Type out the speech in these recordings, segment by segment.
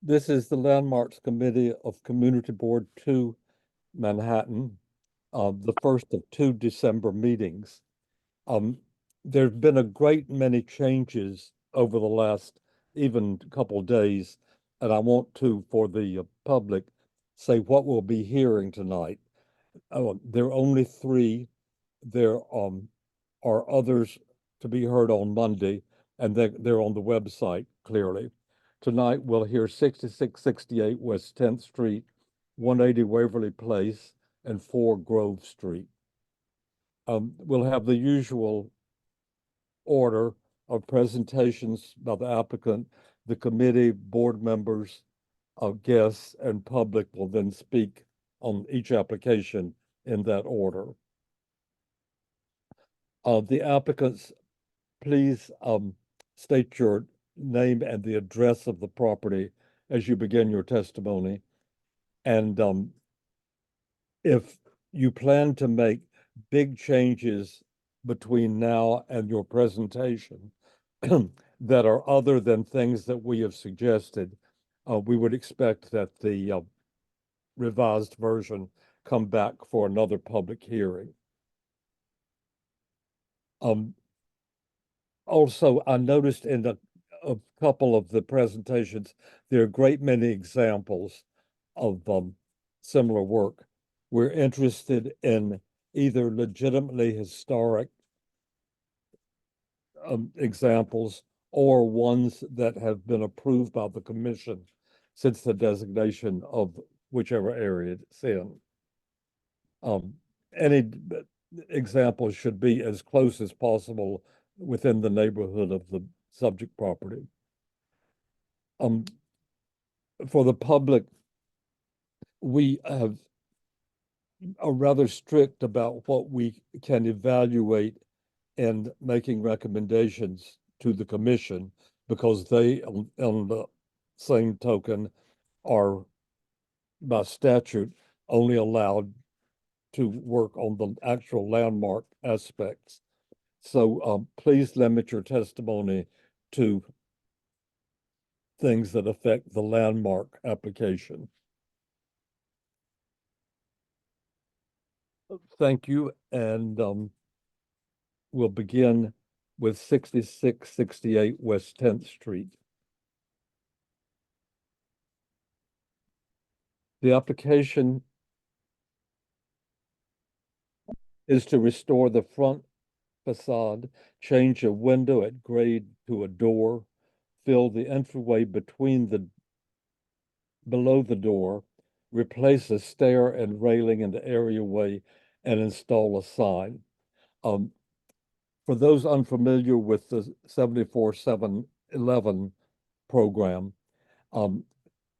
This is the Landmarks Committee of Community Board 2, Manhattan, the first of 2 December meetings. There's been a great many changes over the last even couple days, and I want to, for the public, say what we'll be hearing tonight. There are only 3. There are others to be heard on Monday, and they're on the website clearly. Tonight, we'll hear 6668 West 10th Street, 180 Waverly Place, and 4 Grove Street. We'll have the usual order of presentations by the applicant, the committee, board members, guests, and public will then speak on each application in that order. The applicants, please state your name and the address of the property as you begin your testimony. And if you plan to make big changes between now and your presentation that are other than things that we have suggested, we would expect that the revised version come back for another public hearing. Also, I noticed in a couple of the presentations, there are a great many examples of similar work. We're interested in either legitimately historic examples or ones that have been approved by the commission since the designation of whichever area it's in. Any examples should be as close as possible within the neighborhood of the subject property. For the public, we are rather strict about what we can evaluate in making recommendations to the commission because they, on the same token, are by statute only allowed to work on the actual landmark aspects. So please limit your testimony to things that affect the landmark application. Thank you, and we'll begin with 6668 West 10th Street. The application is to restore the front facade, change a window at grade to a door, fill the entryway below the door, replace a stair and railing in the areaway, and install a sign. For those unfamiliar with the 74-711 program,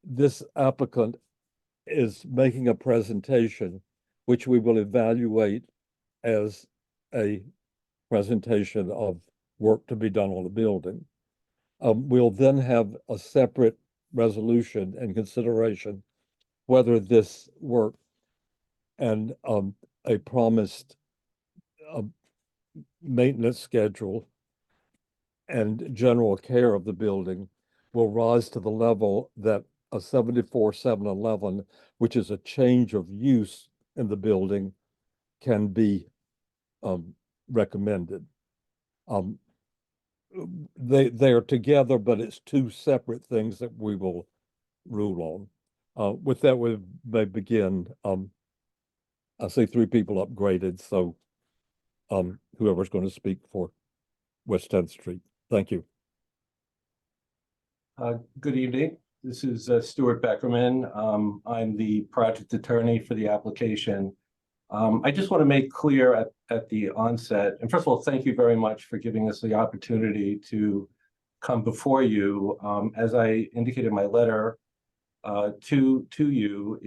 this applicant is making a presentation which we will evaluate as a presentation of work to be done on the building. We'll then have a separate resolution and consideration whether this work and a promised maintenance schedule and general care of the building will rise to the level that a 74-711, which is a change of use in the building, can be recommended. They are together, but it's 2 separate things that we will rule on. With that, we may begin. I see 3 people upgraded, so whoever's going to speak for West 10th Street. Thank you. Good evening. This is Stuart Beckerman. I'm the project attorney for the application. I just want to make clear at the onset, and first of all, thank you very much for giving us the opportunity to come before you. As I indicated in my letter to you,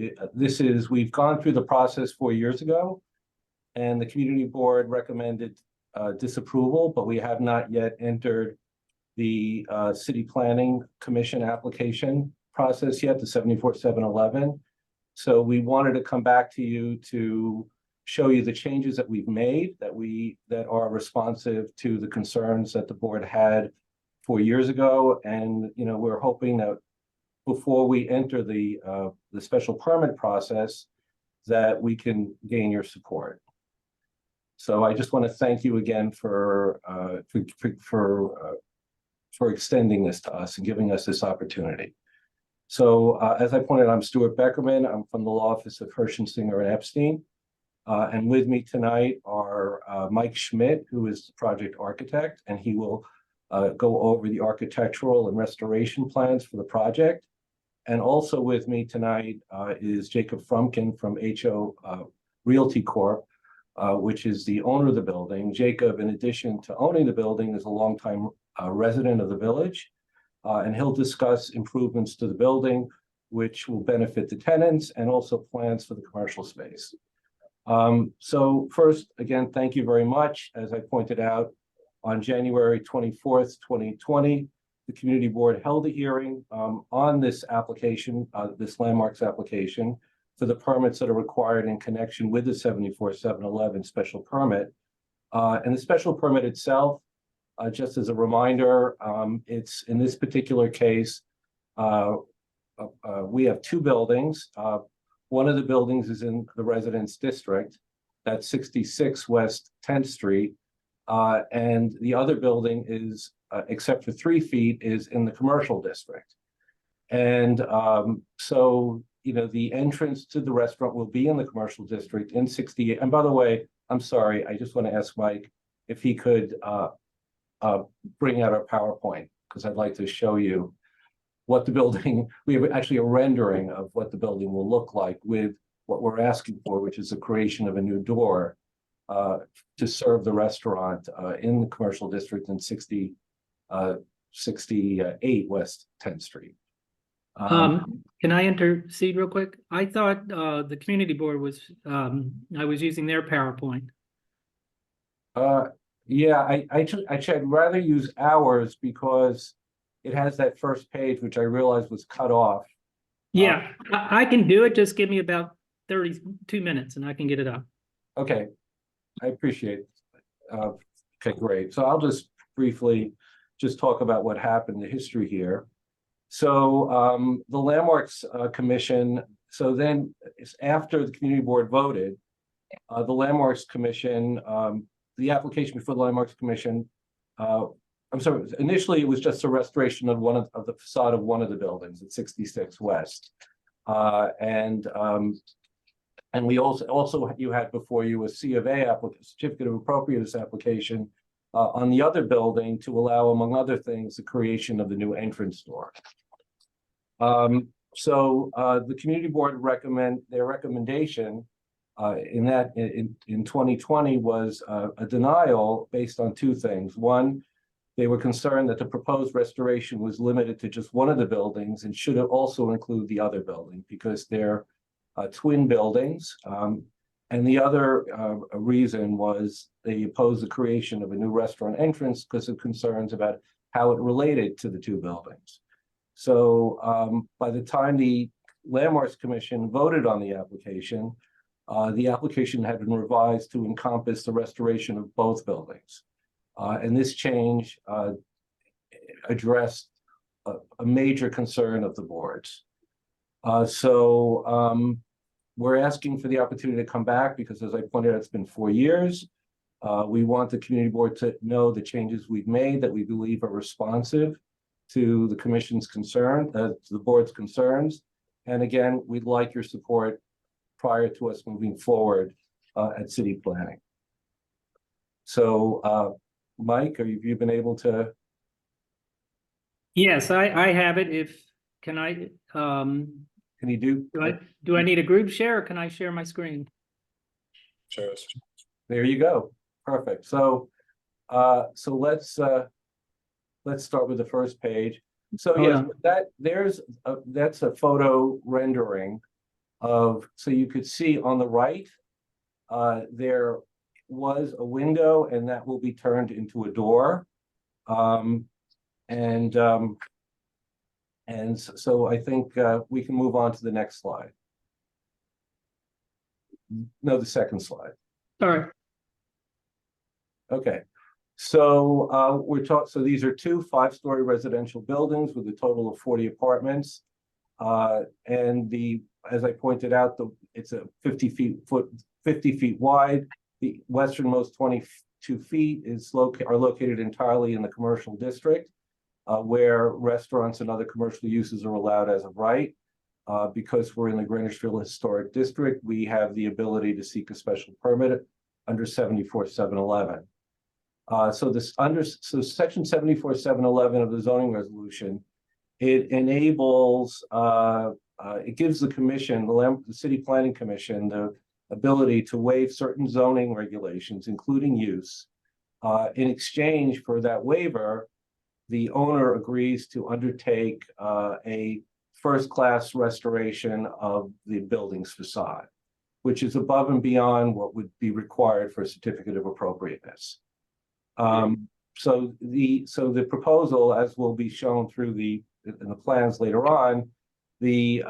we've gone through the process 4 years ago, and the community board recommended disapproval, but we have not yet entered the city planning commission application process yet, the 74-711. So we wanted to come back to you to show you the changes that we've made that are responsive to the concerns that the board had 4 years ago. And, we're hoping that before we enter the special permit process, that we can gain your support. So I just want to thank you again for extending this to us and giving us this opportunity. So as I pointed out, I'm Stuart Beckerman. I'm from the law office of Hershensinger and Epstein. And with me tonight are Mike Schmidt, who is the project architect, and he will go over the architectural and restoration plans for the project. And also with me tonight is Jacob Frumkin from HO Realty Corp., which is the owner of the building. Jacob, in addition to owning the building, is a longtime resident of the village, and he'll discuss improvements to the building, which will benefit the tenants, and also plans for the commercial space. So first, again, thank you very much. As I pointed out, on January 24th, 2020, the community board held a hearing on this application, this landmarks application, for the permits that are required in connection with the 74-711 special permit. And the special permit itself, just as a reminder, it's in this particular case, we have two buildings. One of the buildings is in the residence district, that's 66 West 10th Street. And the other building is, except for 3 feet, is in the commercial district. And so, the entrance to the restaurant will be in the commercial district in 68. And by the way, I'm sorry, I just want to ask Mike if he could bring out our PowerPoint, because I'd like to show you what the building, we have actually a rendering of what the building will look like with what we're asking for, which is the creation of a new door to serve the restaurant in the commercial district in 68 West 10th Street. Can I intercede real quick? I thought the community board was, I was using their PowerPoint. Yeah, I'd rather use ours because it has that first page, which I realized was cut off. Yeah, I can do it. Just give me about 32 minutes and I can get it up. Okay, I appreciate it. Okay, great. So I'll just briefly just talk about what happened, the history here. So the Landmarks Commission, so then after the community board voted, the Landmarks Commission, the application before the Landmarks Commission, I'm sorry, initially it was just a restoration of one of the facade of one of the buildings at 66 West. And we also you had before you a C of A certificate of appropriateness application on the other building to allow, among other things, the creation of the new entrance door. So the community board their recommendation in 2020 was a denial based on 2 things. One, they were concerned that the proposed restoration was limited to just one of the buildings and should also include the other building because they're twin buildings. And the other reason was they opposed the creation of a new restaurant entrance because of concerns about how it related to the 2 buildings. So by the time the Landmarks Commission voted on the application had been revised to encompass the restoration of both buildings. And this change addressed a major concern of the boards. So we're asking for the opportunity to come back because, as I pointed out, it's been 4 years. We want the community board to know the changes we've made that we believe are responsive to the commission's concern, to the board's concerns. And again, we'd like your support prior to us moving forward at city planning. So Mike, have you been able to? Yes, I have it. Can I, Can you do I need a group share or can I share my screen? Sure. There you go. Perfect. So let's start with the first page. So yes, that's a photo rendering of, so you could see on the right, there was a window and that will be turned into a door. And so I think we can move on to the next slide. No, the second slide. All right. Okay. So so these are two 5-story residential buildings with a total of 40 apartments. And as I pointed out, it's a 50 feet wide. The westernmost 22 feet are located entirely in the commercial district, where restaurants and other commercial uses are allowed as of right. Because we're in the Greenwichville Historic District, we have the ability to seek a special permit under 74-711. So section 74-711 of the zoning resolution, it enables, it gives the commission, the city planning commission, the ability to waive certain zoning regulations, including use. In exchange for that waiver, the owner agrees to undertake a first-class restoration of the building's facade, which is above and beyond what would be required for a certificate of appropriateness. So the proposal, as will be shown through in the plans later on, the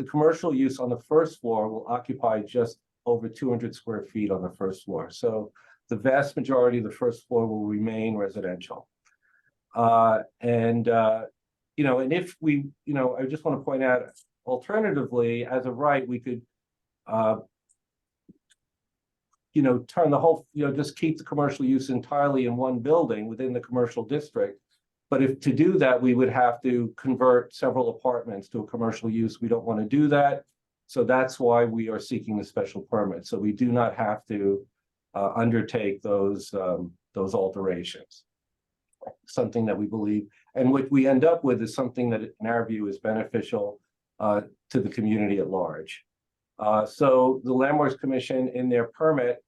commercial use on the first floor will occupy just over 200 square feet on the first floor. So the vast majority of the first floor will remain residential. And if we, I just want to point out, alternatively, as of right, we could, turn the whole, just keep the commercial use entirely in one building within the commercial district. But to do that, we would have to convert several apartments to a commercial use. We don't want to do that. So that's why we are seeking the special permit. So we do not have to undertake those alterations. Something that we believe, and what we end up with is something that in our view is beneficial to the community at large. So the Landmarks Commission in their permit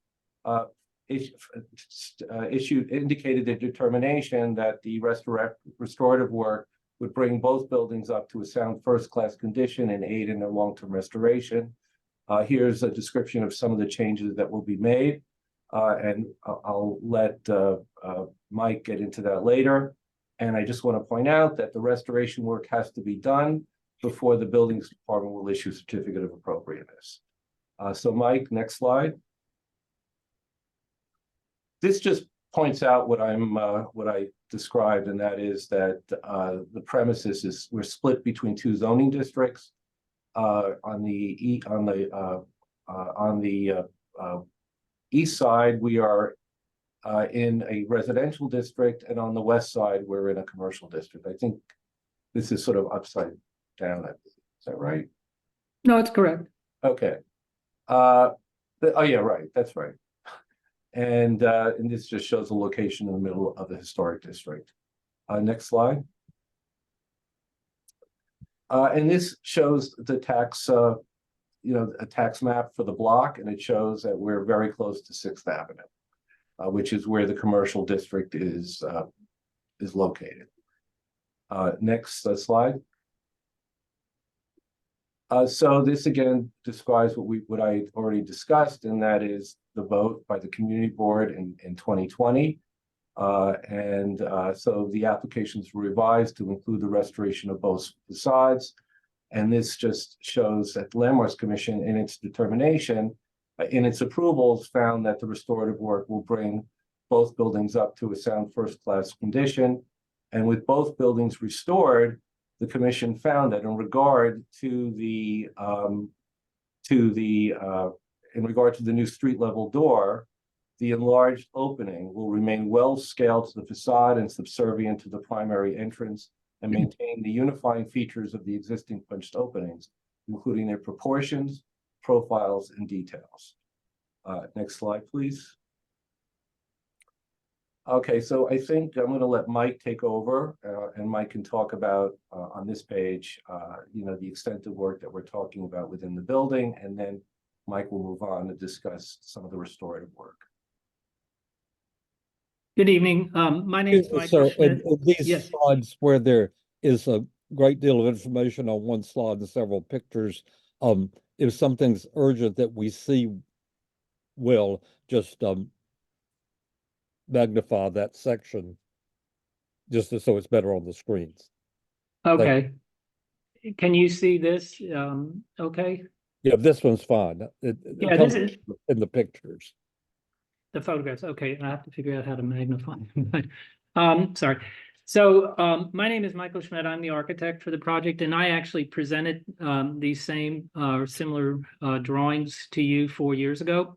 indicated their determination that the restorative work would bring both buildings up to a sound first-class condition and aid in their long-term restoration. Here's a description of some of the changes that will be made. And I'll let Mike get into that later. And I just want to point out that the restoration work has to be done before the buildings department will issue a certificate of appropriateness. So Mike, next slide. This just points out what I described, and that is that the premises we're split between two zoning districts. On the east side, we are in a residential district, and on the west side, we're in a commercial district. I think this is sort of upside down. Is that right? No, it's correct. Okay. Oh yeah, right. That's right. And this just shows the location in the middle of the historic district. Next slide. And this shows the tax, a tax map for the block, and it shows that we're very close to 6th Avenue, which is where the commercial district is located. Next slide. So this again describes what I already discussed, and that is the vote by the community board in 2020. So the applications were revised to include the restoration of both facades. And this just shows that the Landmarks Commission, in its determination, in its approvals, found that the restorative work will bring both buildings up to a sound first-class condition. And with both buildings restored, the commission found that in regard to the new street level door, the enlarged opening will remain well scaled to the facade and subservient to the primary entrance, and maintain the unifying features of the existing punched openings, including their proportions, profiles, and details. Next slide, please. Okay, so I think I'm going to let Mike take over, and Mike can talk about on this page, the extent of work that we're talking about within the building, and then Mike will move on to discuss some of the restorative work. Good evening. My name is Mike. Sir, and these Yes. slides where there is a great deal of information on one slide and several pictures, if something's urgent that we see, will just magnify that section just so it's better on the screens. Okay. Can you see this? Okay. Yeah, this one's fine. It Yeah, comes this is in the pictures. the photographs. Okay, I have to figure out how to magnify. Sorry. So my name is Michael Schmidt. I'm the architect for the project, and I actually presented these same or similar drawings to you 4 years ago,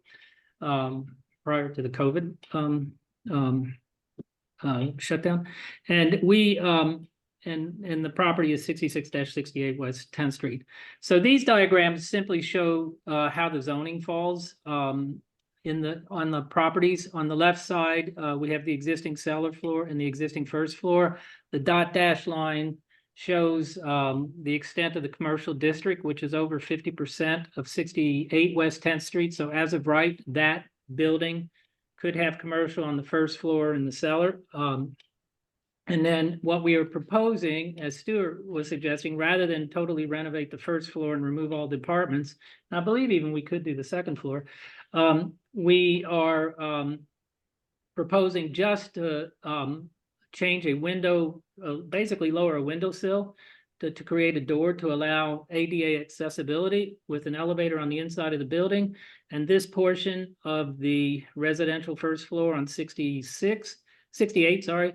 prior to the COVID shutdown. And we and the property is 66-68 West 10th Street. So these diagrams simply show how the zoning falls on the properties. On the left side, we have the existing cellar floor and the existing first floor. The dot dash line shows the extent of the commercial district, which is over 50% of 68 West 10th Street. So as of right, that building could have commercial on the first floor in the cellar. And then what we are proposing, as Stuart was suggesting, rather than totally renovate the first floor and remove all the apartments, and I believe even we could do the second floor, we are proposing just to change a window, basically lower a windowsill to create a door to allow ADA accessibility with an elevator on the inside of the building. And this portion of the residential first floor on 68, sorry,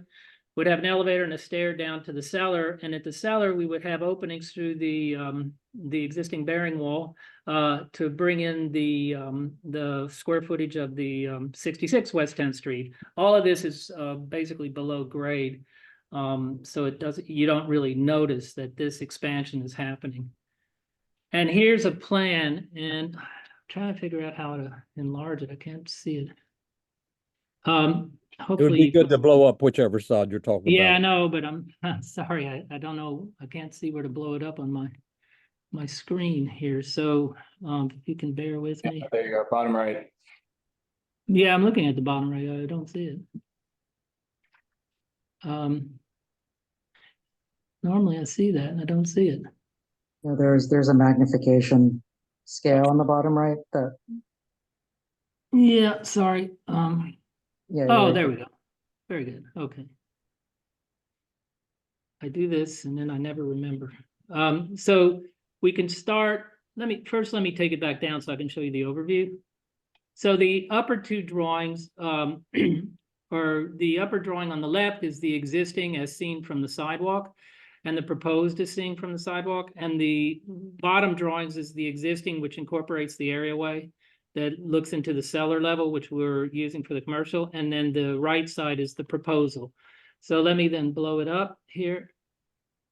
would have an elevator and a stair down to the cellar. And at the cellar, we would have openings through the existing bearing wall to bring in the square footage of the 66 West 10th Street. All of this is basically below grade. So you don't really notice that this expansion is happening. And here's a plan, and I'm trying to figure out how to enlarge it. I can't see it. It would be good to blow up whichever side you're talking yeah, I about. know, but I'm sorry, I don't know. I can't see where to blow it up on my screen here. So if you can bear with me. There you go, bottom right. Yeah, I'm looking at the bottom right. I don't see it. Normally I see that and I don't see it. Yeah, there's a magnification scale on the bottom right that. Yeah, sorry. Yeah. Oh, right. there we go. Very good. Okay. I do this and then I never remember. So we can start. Let me take it back down so I can show you the overview. So the upper two drawings, or the upper drawing on the left is the existing as seen from the sidewalk, and the proposed is seen from the sidewalk. And the bottom drawings is the existing, which incorporates the areaway that looks into the cellar level, which we're using for the commercial. And then the right side is the proposal. So let me then blow it up here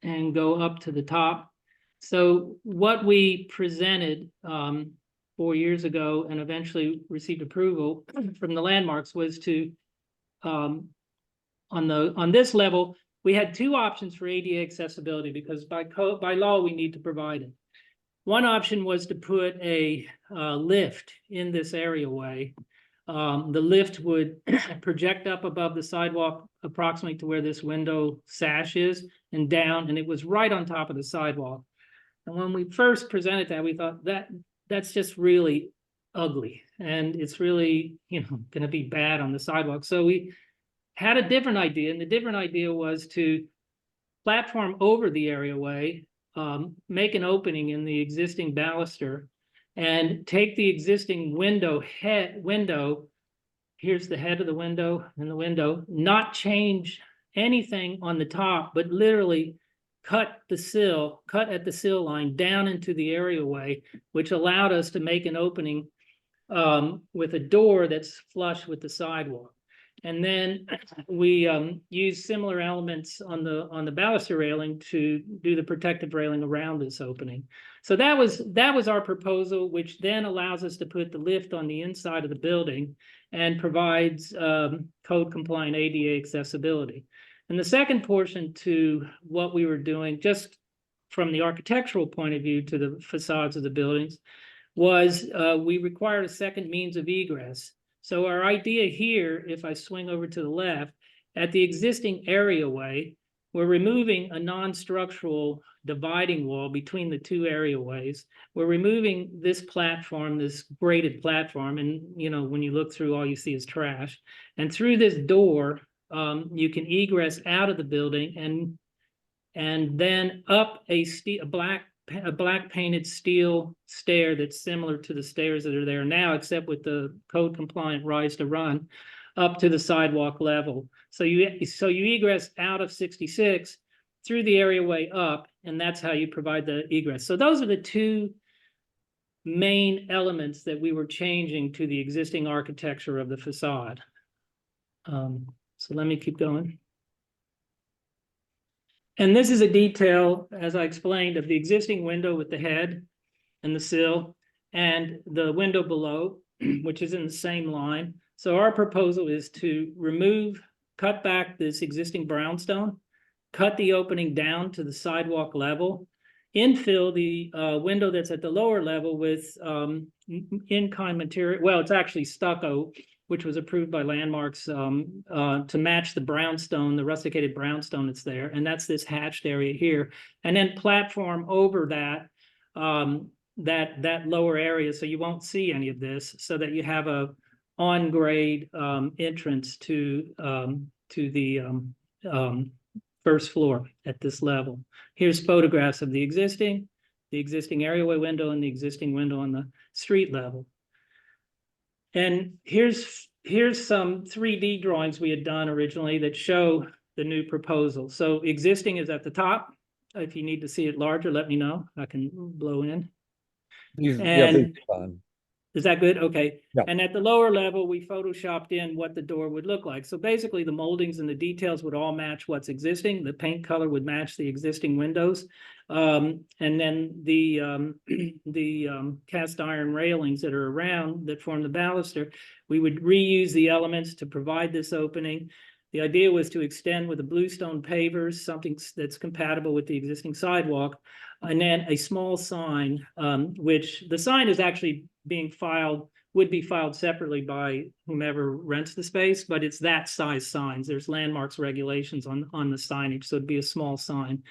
and go up to the top. So what we presented 4 years ago and eventually received approval from the landmarks was to, on this level, we had two options for ADA accessibility because by law, we need to provide it. One option was to put a lift in this areaway. The lift would project up above the sidewalk approximately to where this window sash is and down, and it was right on top of the sidewalk. And when we first presented that, we thought that's just really ugly and it's really, going to be bad on the sidewalk. So we had a different idea, and the different idea was to platform over the areaway, make an opening in the existing baluster, and take the existing window, here's the head of the window and the window, not change anything on the top, but literally cut at the sill line down into the areaway, which allowed us to make an opening with a door that's flush with the sidewalk. And then we use similar elements on the baluster railing to do the protective railing around this opening. So that was our proposal, which then allows us to put the lift on the inside of the building and provides code compliant ADA accessibility. And the second portion to what we were doing, just from the architectural point of view to the facades of the buildings, was we required a second means of egress. So our idea here, if I swing over to the left, at the existing areaway, we're removing a non-structural dividing wall between the two areaways. We're removing this platform, this graded platform, and when you look through, all you see is trash. And through this door, you can egress out of the building and then up a black a black painted steel stair that's similar to the stairs that are there now, except with the code compliant rise to run up to the sidewalk level. So you egress out of 66 through the areaway up, and that's how you provide the egress. So those are the two main elements that we were changing to the existing architecture of the facade. So let me keep going. And this is a detail, as I explained, of the existing window with the head and the sill, and the window below, which is in the same line. So our proposal is to cut back this existing brownstone, cut the opening down to the sidewalk level, infill the window that's at the lower level with in-kind material. Well, it's actually stucco, which was approved by Landmarks to match the brownstone, the rusticated brownstone that's there. And that's this hatched area here. And then platform over that, that lower area, so you won't see any of this, so that you have a on-grade entrance to the first floor at this level. Here's photographs of the existing areaway window and the existing window on the street level. And here's some 3D drawings we had done originally that show the new proposal. So existing is at the top. If you need to see it larger, let me know. I can blow in. These And are fine. is that good? Okay. Yeah. And at the lower level, we photoshopped in what the door would look like. So basically the moldings and the details would all match what's existing. The paint color would match the existing windows. And then the cast iron railings that are around that form the baluster, we would reuse the elements to provide this opening. The idea was to extend with the bluestone pavers, something that's compatible with the existing sidewalk, and then a small sign, which the sign is actually being filed, would be filed separately by whomever rents the space, but it's that size signs. There's Landmarks regulations on the signage, so it'd be a small sign.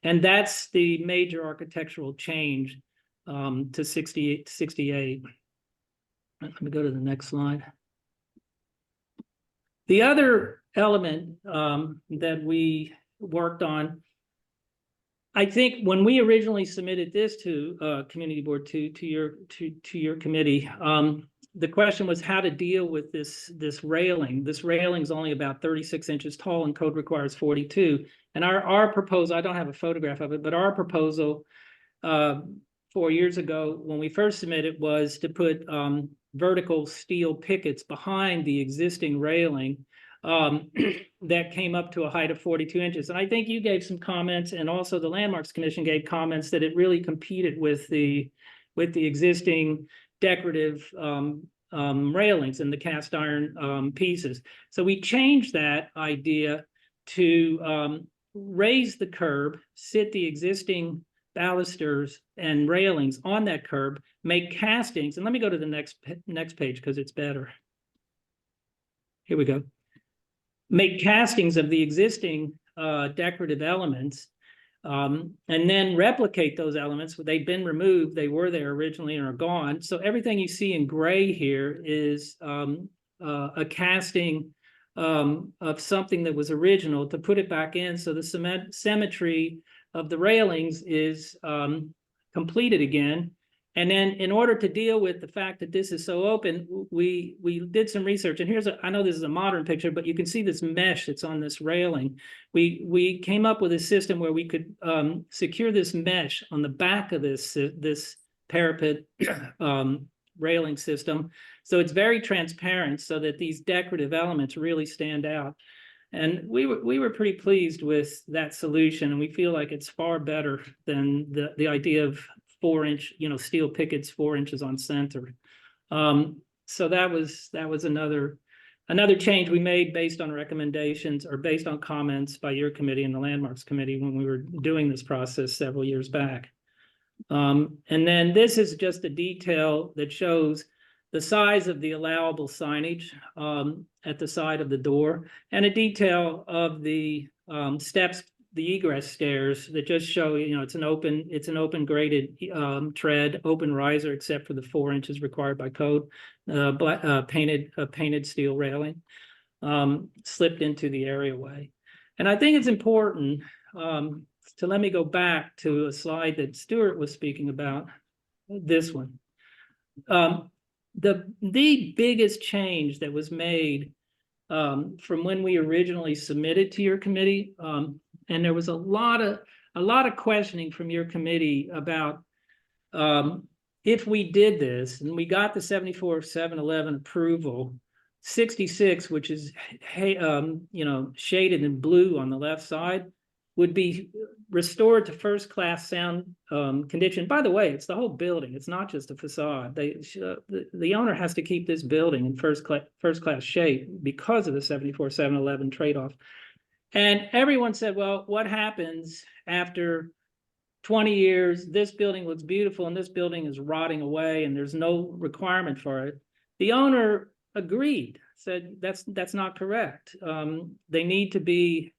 And that's the major architectural change to 68. Let me go to the next slide. The other element that we worked on, I think when we originally submitted this to Community Board to your committee, the question was how to deal with this railing. This railing is only about 36 inches tall and code requires 42. And our proposal, I don't have a photograph of it, but our proposal 4 years ago when we first submitted was to put vertical steel pickets behind the existing railing that came up to a height of 42 inches. And I think you gave some comments, and also the Landmarks Commission gave comments that it really competed with the existing decorative railings and the cast iron pieces. So we changed that idea to raise the curb, sit the existing balusters and railings on that curb, make castings. And let me go to the next page because it's better. Here we go. Make castings of the existing decorative elements, and then replicate those elements. They've been removed. They were there originally and are gone. So everything you see in gray here is a casting of something that was original to put it back in. So the symmetry of the railings is completed again. And then in order to deal with the fact that this is so open, we did some research. And I know this is a modern picture, but you can see this mesh that's on this railing. We came up with a system where we could secure this mesh on the back of this parapet railing system. So it's very transparent so that these decorative elements really stand out. And we were pretty pleased with that solution. And we feel like it's far better than the idea of 4-inch, steel pickets 4 inches on center. So that was another change we made based on recommendations or based on comments by your committee and the Landmarks Committee when we were doing this process several years back. And then this is just a detail that shows the size of the allowable signage at the side of the door, and a detail of the steps, the egress stairs that just show, it's an open graded tread, open riser, except for the 4 inches required by code, painted steel railing, slipped into the areaway. And I think it's important So let me go back to a slide that Stuart was speaking about, this one. The biggest change that was made from when we originally submitted to your committee, and there was a lot of questioning from your committee about if we did this, and we got the 74-711 approval, 66, which is shaded in blue on the left side, would be restored to first-class sound condition. By the way, it's the whole building. It's not just a facade. The owner has to keep this building in first-class shape because of the 74-711 trade-off. And everyone said, well, what happens after 20 years? This building looks beautiful and this building is rotting away and there's no requirement for it. The owner agreed, said that's not correct. They need to be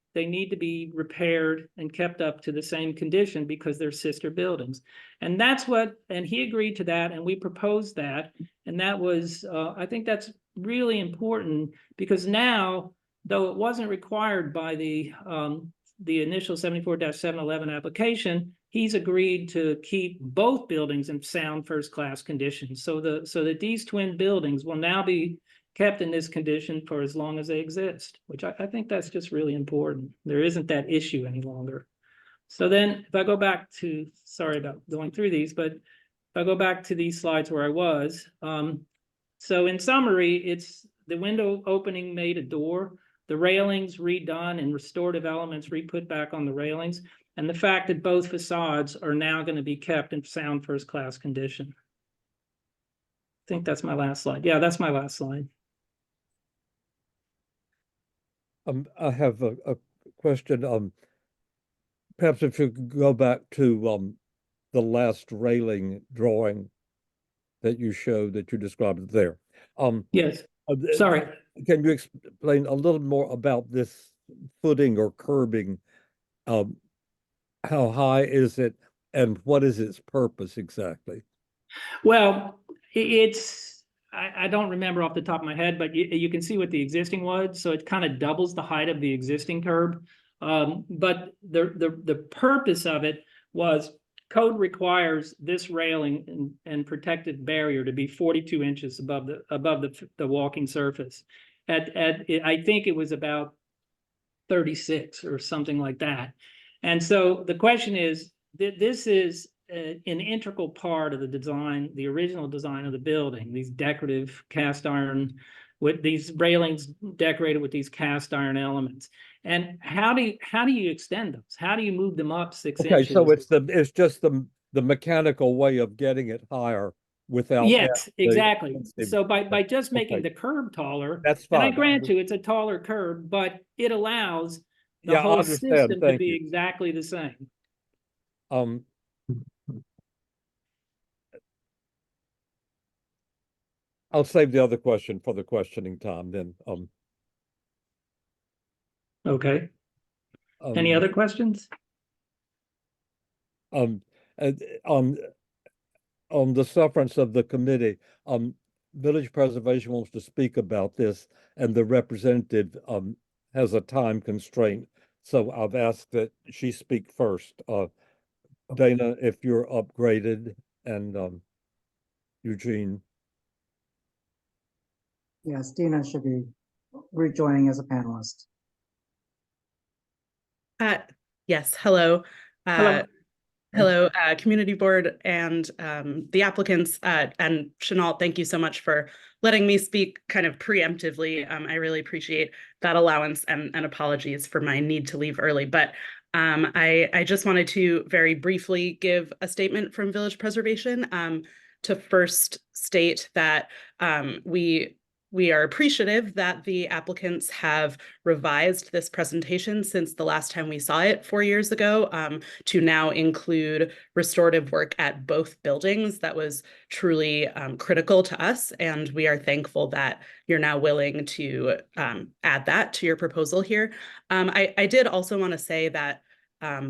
repaired and kept up to the same condition because they're sister buildings. And and he agreed to that, and we proposed that. And that was, I think that's really important, because now, though it wasn't required by the initial 74-711 application, he's agreed to keep both buildings in sound first-class condition. So that these twin buildings will now be kept in this condition for as long as they exist, which I think that's just really important. There isn't that issue any longer. So then if I go back to, sorry about going through these, but if I go back to these slides where I was, so in summary, it's the window opening made a door, the railings redone and restorative elements re-put back on the railings, and the fact that both facades are now going to be kept in sound first-class condition. I think that's my last slide. Yeah, that's my last slide. I have a question. Perhaps if you could go back to the last railing drawing that you showed, that you described there. Yes, sorry. Can you explain a little more about this footing or curbing? How high is it, and what is its purpose exactly? Well, I don't remember off the top of my head, but you can see what the existing was. So it kind of doubles the height of the existing curb. But the purpose of it was, code requires this railing and protected barrier to be 42 inches above the walking surface. I think it was about 36 or something like that. And so the question is, this is an integral part of the design, the original design of the building, these decorative cast iron, with these railings decorated with these cast iron elements. And how do you extend those? How do you move them up 6 inches? Okay, so it's just the mechanical way of getting it higher without. Yes, exactly. So by just making the curb taller, that's fine. And I grant you, it's a taller curb, but it allows the whole system to be exactly the same. I'll save the other question for the questioning time then. Okay. Any other questions? On the sufferance of the committee, Village Preservation wants to speak about this, and the representative has a time constraint. So I've asked that she speak first. Dana, if you're upgraded, and Eugene. Yes, Dina should be rejoining as a panelist. Yes, hello. Hello. Hello, community board and the applicants, and Chenault, thank you so much for letting me speak kind of preemptively. I really appreciate that allowance, and apologies for my need to leave early. But I just wanted to very briefly give a statement from Village Preservation to first state that we are appreciative that the applicants have revised this presentation since the last time we saw it 4 years ago to now include restorative work at both buildings. That was truly critical to us, and we are thankful that you're now willing to add that to your proposal here. I did also want to say that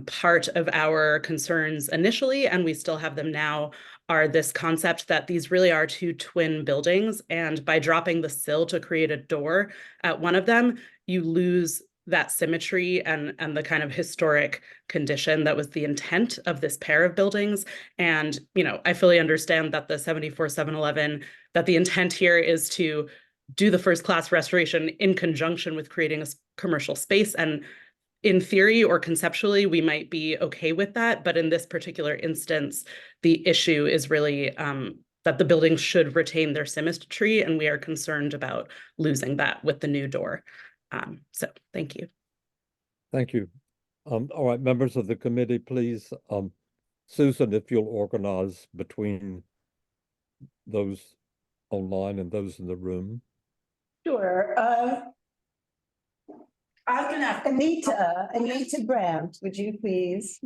part of our concerns initially, and we still have them now, are this concept that these really are two twin buildings, and by dropping the sill to create a door at one of them, you lose that symmetry and the kind of historic condition that was the intent of this pair of buildings. And, you know, I fully understand that the 74-711, that the intent here is to do the first class restoration in conjunction with creating a commercial space. And in theory or conceptually, we might be okay with that. But in this particular instance, the issue is really that the buildings should retain their symmetry, and we are concerned about losing that with the new door. So thank you. Thank you. All right, members of the committee, please, Susan, if you'll organize between those online and those in the room. Sure. I'm gonna have Anita Brandt, would you please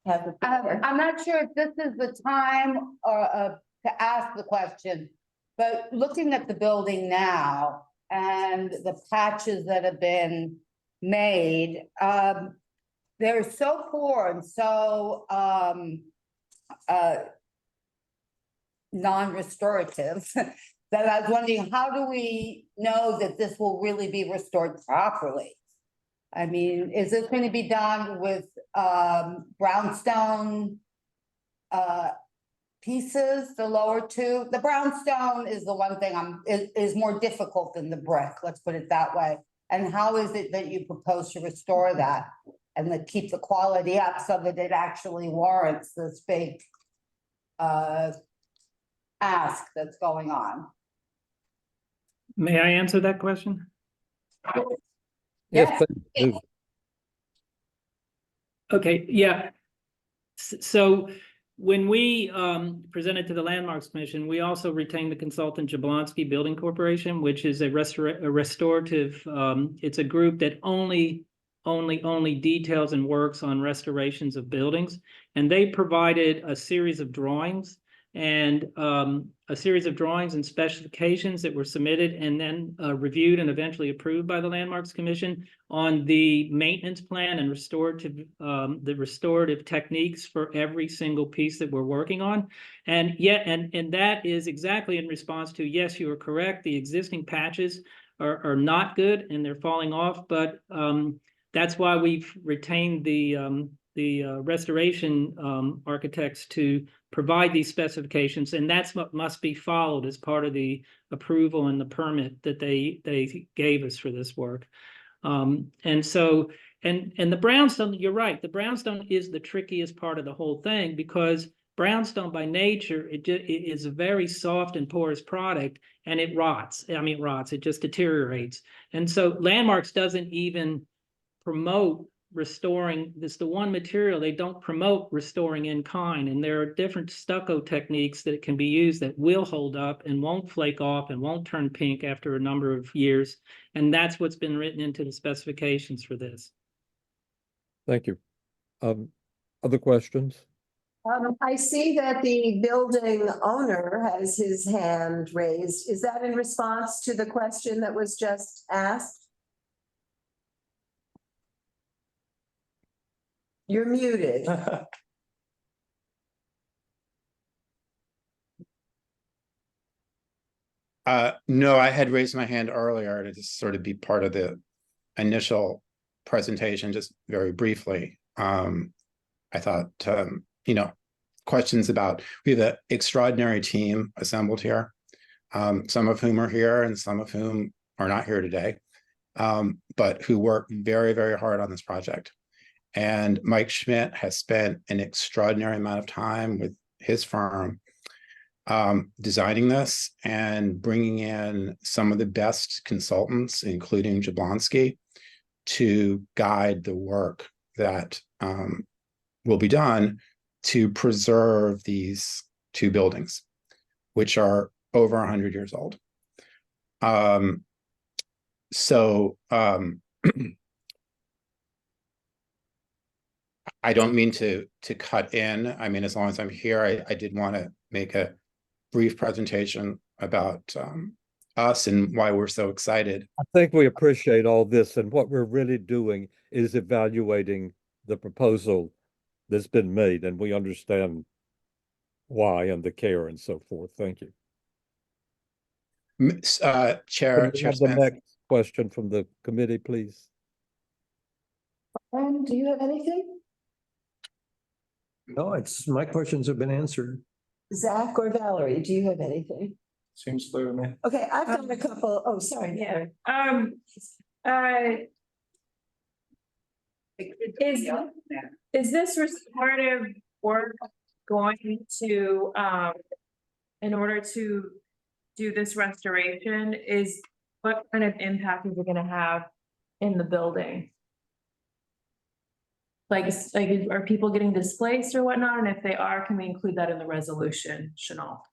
have the floor? I'm not sure if this is the time or to ask the question, but looking at the building now and the patches that have been made, they're so poor and so non-restorative that I was wondering, how do we know that this will really be restored properly? I mean, is this going to be done with brownstone pieces, the lower two? The brownstone is the one thing is more difficult than the brick, let's put it that way. And how is it that you propose to restore that and to keep the quality up so that it actually warrants this big ask that's going on? May I answer that question? Yes, please do. Okay, yeah. So when we presented to the Landmarks Commission, we also retained the consultant Jablonski Building Corporation, which is a restorative, it's a group that only details and works on restorations of buildings. And they provided a series of drawings and specifications that were submitted and then reviewed and eventually approved by the Landmarks Commission on the maintenance plan and the restorative techniques for every single piece that we're working on. And and that is exactly in response to, yes, you are correct, the existing patches are not good and they're falling off, but that's why we've retained the restoration architects to provide these specifications, and that's what must be followed as part of the approval and the permit that they gave us for this work. And so, and the brownstone, you're right, the brownstone is the trickiest part of the whole thing, because brownstone by nature, it is a very soft and porous product, and it rots. I mean, it rots, it just deteriorates. And so Landmarks doesn't even promote restoring this, the one material they don't promote restoring in kind, and there are different stucco techniques that can be used that will hold up and won't flake off and won't turn pink after a number of years, and that's what's been written into the specifications for this. Thank you. Other questions? I see that the building owner has his hand raised. Is that in response to the question that was just asked? You're muted. No, I had raised my hand earlier to just sort of be part of the initial presentation, just very briefly. I thought, you know, questions about, we have an extraordinary team assembled here, some of whom are here and some of whom are not here today, but who work very, very hard on this project. And Mike Schmidt has spent an extraordinary amount of time with his firm designing this and bringing in some of the best consultants, including Jablonski, to guide the work that will be done to preserve these two buildings, which are over 100 years old. I don't mean to cut in. I mean, as long as I'm here, I did want to make a brief presentation about us and why we're so excited. I think we appreciate all this, and what we're really doing is evaluating the proposal that's been made, and we understand why and the care and so forth. Thank you. Chair Can we have the Spence. next question from the committee, please? And do you have anything? No, my questions have been answered. Zach or Valerie, do you have anything? Seems clear to me. Okay, I've got a couple, oh, sorry. Yeah. Is this restorative work going to, in order to do this restoration, what kind of impact is it gonna have in the building? Like, are people getting displaced or whatnot? And if they are, can we include that in the resolution, Chanel?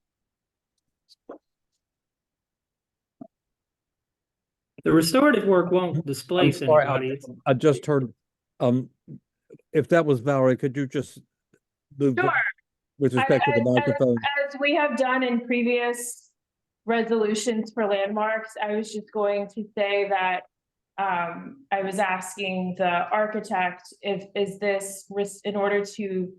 The restorative work won't displace I'm sorry, anybody. I just heard, if that was Valerie, could you just move Sure. with respect to the microphone? As we have done in previous resolutions for landmarks, I was just going to say that I was asking the architect is this in order to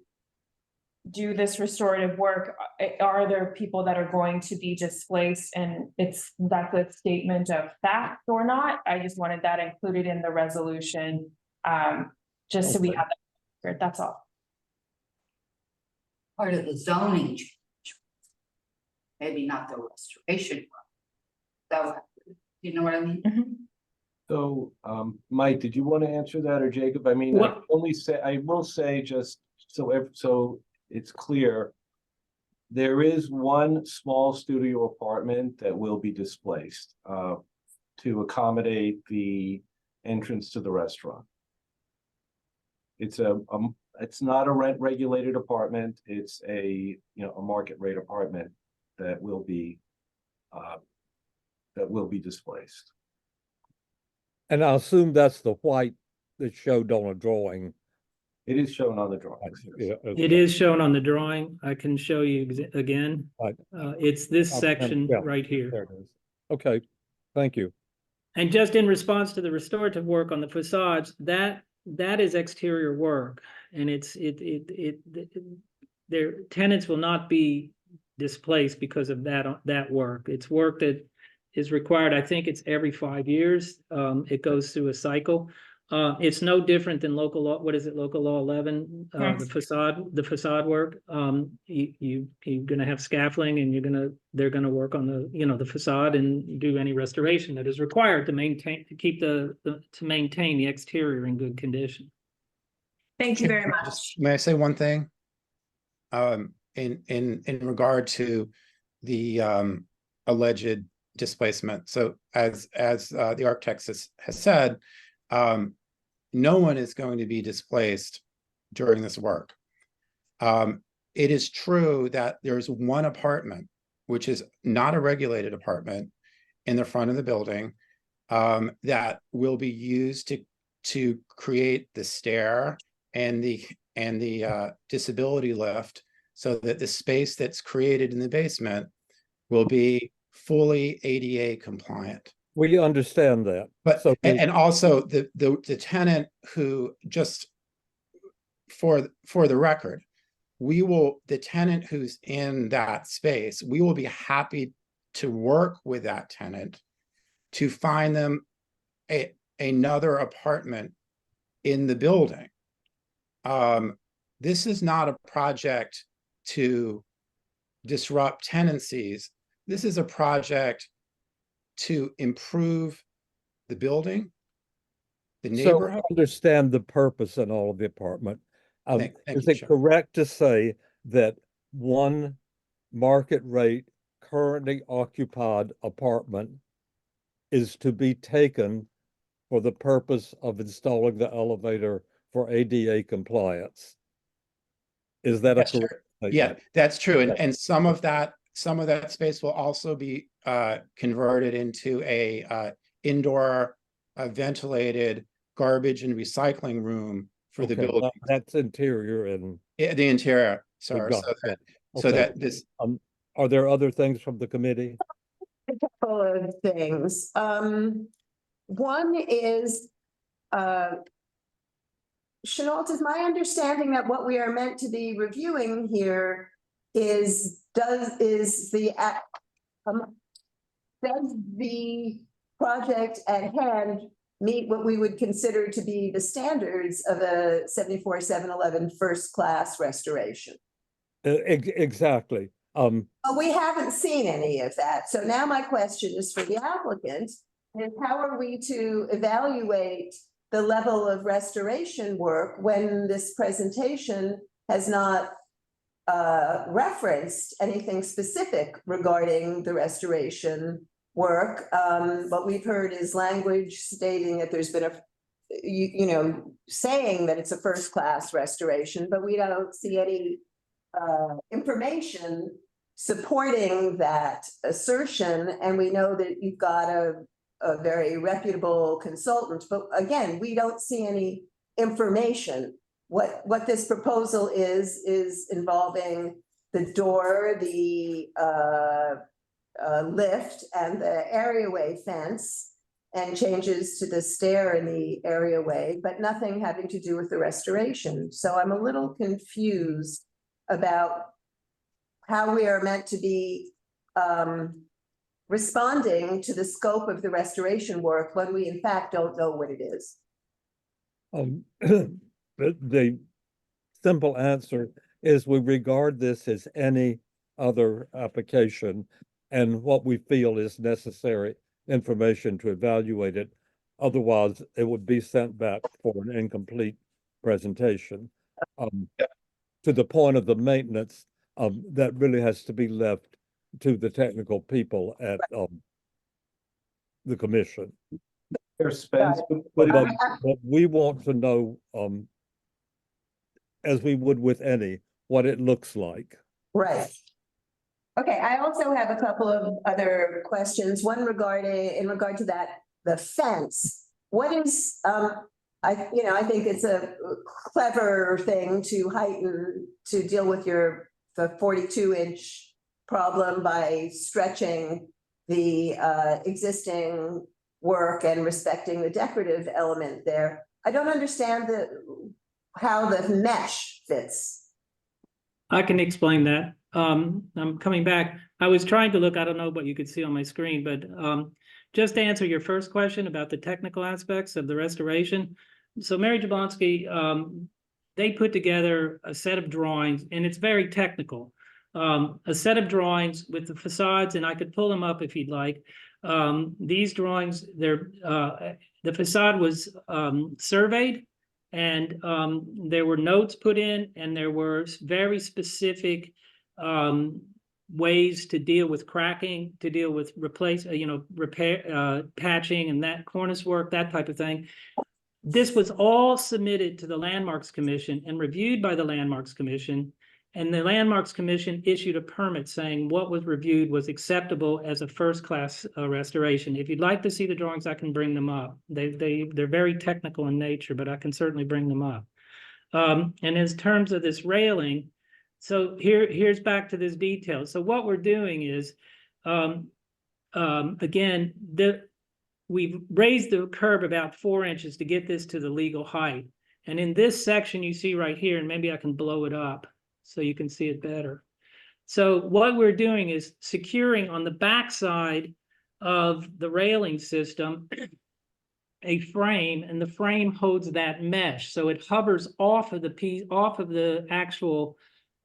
do this restorative work, are there people that are going to be displaced, and that's a statement of fact or not? I just wanted that included in the resolution, just so we have that. That's all. Part of the zoning change. Maybe not the restoration work. So, you know what I mean? Mm-hmm. So, Mike, did you want to answer that, or Jacob? I mean, I will say just so it's clear, there is one small studio apartment that will be displaced to accommodate the entrance to the restaurant. It's not a rent regulated apartment. It's a market rate apartment that will be displaced. And I assume that's the white that showed on a drawing. It is shown on the drawings. Yeah, It is shown on the drawing. I can show you again. Right. It's this section yeah, right here. there it is. Okay, thank you. And just in response to the restorative work on the facades, that is exterior work, and their tenants will not be displaced because of that work. It's work that is required. I think it's every 5 years. It goes through a cycle. It's no different than local law. What is it? Local law 11, the facade work. You're going to have scaffolding, and they're going to work on the facade and do any restoration that is required to maintain the exterior in good condition. Thank you very much. May I say one thing? In regard to the alleged displacement. So as the architect has said, no one is going to be displaced during this work. It is true that there's one apartment, which is not a regulated apartment, in the front of the building that will be used to create the stair and the disability lift, so that the space that's created in the basement will be fully ADA compliant. We understand that. But so and also the tenant who, just for the record, the tenant who's in that space, we will be happy to work with that tenant to find them another apartment in the building. This is not a project to disrupt tenancies. This is a project to improve the building, the neighborhood. So I understand the purpose and all of the apartment. Thank Is you, it Chair. correct to say that one market rate currently occupied apartment is to be taken for the purpose of installing the elevator for ADA compliance? Is that Yes, a correct sure. statement? Yeah, that's true. And some of that space will also be converted into a indoor ventilated garbage and recycling room for the Okay, building. that's interior and The interior, sorry. got that. So Okay. that this, Are there other things from the committee? A couple of things. One is, Chenault, is my understanding that what we are meant to be reviewing here is the project at hand meet what we would consider to be the standards of a 74-711 first-class restoration. Exactly. But we haven't seen any of that. So now my question is for the applicant, is how are we to evaluate the level of restoration work when this presentation has not referenced anything specific regarding the restoration work? What we've heard is language stating that there's been saying that it's a first-class restoration, but we don't see any information supporting that assertion. And we know that you've got a very reputable consultant, but again, we don't see any information. What this proposal is involving the door, the lift, and the areaway fence, and changes to the stair in the areaway, but nothing having to do with the restoration. So I'm a little confused about how we are meant to be responding to the scope of the restoration work when we in fact don't know what it is. The simple answer is we regard this as any other application and what we feel is necessary information to evaluate it. Otherwise, it would be sent back for an incomplete presentation. To the point of the maintenance, that really has to be left to the technical people at the commission. There's Spence, But we want to know, as we would with any, what it looks like. Right. Okay, I also have a couple of other questions. One in regard to that, the fence. What is, I think it's a clever thing to deal with the 42-inch problem by stretching the existing work and respecting the decorative element there. I don't understand how the mesh fits. I can explain that. I'm coming back. I was trying to look, I don't know what you could see on my screen, but just to answer your first question about the technical aspects of the restoration. So Mary Jablonski, they put together a set of drawings, and it's very technical. A set of drawings with the facades, and I could pull them up if you'd like. These drawings, the facade was surveyed, and there were notes put in, and there were very specific ways to deal with cracking, to deal with repair, patching, and that cornice work, that type of thing. This was all submitted to the Landmarks Commission and reviewed by the Landmarks Commission, and the Landmarks Commission issued a permit saying what was reviewed was acceptable as a first-class restoration. If you'd like to see the drawings, I can bring them up. They're very technical in nature, but I can certainly bring them up. And in terms of this railing, so here's back to this detail. So what we're doing is, again, we've raised the curb about 4 inches to get this to the legal height. And in this section you see right here, and maybe I can blow it up so you can see it better. So what we're doing is securing on the back side of the railing system a frame, and the frame holds that mesh. So it hovers off of the actual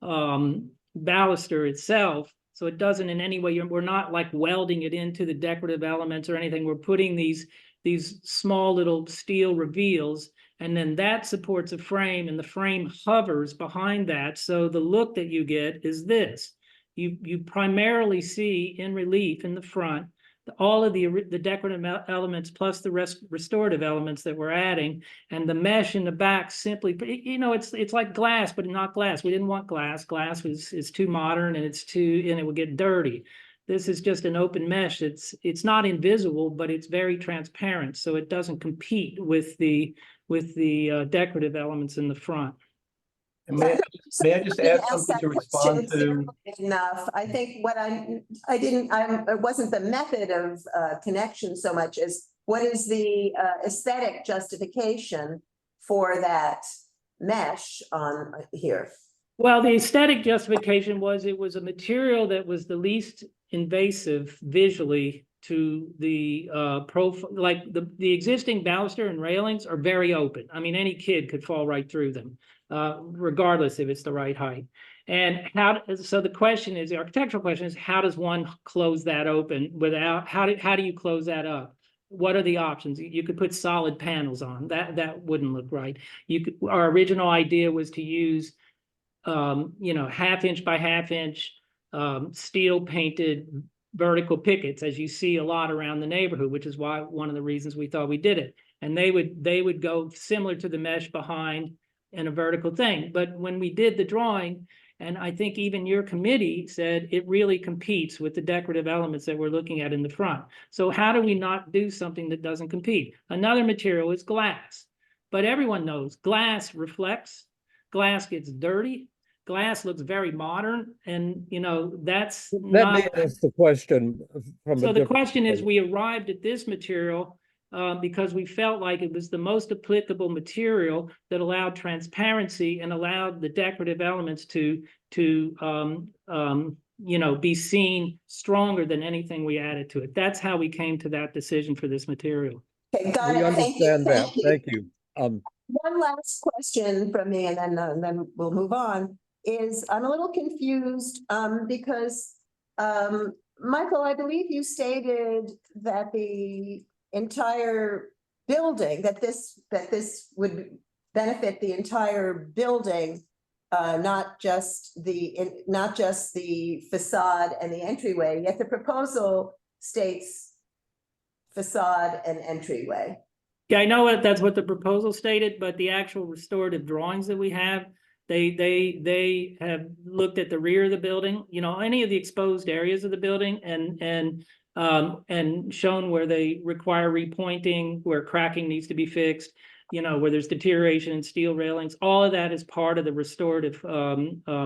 baluster itself. So it doesn't in any way, we're not like welding it into the decorative elements or anything. We're putting these small little steel reveals, and then that supports a frame, and the frame hovers behind that. So the look that you get is this. You primarily see in relief in the front all of the decorative elements plus the restorative elements that we're adding, and the mesh in the back simply, it's like glass, but not glass. We didn't want glass. Glass is too modern, and it would get dirty. This is just an open mesh. It's not invisible, but it's very transparent, so it doesn't compete with the decorative elements in the front. May I just add something to respond to? Enough. I think what it wasn't the method of connection so much as what is the aesthetic justification for that mesh on here? Well, the aesthetic justification was it was a material that was the least invasive visually to the profile, like the existing baluster and railings are very open. I mean, any kid could fall right through them, regardless if it's the right height. And so the question is, the architectural question is, how does one close that open without, how do you close that up? What are the options? You could put solid panels on, that wouldn't look right. Our original idea was to use, you know, 1/2 inch by 1/2 inch, steel painted vertical pickets, as you see a lot around the neighborhood, which is why one of the reasons we thought we did it. And they would go similar to the mesh behind in a vertical thing. But when we did the drawing, and I think even your committee said it really competes with the decorative elements that we're looking at in the front. So how do we not do something that doesn't compete? Another material is glass, but everyone knows glass reflects, glass gets dirty, glass looks very modern, and you know, that's Let me not. ask the question from a So the different question is, angle. we arrived at this material because we felt like it was the most applicable material that allowed transparency and allowed the decorative elements to you know, be seen stronger than anything we added to it. That's how we came to that decision for this material. Okay, got We it. Thank you. understand that. Thank you. Thank you. One last question from me, and then we'll move on, is I'm a little confused, because, Michael, I believe you stated that the entire building, that this would benefit the entire building, not just the facade and the entryway, yet the proposal states facade and entryway. Yeah, I know that's what the proposal stated, but the actual restorative drawings that we have, they have looked at the rear of the building, you know, any of the exposed areas of the building, and shown where they require repointing, where cracking needs to be fixed, you know, where there's deterioration in steel railings. All of that is part of the restorative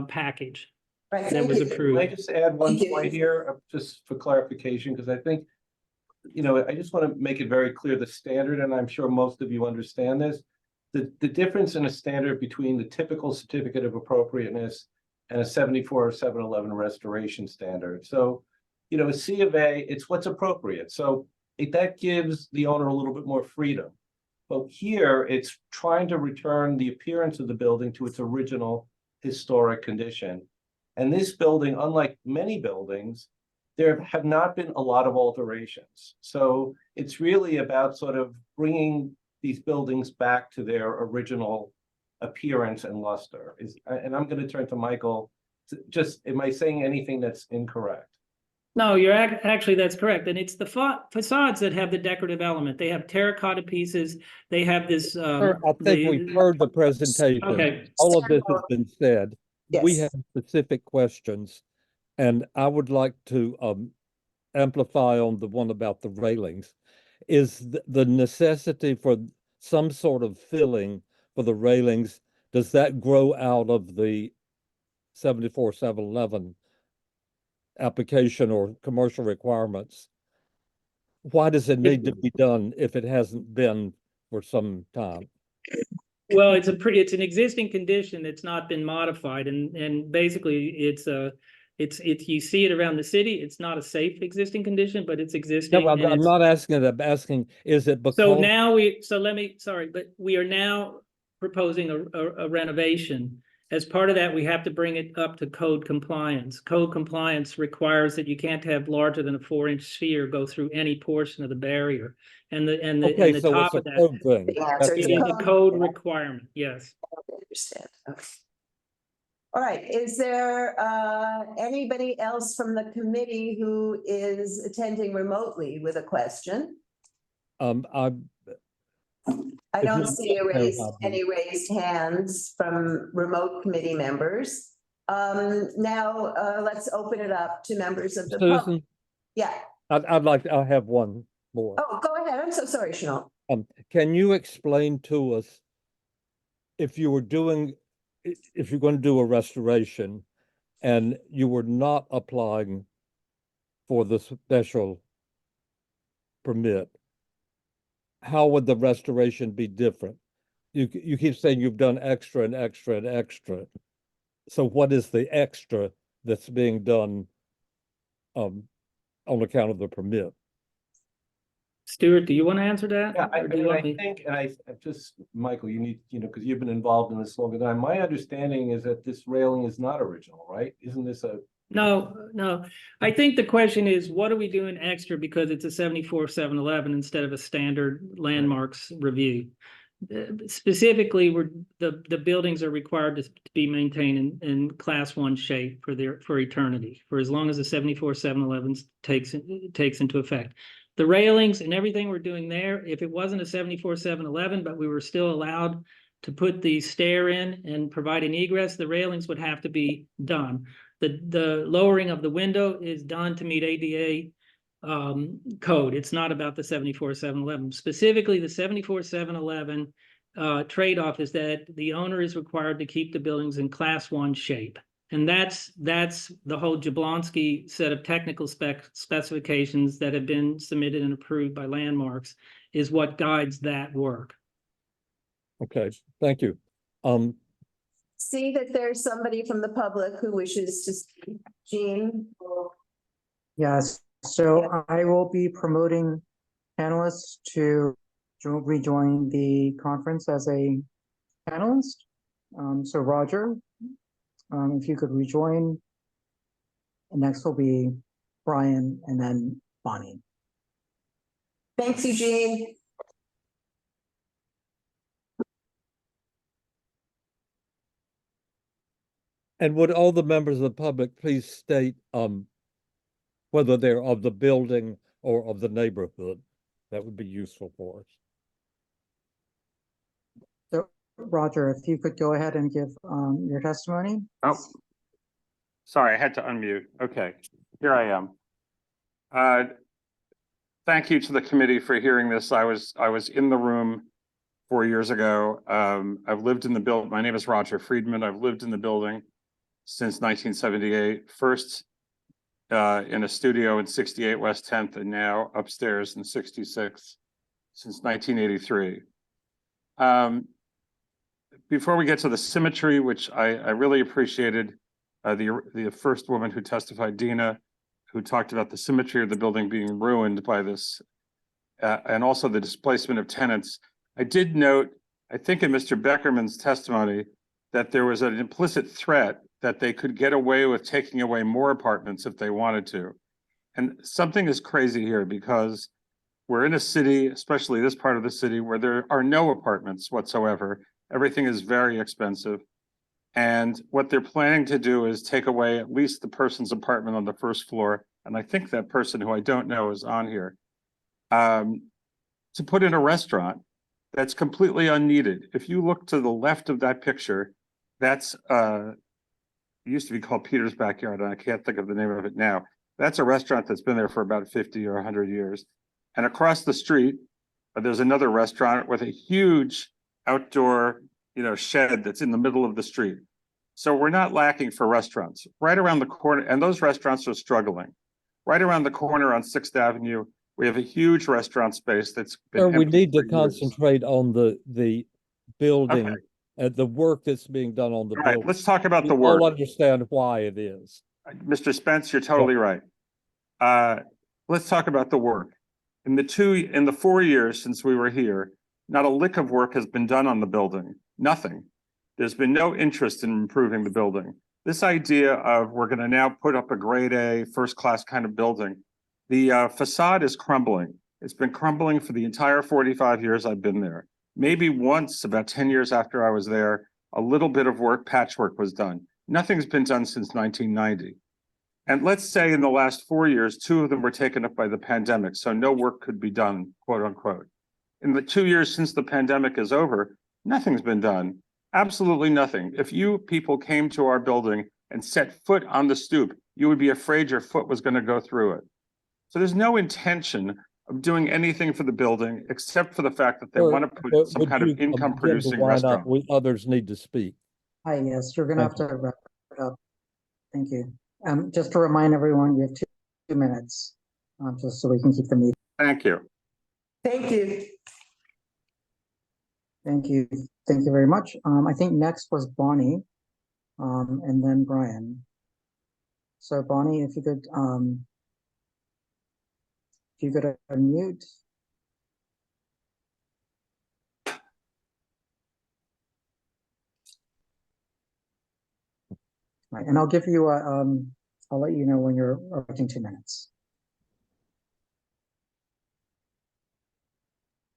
package Right. that was Can I approved. just add one Thank you. point here, just for clarification, because I think, you know, I just want to make it very clear, the standard, and I'm sure most of you understand this, the difference in a standard between the typical certificate of appropriateness and a 74 or 711 restoration standard. So, you know, a C of A, it's what's appropriate. So that gives the owner a little bit more freedom. But here, it's trying to return the appearance of the building to its original historic condition. And this building, unlike many buildings, there have not been a lot of alterations. So it's really about sort of bringing these buildings back to their original appearance and luster. And I'm going to turn to Michael. Am I saying anything that's incorrect? No, you're actually, that's correct. And it's the facades that have the decorative element. They have terracotta pieces. They have this. Sir, I think we've heard the presentation. Okay. All of this has been said. We Yes. have specific questions, and I would like to amplify on the one about the railings. Is the necessity for some sort of filling for the railings, does that grow out of the 74-711 application or commercial requirements? Why does it need to be done if it hasn't been for some time? Well, it's an existing condition that's not been modified, and basically it's you see it around the city. It's not a safe existing condition, but it's existing. No, I'm not asking that. I'm asking, is it because? So now but we are now proposing a renovation. As part of that, we have to bring it up to code compliance. Code compliance requires that you can't have larger than a 4-inch sphere go through any portion of the barrier. And the so top it's of a that, code thing. The answer it is is no. a code requirement, yes. I understand. Okay. All right, is there anybody else from the committee who is attending remotely with a question? I don't not see there, any raised hands from remote committee members. Now, let's open it up to members of the public. Susan, Yeah, I have one more. oh, go ahead, I'm so sorry, Chanel. Can you explain to us if you're going to do a restoration and you were not applying for the special permit, how would the restoration be different? You keep saying you've done extra and extra and extra. So what is the extra that's being done on account of the permit? Stuart, do you want to answer that? Yeah, I Or do you mean, I want me? think, and I just, Michael, you need, because you've been involved in this longer time. My understanding is that this railing is not original, right? Isn't this a, No. I think the question is, what are we doing extra because it's a 74-711 instead of a standard landmarks review? Specifically, the buildings are required to be maintained in class 1 shape for eternity, for as long as the 74-711 takes into effect. The railings and everything we're doing there, if it wasn't a 74-711, but we were still allowed to put the stair in and provide an egress, the railings would have to be done. The lowering of the window is done to meet ADA code. It's not about the 74-711. Specifically, the 74-711 trade-off is that the owner is required to keep the buildings in class 1 shape. And that's the whole Jablonski set of technical specifications that have been submitted and approved by Landmarks is what guides that work. Okay, thank you. See that there's somebody from the public who wishes to speak. Jean? Yes, so I will be promoting panelists to rejoin the conference as a panelist. So Roger, if you could rejoin. And next will be Brian and then Bonnie. Thanks, Eugene. And would all the members of the public please state whether they're of the building or of the neighborhood? That would be useful for us. So Roger, if you could go ahead and give your testimony. Oh, sorry, I had to unmute. Okay, here I am. Thank you to the committee for hearing this. I was in the room 4 years ago. I've lived in the building. My name is Roger Friedman. I've lived in the building since 1978. First in a studio in 68 West 10th, and now upstairs in 66 since 1983. Before we get to the symmetry, which I really appreciated, the first woman who testified, Dina, who talked about the symmetry of the building being ruined by this, and also the displacement of tenants. I did note, I think in Mr. Beckerman's testimony, that there was an implicit threat that they could get away with taking away more apartments if they wanted to. And something is crazy here because we're in a city, especially this part of the city, where there are no apartments whatsoever. Everything is very expensive. And what they're planning to do is take away at least the person's apartment on the first floor. And I think that person, who I don't know is on here, to put in a restaurant that's completely unneeded. If you look to the left of that picture, that's it used to be called Peter's Backyard, and I can't think of the name of it now. That's a restaurant that's been there for about 50 or 100 years. And across the street, there's another restaurant with a huge outdoor, shed that's in the middle of the street. So we're not lacking for restaurants. Right around the corner, and those restaurants are struggling. Right around the corner on 6th Avenue, we have a huge restaurant space that's been Sir, we empty need to for years. concentrate on the building Okay. and the work that's being done on the All right, building. let's talk about We the work. all understand why it is. Mr. Spence, you're totally right. Let's talk about the work. In the 4 years since we were here, not a lick of work has been done on the building. Nothing. There's been no interest in improving the building. This idea of we're going to now put up a grade A, first class kind of building, the facade is crumbling. It's been crumbling for the entire 45 years I've been there. Maybe once, about 10 years after I was there, a little bit of work, patchwork was done. Nothing's been done since 1990. And let's say in the last 4 years, 2 of them were taken up by the pandemic, so no work could be done, quote unquote. In the 2 years since the pandemic is over, nothing's been done. Absolutely nothing. If you people came to our building and set foot on the stoop, you would be afraid your foot was going to go through it. So there's no intention of doing anything for the building, except for the fact that they want to put some kind of income-producing restaurant. Others need to speak. Hi, yes, you're gonna have to wrap it up. Thank you. Just to remind everyone, you have 2 minutes, just so we can keep the meeting. Thank you. Thank you. Thank you. Thank you very much. I think next was Bonnie, and then Brian. So Bonnie, if you could unmute Right, and I'll give you a, I'll let you know when you're approaching 2 minutes.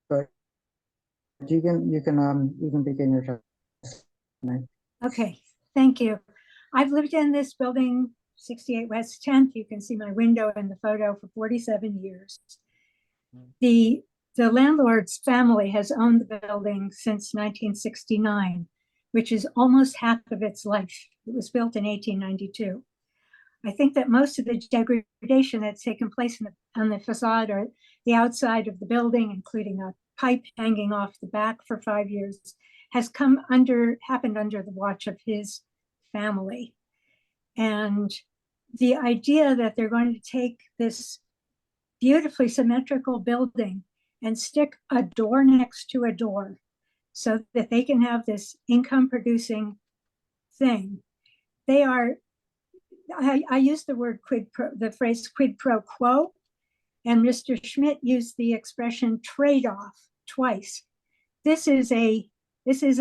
But you can begin your testimony. Okay, thank you. I've lived in this building, 68 West 10th. You can see my window in the photo for 47 years. The landlord's family has owned the building since 1969, which is almost half of its life. It was built in 1892. I think that most of the degradation that's taken place on the facade or the outside of the building, including a pipe hanging off the back for 5 years, has happened under the watch of his family. And the idea that they're going to take this beautifully symmetrical building and stick a door next to a door so that they can have this income producing thing. They are, I use the word the phrase quid pro quo, and Mr. Schmidt used the expression trade-off twice. This is a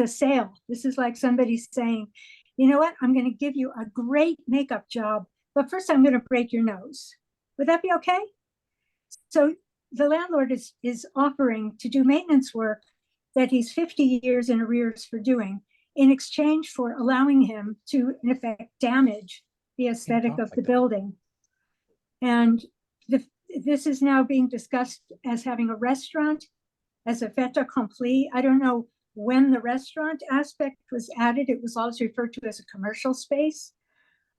sale. This is like somebody saying, you know what, I'm going to give you a great makeup job, but first I'm going to break your nose. Would that be okay? So the landlord is offering to do maintenance work that he's 50 years in arrears for doing in exchange for allowing him to, in effect, damage the aesthetic of the building. And this is now being discussed as having a restaurant, as a fait accompli. I don't know when the restaurant aspect was added. It was always referred to as a commercial space.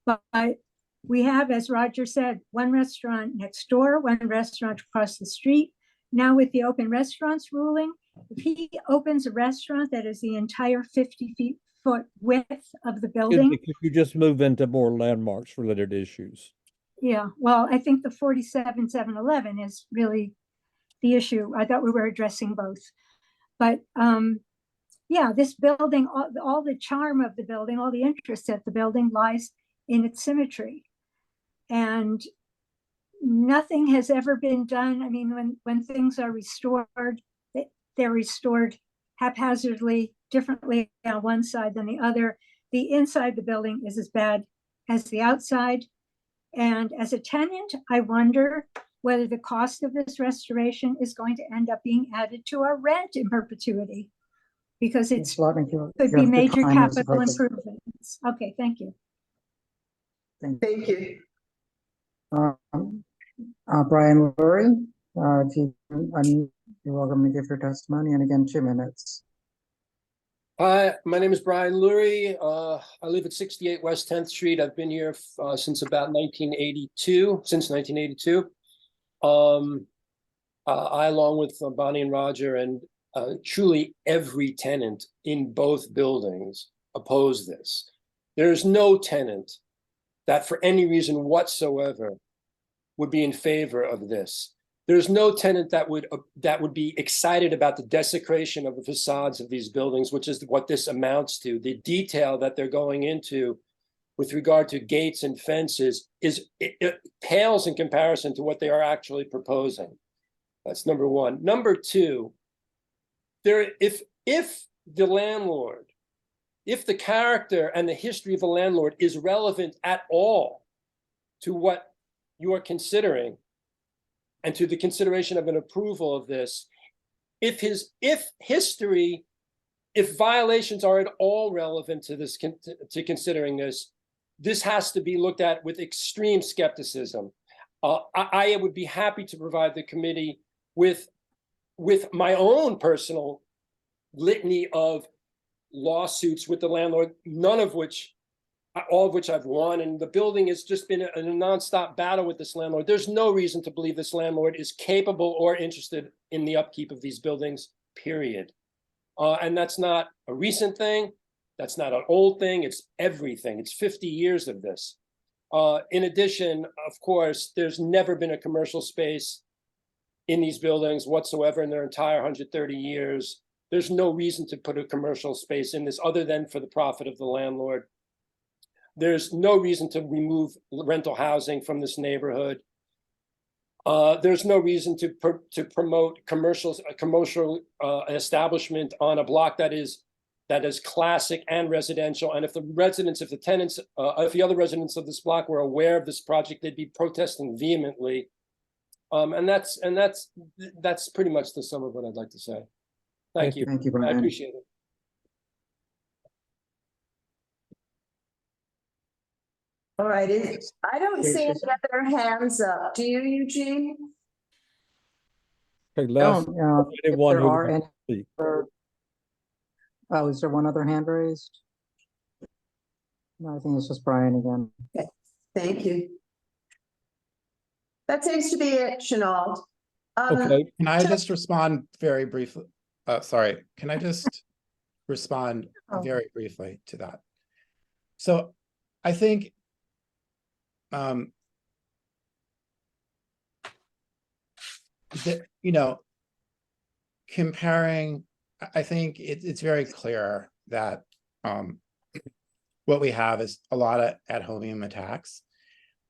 But we have, as Roger said, one restaurant next door, one restaurant across the street. Now with the open restaurants ruling, if he opens a restaurant that is the entire 50-foot width of the building. Could you just move into more landmarks related issues? Yeah, well, I think the 47-711 is really the issue. I thought we were addressing both. But yeah, this building, all the charm of the building, all the interest at the building lies in its symmetry. And nothing has ever been done. I mean, when things are restored, they're restored haphazardly, differently on one side than the other. The inside of the building is as bad as the outside. And as a tenant, I wonder whether the cost of this restoration is going to end up being added to our rent in perpetuity, because it could be major capital improvements. Okay, thank you. Thank you. Brian Lurie, if you unmute, you're welcome to give your testimony, and again, 2 minutes. Hi, my name is Brian Lurie. I live at 68 West 10th Street. I've been here since about 1982, I, along with Bonnie and Roger, and truly every tenant in both buildings oppose this. There's no tenant that for any reason whatsoever would be in favor of this. There's no tenant that would be excited about the desecration of the facades of these buildings, which is what this amounts to. The detail that they're going into with regard to gates and fences it pales in comparison to what they are actually proposing. That's number one. Number two, if the landlord, if the character and the history of the landlord is relevant at all to what you are considering, and to the consideration of an approval of this, if violations are at all relevant to this, to considering this, this has to be looked at with extreme skepticism. I would be happy to provide the committee with my own personal litany of lawsuits with the landlord, all of which I've won, and the building has just been a nonstop battle with this landlord. There's no reason to believe this landlord is capable or interested in the upkeep of these buildings, period. And that's not a recent thing. That's not an old thing. It's everything. It's 50 years of this. In addition, of course, there's never been a commercial space in these buildings whatsoever in their entire 130 years. There's no reason to put a commercial space in this other than for the profit of the landlord. There's no reason to remove rental housing from this neighborhood. There's no reason to promote commercial establishment on a block that is that is classic and residential. And if the residents, if the tenants, if the other residents of this block were aware of this project, they'd be protesting vehemently. And that's pretty much the sum of what I'd like to say. Thank you. Thank you, I Brian. appreciate it. All right, I don't see any other hands up. Do you, Eugene? Okay, last, If anyone there who are wants any to speak. Oh, is there one other hand raised? No, I think it's just Brian again. Okay, thank you. That seems to be it, Chenault. Okay, Can I just respond very briefly? Sorry, can I just respond very briefly to that? So I think that, you know, comparing, I think it's very clear that what we have is a lot of ad hominem attacks.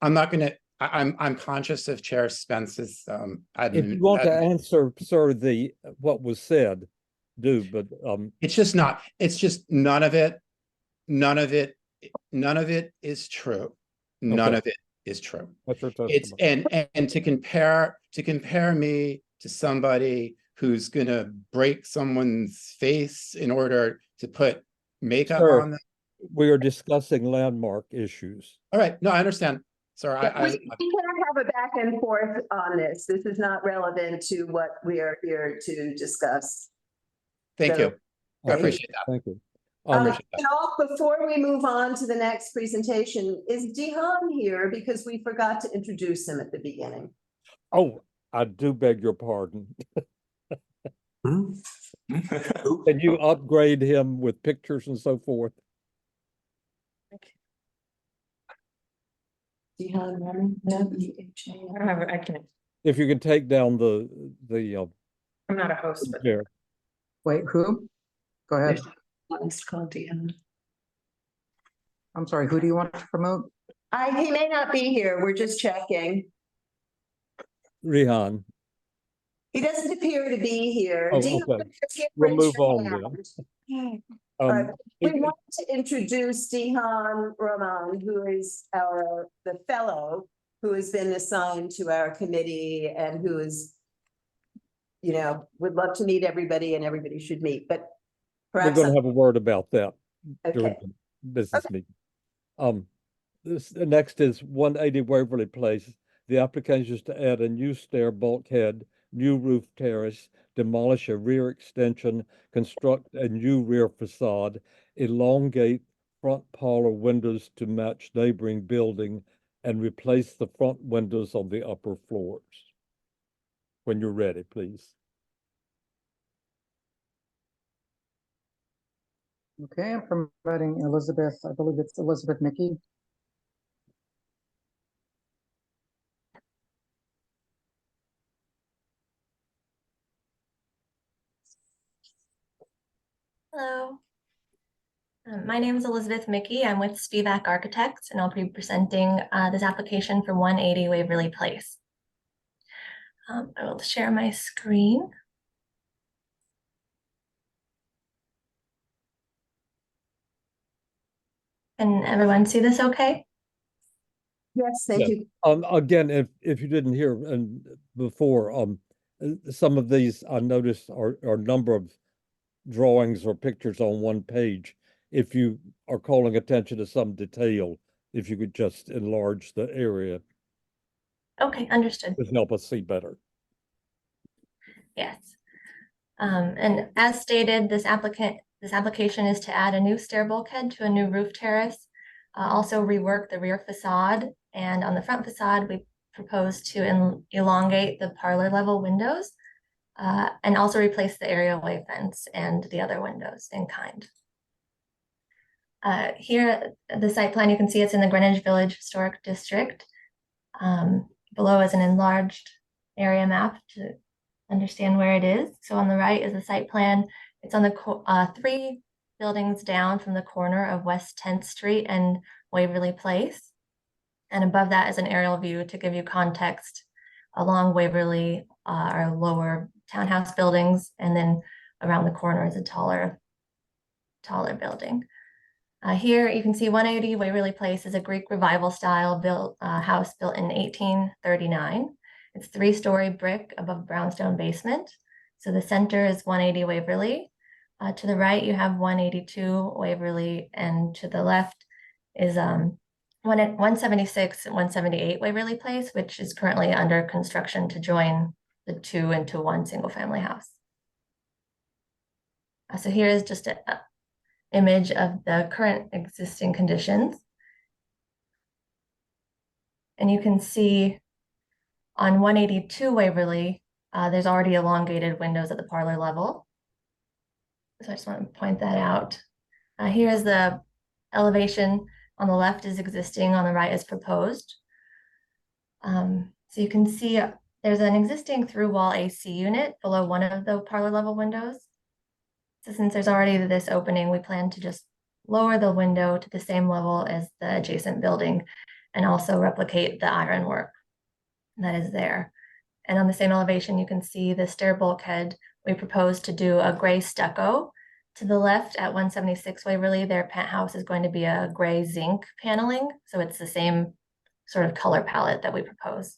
I'm not going to, I'm conscious of Chair Spence's if you want to answer, sir, what was said, do, but it's just not, it's just none of it is true. None of it is true. It's and to compare me to somebody who's gonna break someone's face in order to put makeup on them. We are discussing landmark issues. All right, no, I understand. Sorry, we can't have a back and forth on this. This is not relevant to what we are here to discuss. Thank you. I appreciate that. Thank you. Before we move on to the next presentation, is Dihan here? Because we forgot to introduce him at the beginning. Oh, I do beg your pardon. Can you upgrade him with pictures and so forth? Dihan, I can. If you can take down the I'm not a host, but chair. Wait, who? Go ahead. It's called Dihan. I'm sorry, who do you want to promote? He may not be here. We're just checking. Rihan. He doesn't appear to be here. Oh, Dihan, okay. just We'll raise move your on hand. then. We want to introduce Dihan Rahman, who is the fellow who has been assigned to our committee and who is, you know, would love to meet everybody and everybody should meet, but We're perhaps. going to have a word about that during Okay. the business meeting. The next is 180 Waverly Place. The application is to add a new stair bulkhead, new roof terrace, demolish a rear extension, construct a new rear facade, elongate front parlor windows to match neighboring building, and replace the front windows on the upper floors. When you're ready, please. Okay, I'm promoting Elizabeth, I believe it's Elizabeth Mickey. Hello. My name is Elizabeth Mickey. I'm with SPVAC Architects, and I'll be presenting this application for 180 Waverly Place. I will share my screen. Can everyone see this okay? Yes, thank you. Again, if you didn't hear before, some of these I noticed are a number of drawings or pictures on one page. If you are calling attention to some detail, if you could just enlarge the area. Okay, understood. To help us see better. Yes. And as stated, this application is to add a new stair bulkhead to a new roof terrace, also rework the rear facade, and on the front facade, we propose to elongate the parlor level windows, and also replace the areaway fence and the other windows in kind. Here, the site plan, you can see it's in the Greenwich Village Historic District. Below is an enlarged area map to understand where it is. So on the right is the site plan. It's on the 3 buildings down from the corner of West 10th Street and Waverly Place. And above that is an aerial view to give you context along Waverly, our lower townhouse buildings, and then around the corner is a taller taller building. Here you can see 180 Waverly Place is a Greek Revival style house built in 1839. It's 3-story brick above brownstone basement. So the center is 180 Waverly. To the right, you have 182 Waverly, and to the left is 176 and 178 Waverly Place, which is currently under construction to join the two into one single family house. So here is just an image of the current existing conditions. And you can see on 182 Waverly, there's already elongated windows at the parlor level. So I just want to point that out. Here is the elevation. On the left is existing, on the right is proposed. So you can see there's an existing through wall AC unit below one of the parlor level windows. So since there's already this opening, we plan to just lower the window to the same level as the adjacent building and also replicate the ironwork that is there. And on the same elevation, you can see the stair bulkhead. We propose to do a gray stucco. To the left at 176 Waverly, their penthouse is going to be a gray zinc paneling. So it's the same sort of color palette that we propose.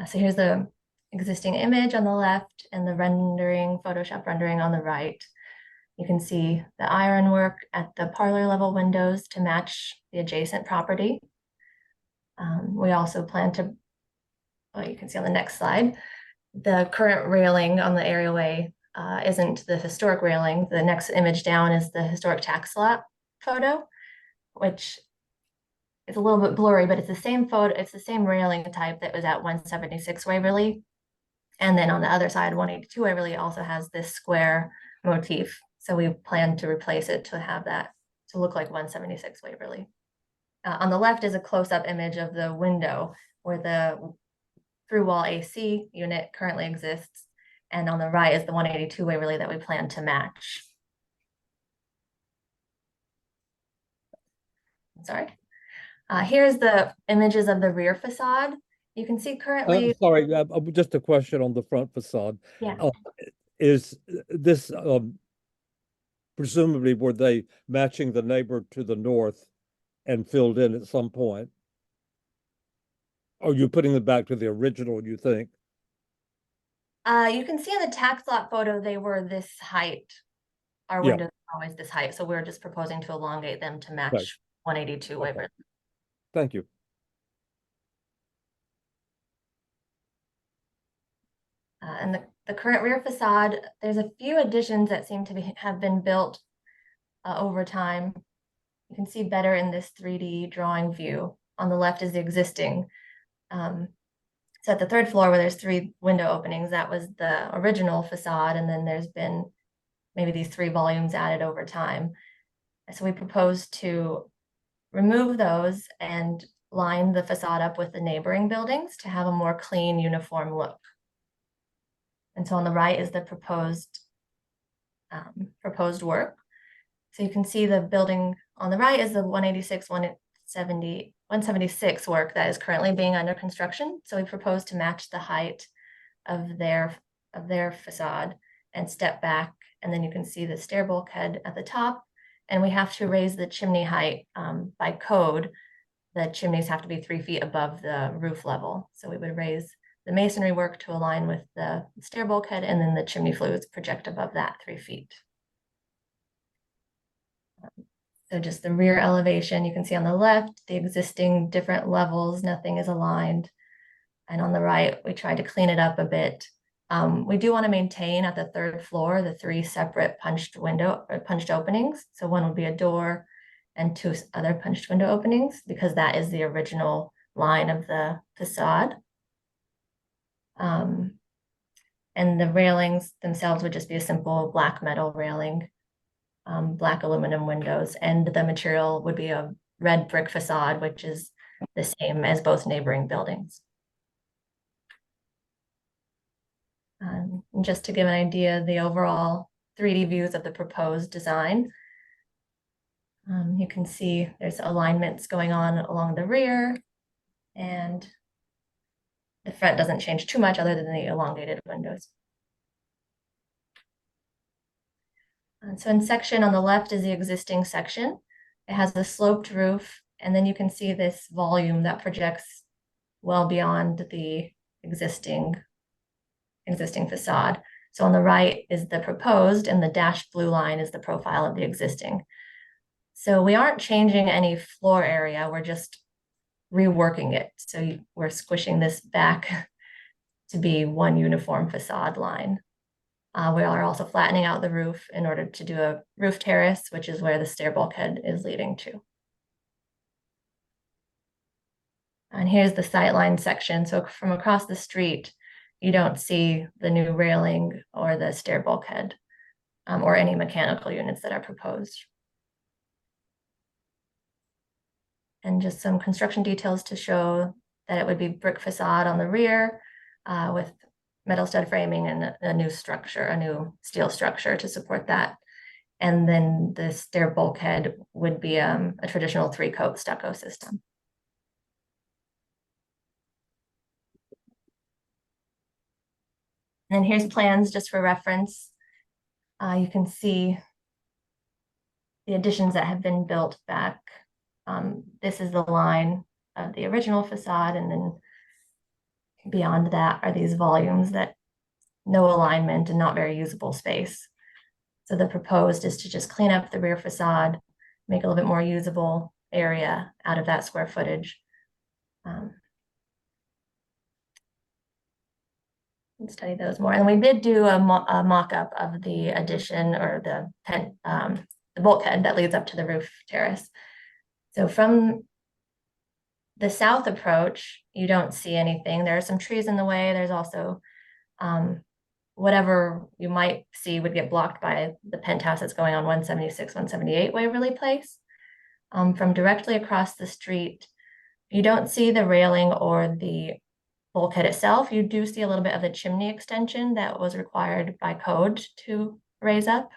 So here's the existing image on the left and the rendering, Photoshop rendering on the right. You can see the ironwork at the parlor level windows to match the adjacent property. We also plan to, well, you can see on the next slide, the current railing on the areaway isn't the historic railing. The next image down is the historic tax lot photo, which is a little bit blurry, but it's the same photo, it's the same railing type that was at 176 Waverly. And then on the other side, 182 Waverly also has this square motif. So we plan to replace it to have that to look like 176 Waverly. On the left is a close-up image of the window where the through wall AC unit currently exists. And on the right is the 182 Waverly that we plan to match. Sorry. Here's the images of the rear facade. You can see currently. Sorry, just a question on the front facade. Yeah. Is this presumably were they matching the neighbor to the north and filled in at some point? Or are you putting them back to the original, you think? You can see in the tax lot photo, they were this height. Our windows are always this height. So we're just proposing to elongate them to match 182 Waverly. Thank you. And the current rear facade, there's a few additions that seem to have been built over time. You can see better in this 3D drawing view. On the left is the existing. So at the third floor where there's 3 window openings, that was the original facade. And then there's been maybe these 3 volumes added over time. So we propose to remove those and line the facade up with the neighboring buildings to have a more clean, uniform look. And so on the right is the proposed work. So you can see the building on the right is the 186, 176 work that is currently being under construction. So we propose to match the height of their facade and step back. And then you can see the stair bulkhead at the top. And we have to raise the chimney height by code. The chimneys have to be 3 feet above the roof level. So we would raise the masonry work to align with the stair bulkhead, and then the chimney flues project above that 3 feet. So just the rear elevation, you can see on the left, the existing different levels, nothing is aligned. And on the right, we tried to clean it up a bit. We do want to maintain at the 3rd floor, the 3 separate punched openings. So one would be a door and 2 other punched window openings, because that is the original line of the facade. And the railings themselves would just be a simple black metal railing, black aluminum windows, and the material would be a red brick facade, which is the same as both neighboring buildings. Just to give an idea of the overall 3D views of the proposed design, you can see there's alignments going on along the rear, and the front doesn't change too much other than the elongated windows. And so in section on the left is the existing section. It has a sloped roof, and then you can see this volume that projects well beyond the existing facade. So on the right is the proposed, and the dashed blue line is the profile of the existing. So we aren't changing any floor area, we're just reworking it. So we're squishing this back to be one uniform facade line. We are also flattening out the roof in order to do a roof terrace, which is where the stair bulkhead is leading to. And here's the sightline section. So from across the street, you don't see the new railing or the stair bulkhead or any mechanical units that are proposed. And just some construction details to show that it would be brick facade on the rear with metal stud framing and a new structure, a new steel structure to support that. And then the stair bulkhead would be a traditional 3-coat stucco system. And here's plans just for reference. You can see the additions that have been built back. This is the line of the original facade, and then beyond that are these volumes that no alignment and not very usable space. So the proposed is to just clean up the rear facade, make a little bit more usable area out of that square footage. Study those more. And we did do a mock-up of the addition or the bulkhead that leads up to the roof terrace. So from the south approach, you don't see anything. There are some trees in the way. There's also whatever you might see would get blocked by the penthouse that's going on 176, 178 Waverly Place. From directly across the street, you don't see the railing or the bulkhead itself. You do see a little bit of the chimney extension that was required by code to raise up.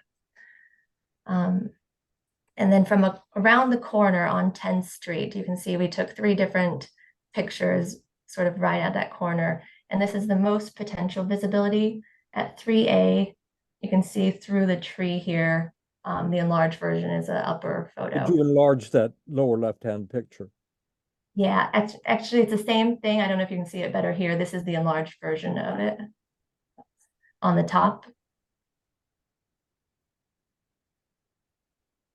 And then from around the corner on 10th Street, you can see we took 3 different pictures sort of right at that corner. And this is the most potential visibility at 3A. You can see through the tree here. The enlarged version is an upper photo. Could you enlarge that lower left-hand picture? Yeah, actually it's the same thing. I don't know if you can see it better here. This is the enlarged version of it on the top.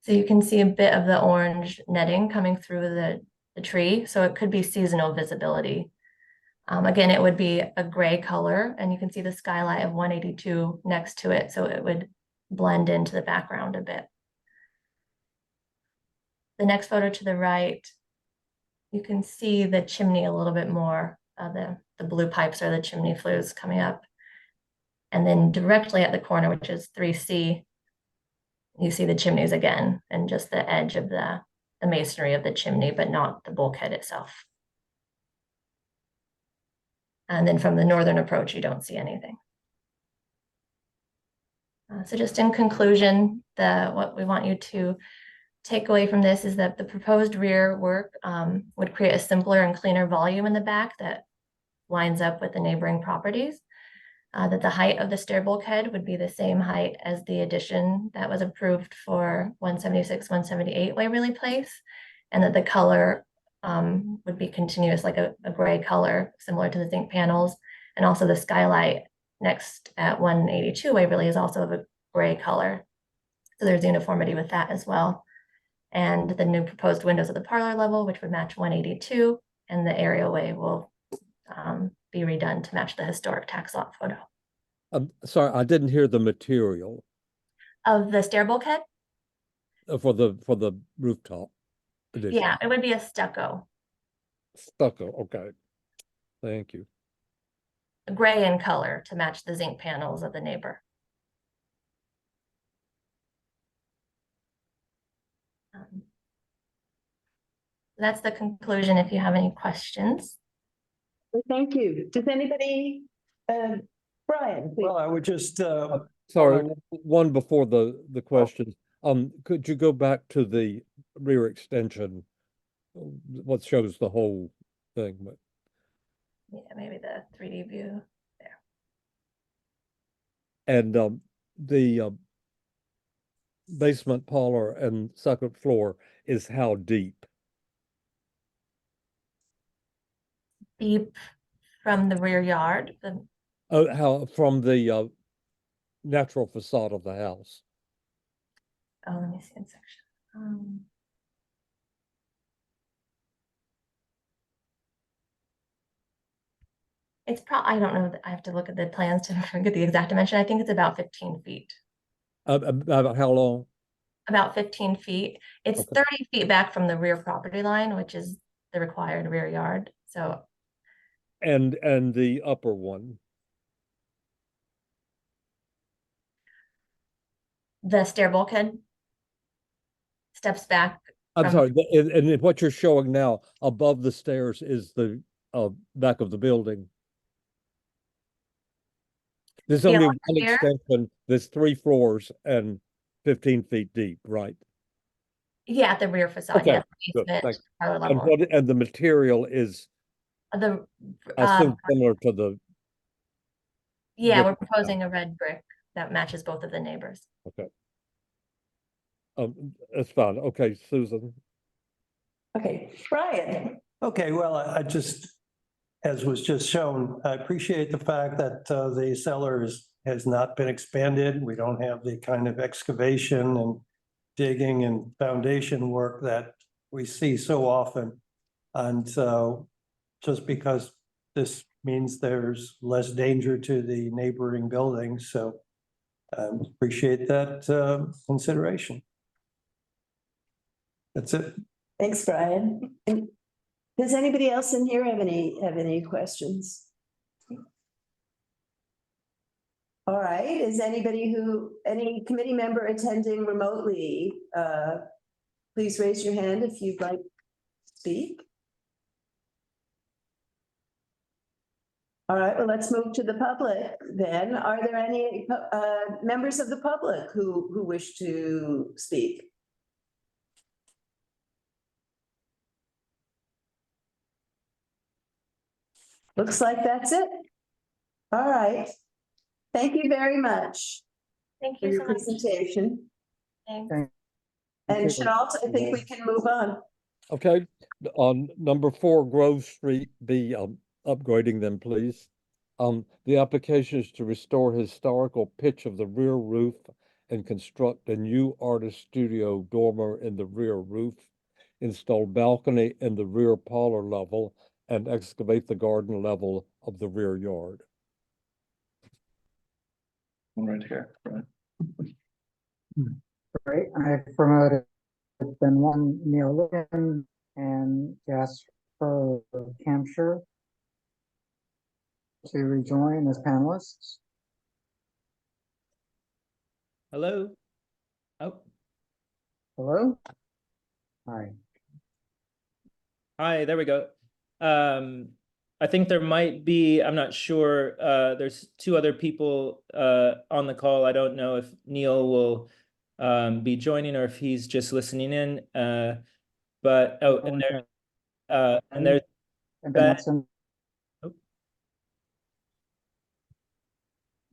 So you can see a bit of the orange netting coming through the tree. So it could be seasonal visibility. Again, it would be a gray color, and you can see the skylight of 182 next to it. So it would blend into the background a bit. The next photo to the right, you can see the chimney a little bit more. The blue pipes are the chimney flues coming up. And then directly at the corner, which is 3C, you see the chimneys again, and just the edge of the masonry of the chimney, but not the bulkhead itself. And then from the northern approach, you don't see anything. So just in conclusion, what we want you to take away from this is that the proposed rear work would create a simpler and cleaner volume in the back that lines up with the neighboring properties. That the height of the stair bulkhead would be the same height as the addition that was approved for 176, 178 Waverly Place, and that the color would be continuous, like a gray color, similar to the zinc panels. And also the skylight next at 182 Waverly is also of a gray color. So there's uniformity with that as well. And the new proposed windows at the parlor level, which would match 182, and the areaway will be redone to match the historic tax lot photo. Sorry, I didn't hear the material Of the stair bulkhead? for the rooftop addition. Yeah, it would be a stucco. Stucco, okay. Thank you. Gray in color to match the zinc panels of the neighbor. That's the conclusion if you have any questions. Thank you. Does anybody, Brian, please. Well, I would just, Sorry, one before the question. Could you go back to the rear extension? What shows the whole thing? But Yeah, maybe the 3D view there. and basement parlor and second floor is how deep? Deep from the rear yard, How from the natural facade of the house? oh, let me see in section. It's I don't know, I have to look at the plans to get the exact dimension. I think it's about 15 feet. About how long? About 15 feet. It's Okay. 30 feet back from the rear property line, which is the required rear yard. So, And the upper one? the stair bulkhead steps back. I'm from- sorry, and what you're showing now above the stairs is the back of the building. There's The only elevator one here? extension. There's 3 floors and 15 feet deep, right? Yeah, at the rear facade. Okay, Yeah, good, basement, thanks. parlor And level. and the material is, The I assume, similar to the. yeah, we're brick. proposing a red brick that matches both of the neighbors. Okay. That's fine. Okay, Susan. Okay, Brian. Okay, well, I just, as was just shown, I appreciate the fact that the cellar has not been expanded. We don't have the kind of excavation and digging and foundation work that we see so often. And so just because this means there's less danger to the neighboring buildings, so appreciate that consideration. That's it. Thanks, Brian. And does anybody else in here have any questions? All right, is any committee member attending remotely, please raise your hand if you'd like to speak. All right, well, let's move to the public then. Are there any members of the public who wish to speak? Looks like that's it. All right. Thank you very much Thank for you your so much. presentation. Thanks. And Chenault, I think we can move on. Okay, on number 4 Grove Street, be upgrading them, please. The application is to restore historical pitch of the rear roof and construct a new artist studio dormer in the rear roof, install balcony in the rear parlor level, and excavate the garden level of the rear yard. Right here, right. Great, I promoted Ben Neil Logan and Jasper Hampshire to rejoin as panelists. Hello? Oh, Hello? Hi. hi, there we go. I think there might be, I'm not sure, there's 2 other people on the call. I don't know if Neil will be joining or if he's just listening in. But, oh, and there's And Ben Ben. Watson. Oh.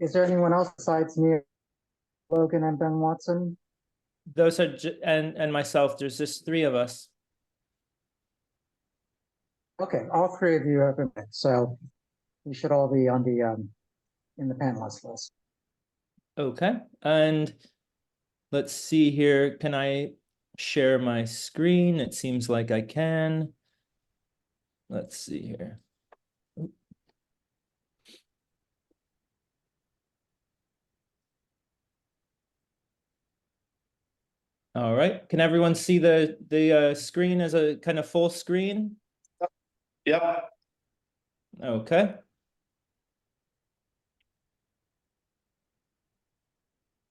Is there anyone else besides Neil Logan and Ben Watson? Those are, and myself, there's just 3 of us. Okay, all 3 of you have been, so you should all be on the in the panelist list. Okay, and let's see here. Can I share my screen? It seems like I can. Let's see here. All right, can everyone see the screen as a kind of full screen? Yep. Okay.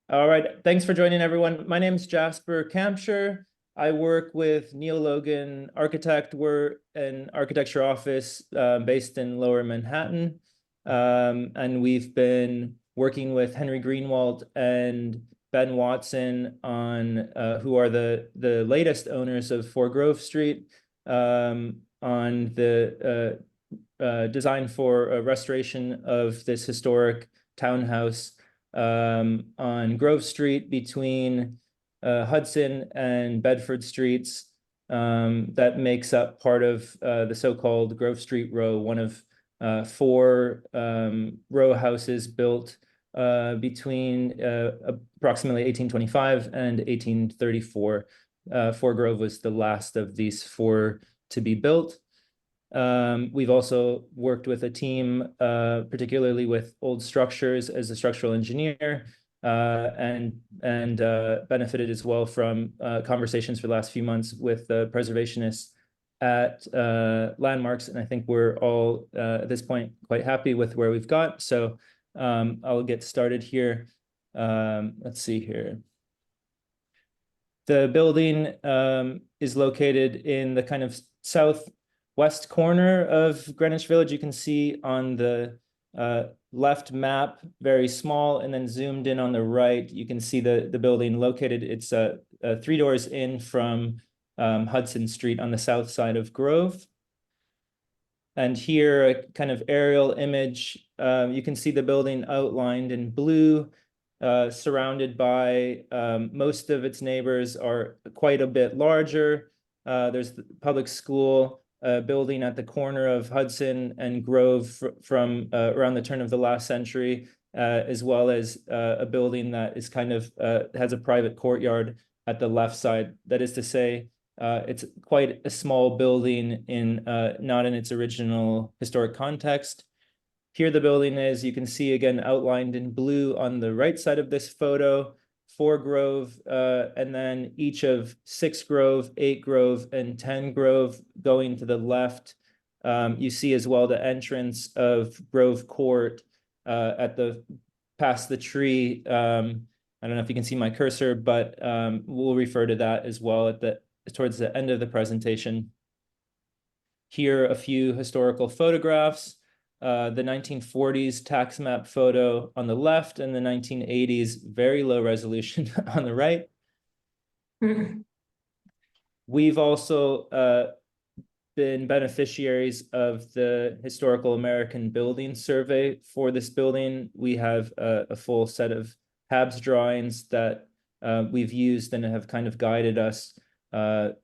All right, thanks for joining everyone. My name is Jasper Campshire. I work with Neil Logan Architect. We're an architecture office based in Lower Manhattan. And we've been working with Henry Greenwald and Ben Watson on who are the latest owners of 4 Grove Street on the design for a restoration of this historic townhouse on Grove Street between Hudson and Bedford streets that makes up part of the so-called Grove Street Row, one of 4 row houses built between approximately 1825 and 1834. Fort Grove was the last of these 4 to be built. We've also worked with a team, particularly with old structures as a structural engineer, and benefited as well from conversations for the last few months with the preservationists at Landmarks. And I think we're all at this point quite happy with where we've got. So I'll get started here. Let's see here. The building is located in the kind of southwest corner of Greenwich Village. You can see on the left map, very small, and then zoomed in on the right, you can see the building located. It's 3 doors in from Hudson Street on the south side of Grove. And here, a kind of aerial image, you can see the building outlined in blue, surrounded by most of its neighbors are quite a bit larger. There's the public school building at the corner of Hudson and Grove from around the turn of the last century, as well as a building that is kind of has a private courtyard at the left side. That is to say, it's quite a small building in not in its original historic context. Here the building is, you can see again outlined in blue on the right side of this photo, 4 Grove, and then each of 6 Grove, 8 Grove, and 10 Grove going to the left. You see as well the entrance of Grove Court at the past the tree. I don't know if you can see my cursor, but we'll refer to that as well at towards the end of the presentation. Here, a few historical photographs. The 1940s tax map photo on the left and the 1980s very low resolution on the right. We've also been beneficiaries of the Historical American Building Survey for this building. We have a full set of HABS drawings that we've used and have kind of guided us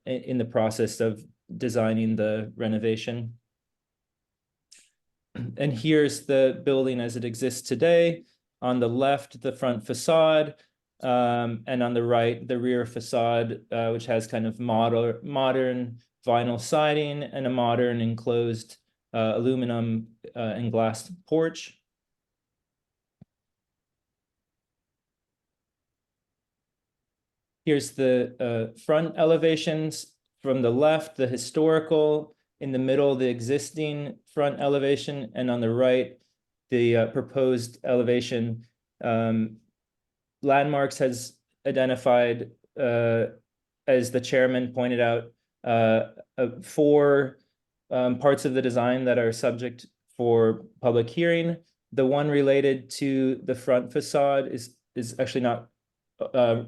in the process of designing the renovation. And here's the building as it exists today. On the left, the front facade, and on the right, the rear facade, which has kind of modern vinyl siding and a modern enclosed aluminum and glass porch. Here's the front elevations. From the left, the historical, in the middle, the existing front elevation, and on the right, the proposed elevation. Landmarks has identified, as the chairman pointed out, 4 parts of the design that are subject for public hearing. The one related to the front facade is actually not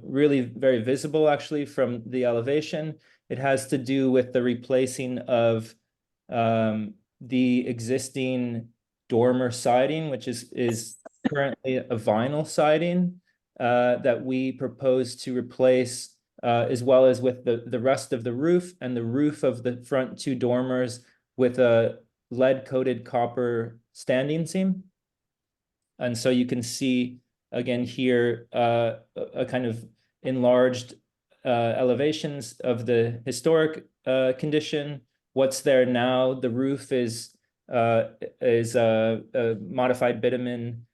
really very visible actually from the elevation. It has to do with the replacing of the existing dormer siding, which is currently a vinyl siding that we propose to replace, as well as with the rest of the roof and the roof of the front 2 dormers with a lead-coated copper standing seam. And so you can see again here a kind of enlarged elevations of the historic condition. What's there now? The roof is a modified bitumen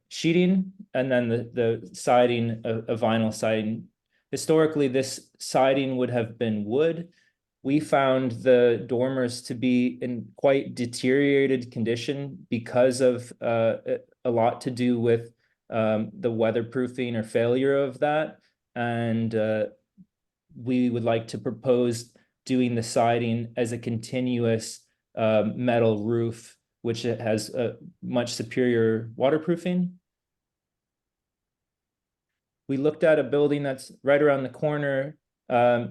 sheeting, and then the siding, a vinyl siding. Historically, this siding would have been wood. We found the dormers to be in quite deteriorated condition because of a lot to do with the weatherproofing or failure of that. And we would like to propose doing the siding as a continuous metal roof, which has a much superior waterproofing. We looked at a building that's right around the corner,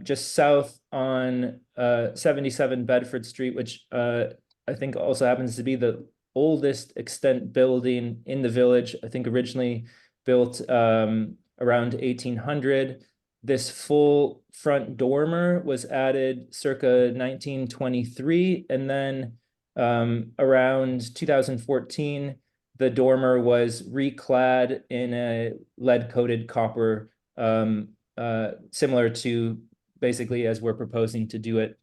just south on 77 Bedford Street, which I think also happens to be the oldest extant building in the village. I think originally built around 1800. this full front dormer was added circa 1923, and then around 2014, the dormer was reclad in a lead-coated copper, similar to basically as we're proposing to do it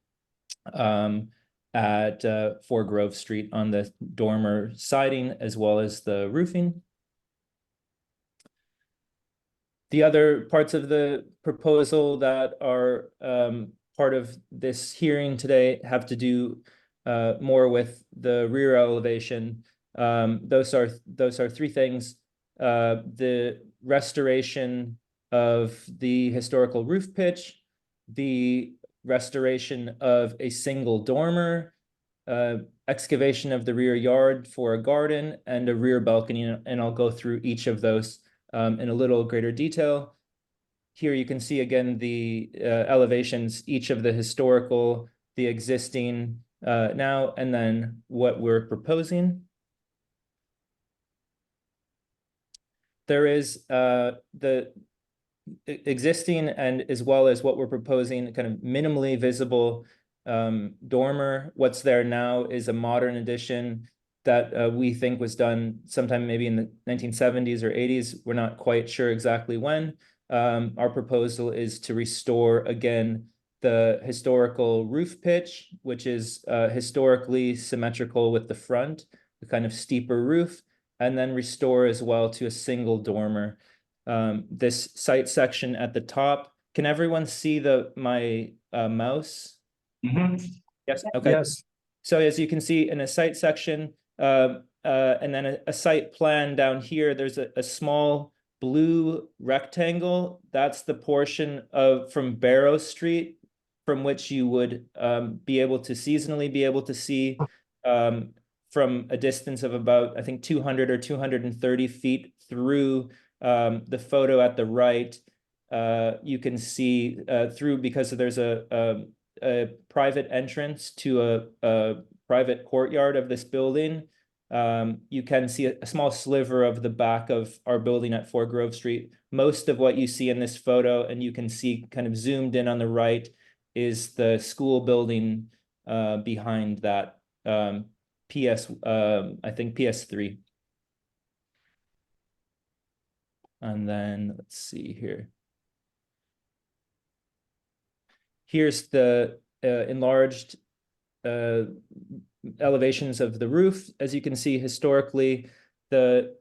at 4 Grove Street on the dormer siding as well as the roofing. The other parts of the proposal that are part of this hearing today have to do more with the rear elevation. Those are 3 things. The restoration of the historical roof pitch, the restoration of a single dormer, excavation of the rear yard for a garden, and a rear balcony, and I'll go through each of those in a little greater detail. Here you can see again the elevations, each of the historical, the existing now, and then what we're proposing. There is the existing and as well as what we're proposing, kind of minimally visible dormer. What's there now is a modern addition that we think was done sometime maybe in the 1970s or 80s. We're not quite sure exactly when. Our proposal is to restore again the historical roof pitch, which is historically symmetrical with the front, the kind of steeper roof, and then restore as well to a single dormer. This site section at the top, can everyone see my mouse? Mm-hmm. Yes, okay. Yes. So as you can see in a site section, and then a site plan down here, there's a small blue rectangle. That's the portion from Barrow Street from which you would be able to seasonally be able to see from a distance of about, I think, 200 or 230 feet through the photo at the right. You can see through, because there's a private entrance to a private courtyard of this building. You can see a small sliver of the back of our building at 4 Grove Street. Most of what you see in this photo, and you can see kind of zoomed in on the right, is the school building behind that, I think PS3. And then let's see here. Here's the enlarged elevations of the roof. As you can see, historically, the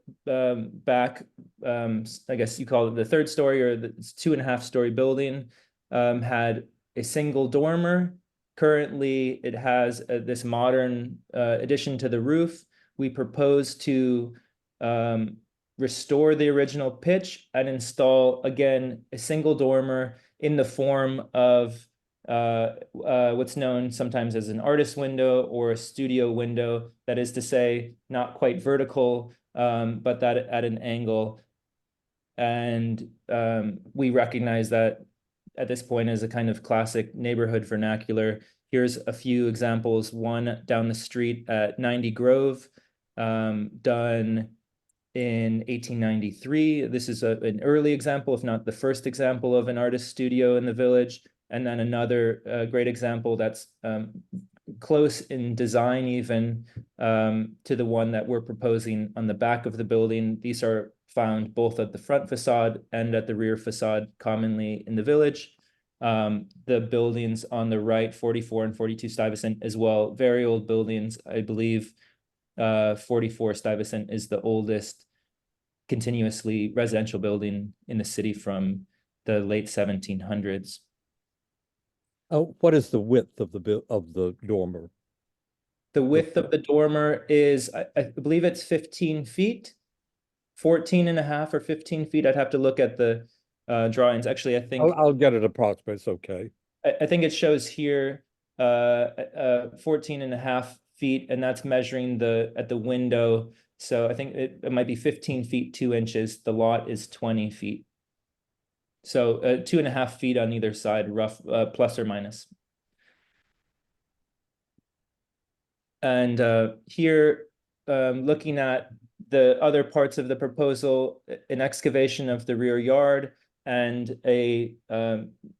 back, I guess you call it the 3rd story, or the 2.5-story building, had a single dormer. Currently, it has this modern addition to the roof. We propose to restore the original pitch and install, again, a single dormer in the form of what's known sometimes as an artist window or a studio window. That is to say, not quite vertical, but that at an angle. And we recognize that at this point as a kind of classic neighborhood vernacular. Here's a few examples. One down the street at 90 Grove, done in 1893. This is an early example, if not the first example, of an artist studio in the village. And then another great example that's close in design even to the one that we're proposing on the back of the building. These are found both at the front facade and at the rear facade commonly in the village. The buildings on the right, 44 and 42 Stuyvesant as well, very old buildings. I believe 44 Stuyvesant is the oldest continuously residential building in the city from the late 1700s. What is the width of the dormer? The width of the dormer is, I believe it's 15 feet, 14 and a half or 15 feet. I'd have to look at the drawings. Actually, I think I'll get it approximate. It's okay. I think it shows here 14 and a half feet, and that's measuring at the window. So I think it might be 15 feet, 2 inches. The lot is 20 feet. So 2.5 feet on either side, rough, plus or minus. And here, looking at the other parts of the proposal, an excavation of the rear yard, and a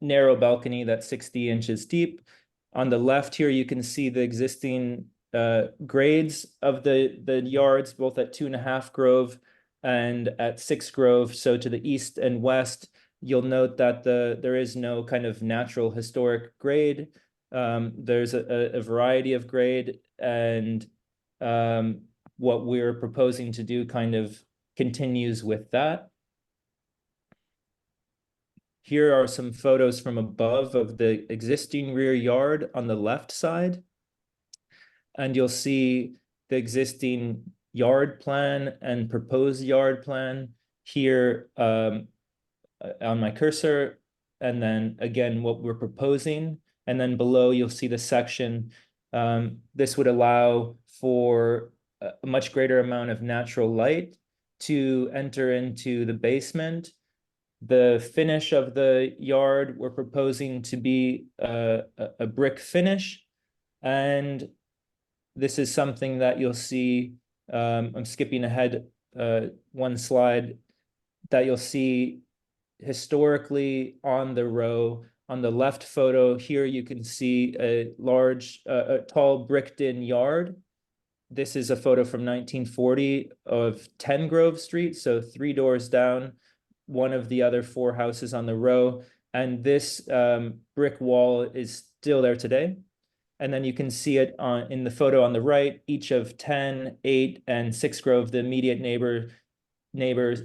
narrow balcony that's 60 inches deep. On the left here, you can see the existing grades of the yards, both at 2.5 Grove and at 6 Grove. So to the east and west, you'll note that there is no kind of natural historic grade. There's a variety of grade, and what we're proposing to do kind of continues with that. Here are some photos from above of the existing rear yard on the left side. And you'll see the existing yard plan and proposed yard plan here on my cursor. And then again, what we're proposing. And then below, you'll see the section. This would allow for a much greater amount of natural light to enter into the basement. The finish of the yard, we're proposing to be a brick finish. And this is something that you'll see, I'm skipping ahead one slide, that you'll see historically on the row. On the left photo here, you can see a large, tall bricked-in yard. This is a photo from 1940 of 10 Grove Street, so 3 doors down, one of the other 4 houses on the row. And this brick wall is still there today. And then you can see it in the photo on the right, each of 10, 8, and 6 Grove, the immediate neighbors,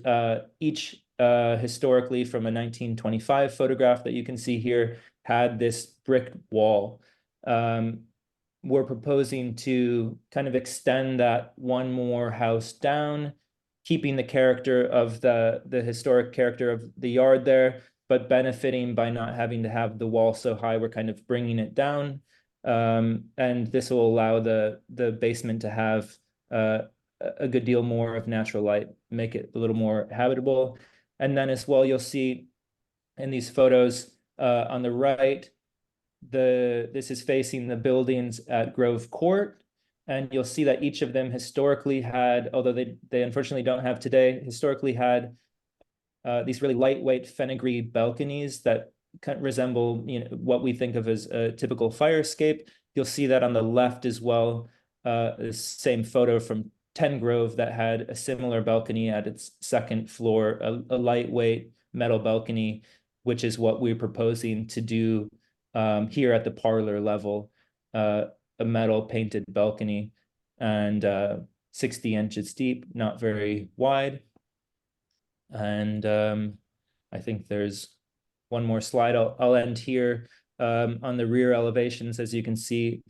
each historically from a 1925 photograph that you can see here, had this brick wall. We're proposing to kind of extend that one more house down, keeping the character of the historic character of the yard there, but benefiting by not having to have the wall so high. We're kind of bringing it down. And this will allow the basement to have a good deal more of natural light, make it a little more habitable. And then as well, you'll see in these photos on the right, this is facing the buildings at Grove Court. And you'll see that each of them historically had, although they unfortunately don't have today, historically had these really lightweight fenugreek balconies that kind of resemble, what we think of as a typical fire escape. You'll see that on the left as well, the same photo from 10 Grove that had a similar balcony at its second floor, a lightweight metal balcony, which is what we're proposing to do here at the parlor level, a metal painted balcony and 60 inches deep, not very wide. And I think there's one more slide. I'll end here on the rear elevations, as you can see,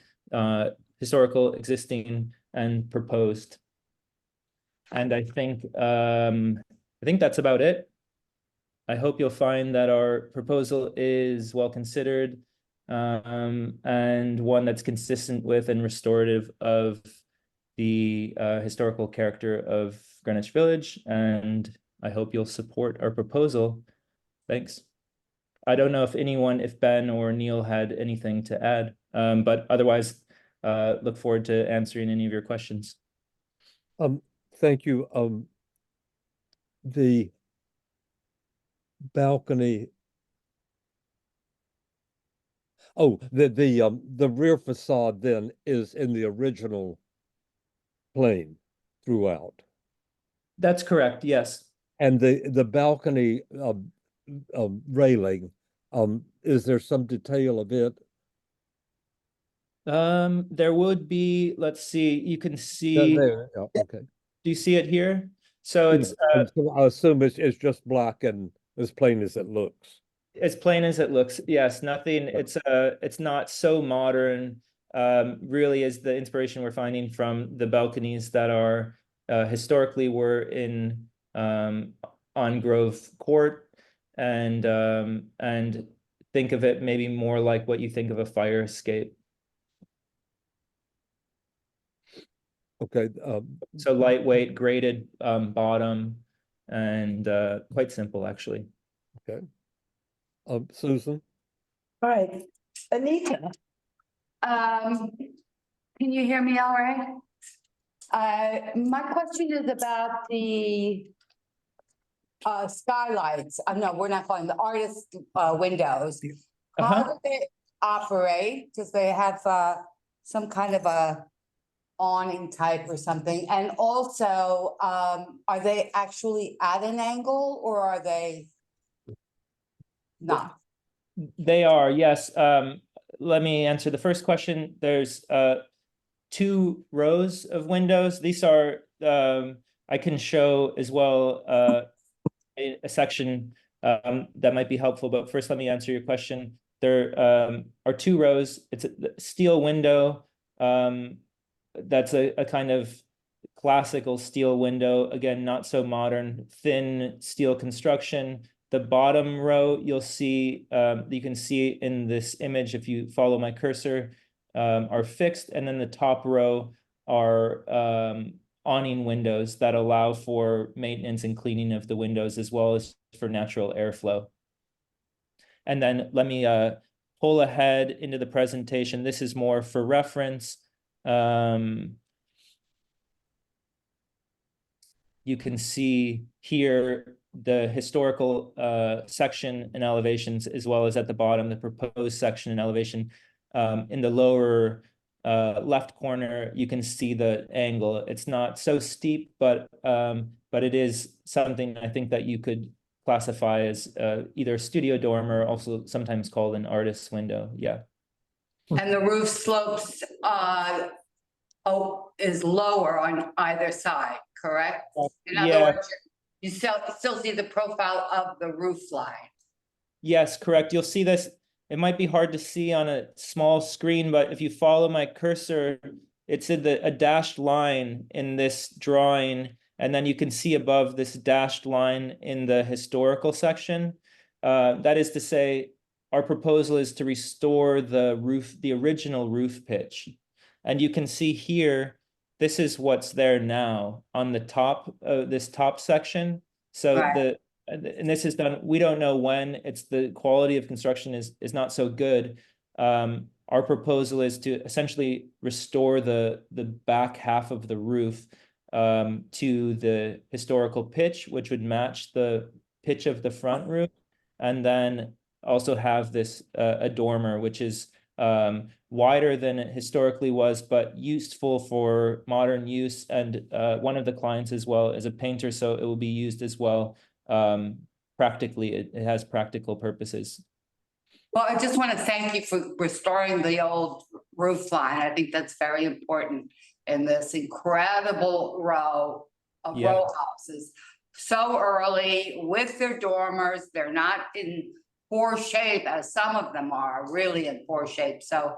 historical, existing, and proposed. And I think that's about it. I hope you'll find that our proposal is well considered and one that's consistent with and restorative of the historical character of Greenwich Village. And I hope you'll support our proposal. Thanks. I don't know if Ben or Neil had anything to add, but otherwise, look forward to answering any of your questions. Thank you. The balcony. Oh, the rear facade then is in the original plane throughout. That's correct. Yes. And the balcony railing, is there some detail of it? There would be, let's see, you can see. There, okay. Do you see it here? So it's I assume it's just black and as plain as it looks. As plain as it looks, yes. Nothing. It's not so modern. Really, is the inspiration we're finding from the balconies that are historically were in on Grove Court, and think of it maybe more like what you think of a fire escape. Okay. So lightweight, graded bottom, and quite simple actually. Okay. Susan. All right, Anita. Can you hear me all right? My question is about the skylights, no, we're not calling the artist, windows. Uh-huh. How do they operate? Because they have, some kind of a awning type or something, and also, are they actually at an angle or are they not? They are, yes. Let me answer the first question. There's 2 rows of windows. These are, I can show as well a section that might be helpful, but first let me answer your question. There are 2 rows. It's a steel window. That's a kind of classical steel window. Again, not so modern, thin steel construction. The bottom row, you'll see, you can see in this image, if you follow my cursor, are fixed. And then the top row are awning windows that allow for maintenance and cleaning of the windows as well as for natural airflow. And then let me pull ahead into the presentation. This is more for reference. You can see here the historical section and elevations, as well as at the bottom, the proposed section and elevation. In the lower left corner, you can see the angle. It's not so steep, but it is something I think that you could classify as either a studio dorm or also sometimes called an artist's window. Yeah. And the roof slopes, is lower on either side, correct? In other words, you still see the profile of the roof line. Yes, correct. You'll see this. It might be hard to see on a small screen, but if you follow my cursor, it's a dashed line in this drawing, and then you can see above this dashed line in the historical section. That is to say, our proposal is to restore the roof, the original roof pitch. And you can see here, this is what's there now on the top of this top section. So and this is done, we don't know when. It's the quality of construction is not so good. Our proposal is to essentially restore the back half of the roof to the historical pitch, which would match the pitch of the front roof, and then also have this a dormer, which is wider than it historically was, but useful for modern use. And one of the clients as well is a painter, so it will be used as well. Practically, it has practical purposes. Well, I just want to thank you for restoring the old roof line. I think that's very important in this incredible row of row houses. So early with their dormers, they're not in poor shape as some of them are, really in poor shape. So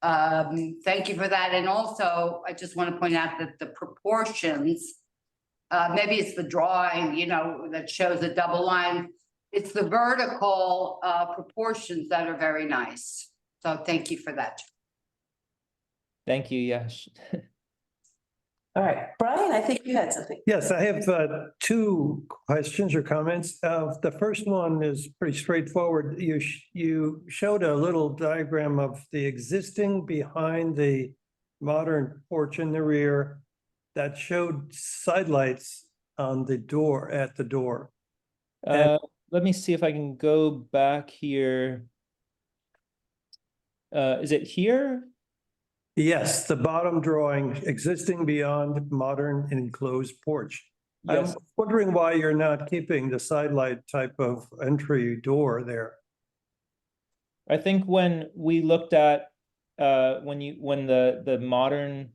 thank you for that. And also, I just want to point out that the proportions, maybe it's the drawing, you know, that shows a double line. It's the vertical proportions that are very nice. So thank you for that. Thank you, Yash. All right, Brian, I think you had something. Yes, I have 2 questions or comments. The first one is pretty straightforward. You showed a little diagram of the existing behind the modern porch in the rear that showed sidelights on the door, at the door. Let me see if I can go back here. Is it here? Yes, the bottom drawing, existing beyond modern enclosed porch. Yes. I'm wondering why you're not keeping the sidelight type of entry door there. I think when we looked at when the modern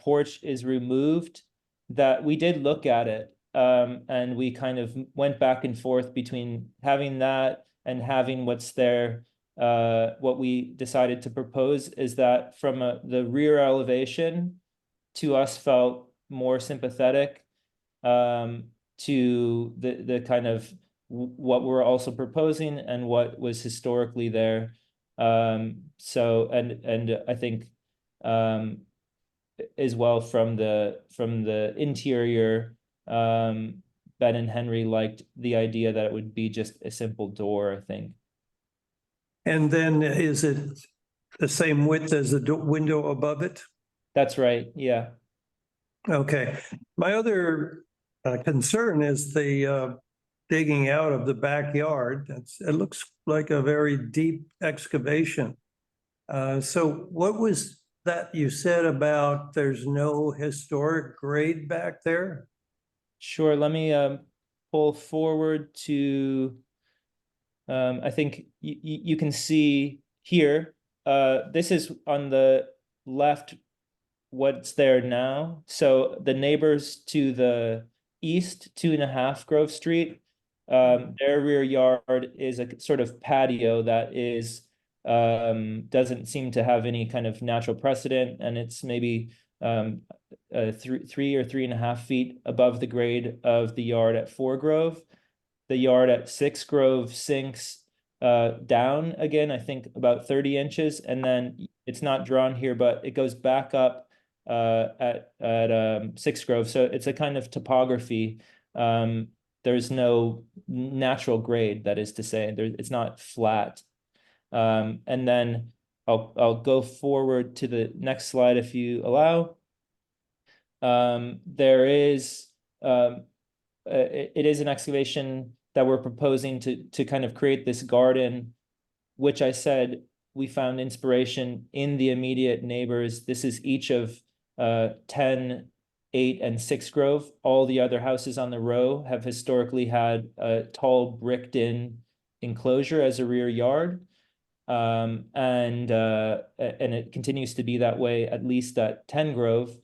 porch is removed, that we did look at it, and we kind of went back and forth between having that and having what's there. What we decided to propose is that from the rear elevation to us felt more sympathetic to the kind of what we're also proposing and what was historically there. So and I think as well from the interior, Ben and Henry liked the idea that it would be just a simple door, I think. And then is it the same width as the window above it? That's right, yeah. Okay. My other concern is the digging out of the backyard. It looks like a very deep excavation. So what was that you said about there's no historic grade back there? Sure, let me pull forward to, I think you can see here, this is on the left, what's there now. So the neighbors to the east, 2.5 Grove Street, their rear yard is a sort of patio that is, doesn't seem to have any kind of natural precedent, and it's maybe 3 or 3.5 feet above the grade of the yard at 4 Grove. The yard at 6 Grove sinks down again, I think about 30 inches, and then it's not drawn here, but it goes back up at 6 Grove. So it's a kind of topography. There's no natural grade, that is to say, it's not flat. And then I'll go forward to the next slide if you allow. There is it is an excavation that we're proposing to kind of create this garden, which I said we found inspiration in the immediate neighbors. This is each of 10, 8, and 6 Grove. All the other houses on the row have historically had a tall bricked in enclosure as a rear yard. And it continues to be that way, at least at 10 Grove.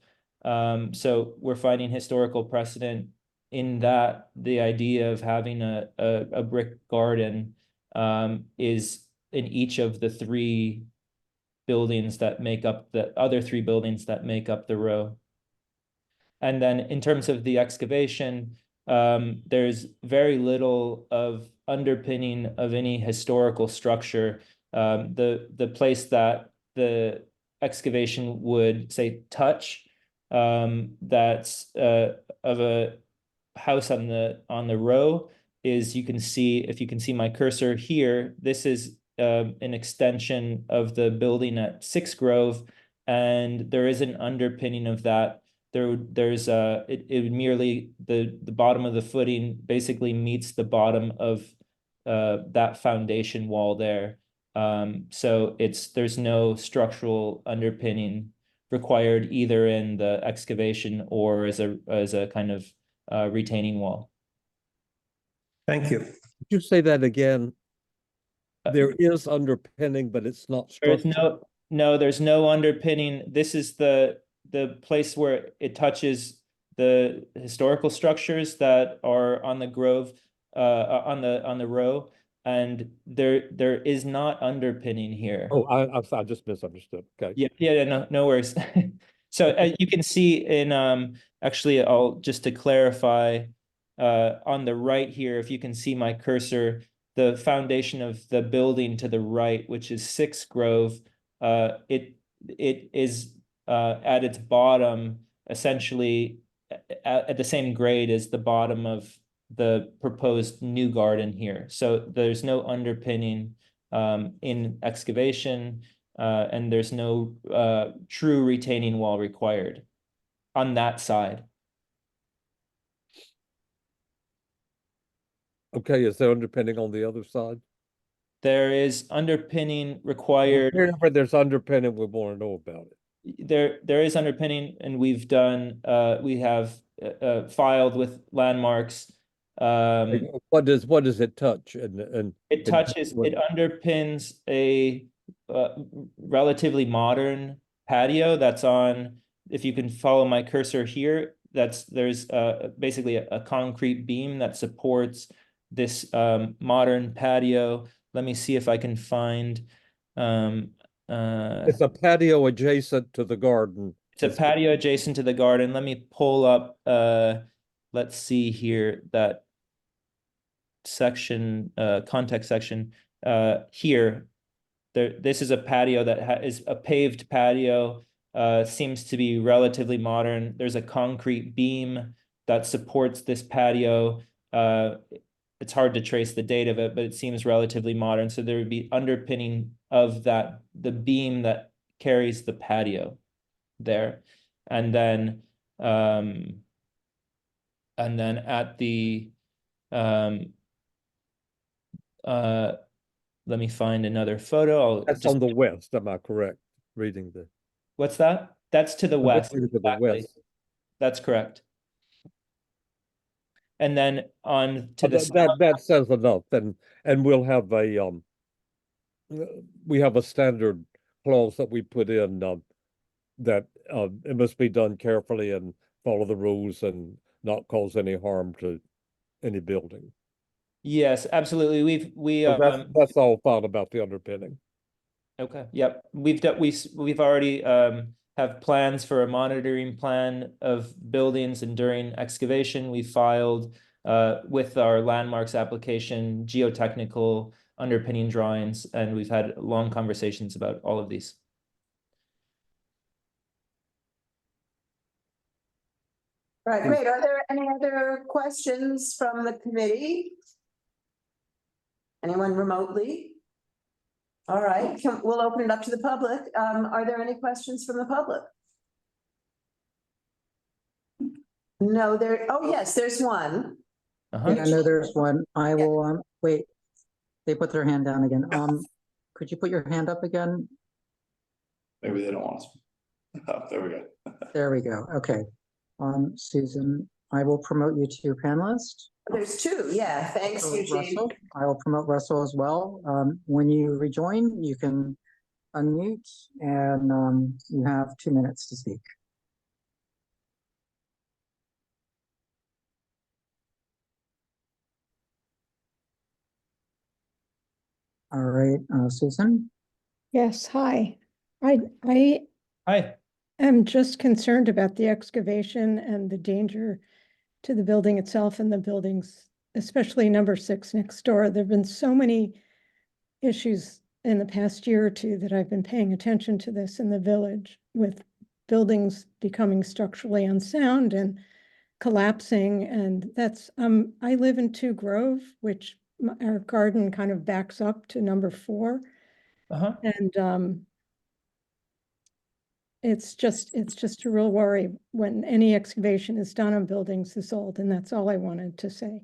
So we're finding historical precedent in that the idea of having a brick garden is in each of the 3 buildings that make up the other 3 buildings that make up the row. And then in terms of the excavation, there's very little of underpinning of any historical structure. The place that the excavation would say touch, that's of a house on the row, is, you can see, if you can see my cursor here, this is an extension of the building at 6 Grove, and there is an underpinning of that. There's it would merely, the bottom of the footing basically meets the bottom of that foundation wall there. So there's no structural underpinning required either in the excavation or as a kind of retaining wall. Thank you. Could you say that again? There is underpinning, but it's not structural. There's no underpinning. This is the place where it touches the historical structures that are on the Grove, on the row, and there is not underpinning here. Oh, I just misunderstood. Okay. Yeah, no worries. So you can see in actually, I'll just to clarify, on the right here, if you can see my cursor, the foundation of the building to the right, which is 6 Grove, it is at its bottom, essentially at the same grade as the bottom of the proposed new garden here. So there's no underpinning in excavation, and there's no true retaining wall required on that side. Okay, is there underpinning on the other side? There is underpinning required. Wherever there's underpinning, we want to know about it. There is underpinning, and we have filed with landmarks. What does it touch? It underpins a relatively modern patio that's on, if you can follow my cursor here, there's basically a concrete beam that supports this modern patio. Let me see if I can find it's a patio adjacent to the garden. It's a patio adjacent to the garden. Let me pull up let's see here, that section, context section here. This is a patio that is a paved patio, seems to be relatively modern. There's a concrete beam that supports this patio. It's hard to trace the date of it, but it seems relatively modern. So there would be underpinning of that, the beam that carries the patio there. And then And then at the, let me find another photo. I'll That's just, on the west, am I correct? Reading the. what's that? That's to the west. To the Exactly. west. That's correct. And then on to the That says enough, and we'll have a we have a standard clause that we put in that it must be done carefully and follow the rules and not cause any harm to any building. Yes, absolutely. So that's all thought about the underpinning. Okay, yep. We've already have plans for a monitoring plan of buildings, and during excavation, we filed with our landmarks application, geotechnical underpinning drawings, and we've had long conversations about all of these. Right, great. Are there any other questions from the committee? Anyone remotely? All right, we'll open it up to the public. Are there any questions from the public? No, oh yes, there's one. Yeah, no, there's one. I will, wait, they put their hand down again. Could you put your hand up again? Maybe they don't want us. Oh, there we go. There we go. Okay. Susan, I will promote you to panelist. There's two, yeah, thanks, Eugene. Russell, I will promote Russell as well. When you rejoin, you can unmute and you have 2 minutes to speak. All right, Susan. Yes, hi. I Hi. am just concerned about the excavation and the danger to the building itself and the buildings, especially number 6 next door. There have been so many issues in the past year or two that I've been paying attention to this in the village, with buildings becoming structurally unsound and collapsing. And that's, I live in 2 Grove, which our garden kind of backs up to number 4. And it's just a real worry when any excavation is done on buildings this old, and that's all I wanted to say.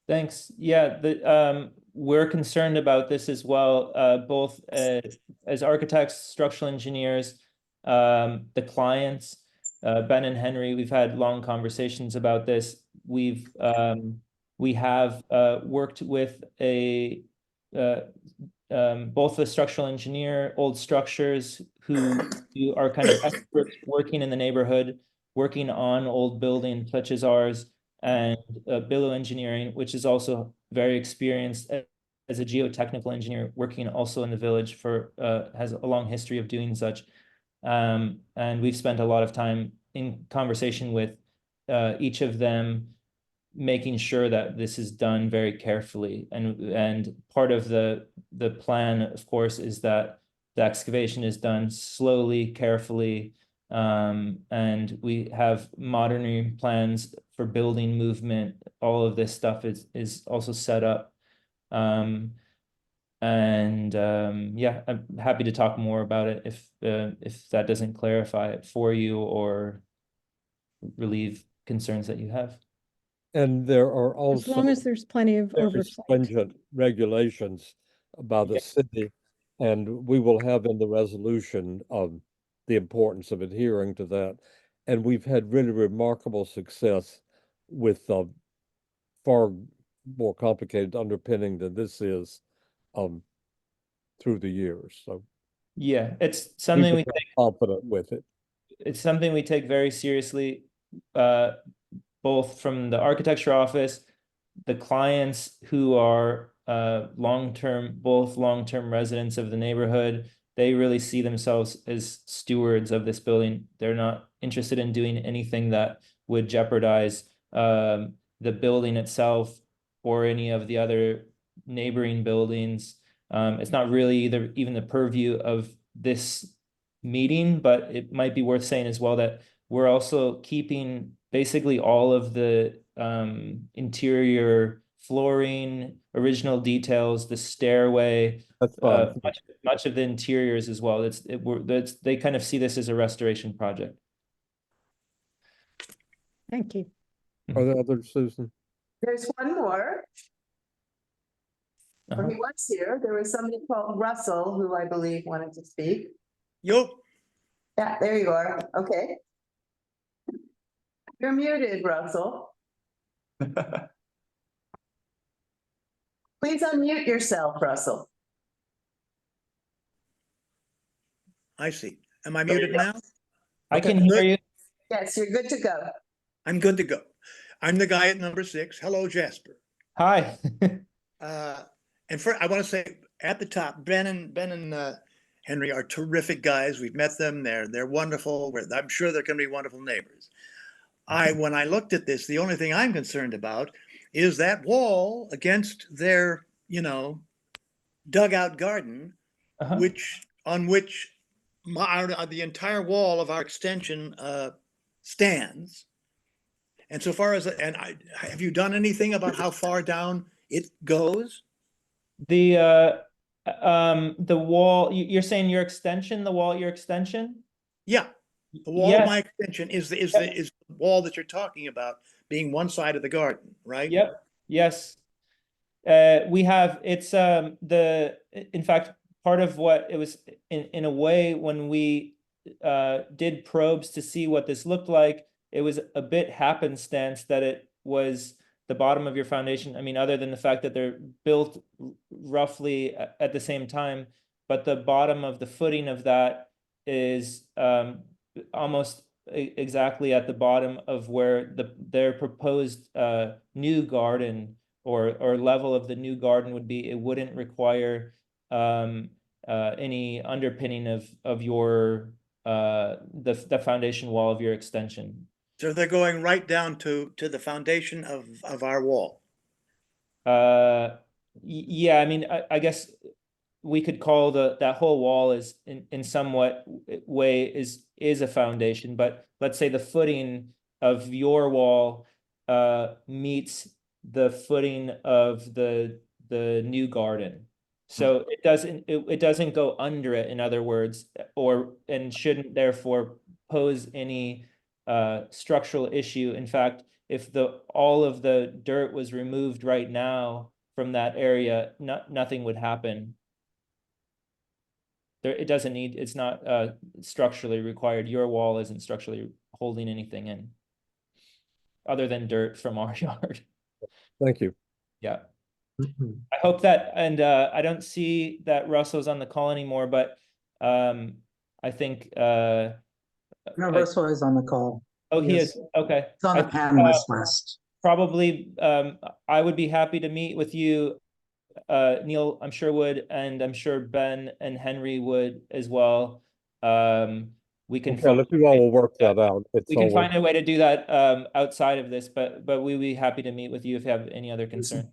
Thanks. Yeah, we're concerned about this as well, both as architects, structural engineers, the clients, Ben and Henry. We've had long conversations about this. We have worked with both the structural engineer, Old Structures, who are kind of experts working in the neighborhood, working on old buildings such as ours, and Billow Engineering, which is also very experienced as a geotechnical engineer, working also in the village has a long history of doing such. And we've spent a lot of time in conversation with each of them, making sure that this is done very carefully. And part of the plan, of course, is that the excavation is done slowly, carefully, and we have monitoring plans for building movement. All of this stuff is also set up. Yeah, I'm happy to talk more about it if that doesn't clarify it for you or relieve concerns that you have. And there are also, as long as there's plenty of oversight, stringent regulations by the city, and we will have in the resolution the importance of adhering to that. And we've had really remarkable success with far more complicated underpinning than this is through the years. So yeah, it's something we take confident with it. It's something we take very seriously, both from the architecture office, the clients who are long-term residents of the neighborhood. They really see themselves as stewards of this building. They're not interested in doing anything that would jeopardize the building itself or any of the other neighboring buildings. It's not really even the purview of this meeting, but it might be worth saying as well that we're also keeping basically all of the interior flooring, original details, the stairway, much of the interiors as well. They kind of see this as a restoration project. Thank you. Are there others, Susan? There's one more. Or Uh-huh. he was here. There was somebody called Russell who I believe wanted to speak. Yo. Yeah, there you are. Okay. You're muted, Russell. Please unmute yourself, Russell. I see. Am I muted now? I can hear you. Yes, you're good to go. I'm good to go. I'm the guy at number 6. Hello, Jasper. Hi. And I want to say at the top, Ben and Henry are terrific guys. We've met them. They're wonderful. I'm sure they're going to be wonderful neighbors. When I looked at this, the only thing I'm concerned about is that wall against their, dugout garden, on which the entire wall of our extension stands. And so far as, have you done anything about how far down it goes? The wall, you're saying your extension, the wall at your extension? Yeah. The wall of my extension is the wall that you're talking about being one side of the garden, right? Yep. Yes. We have, in fact, part of what it was in a way when we did probes to see what this looked like, it was a bit happenstance that it was the bottom of your foundation. I mean, other than the fact that they're built roughly at the same time, but the bottom of the footing of that is almost exactly at the bottom of where their proposed new garden or level of the new garden would be. It wouldn't require any underpinning of your the foundation wall of your extension. So they're going right down to the foundation of our wall. Yeah, I mean, I guess we could call that whole wall is in somewhat way is a foundation, but let's say the footing of your wall meets the footing of the new garden. So it doesn't go under it, in other words, and shouldn't therefore pose any structural issue. In fact, if all of the dirt was removed right now from that area, nothing would happen. It's not structurally required. Your wall isn't structurally holding anything in other than dirt from our yard. Thank you. Yeah. I hope that, and I don't see that Russell's on the call anymore, but I think No, Russell is on the call. Oh, he is. Okay. It's on the panelist list. Probably, I would be happy to meet with you. Neil, I'm sure would, and I'm sure Ben and Henry would as well. We can if you all will work that out. We can find a way to do that outside of this, but we'd be happy to meet with you if you have any other concern.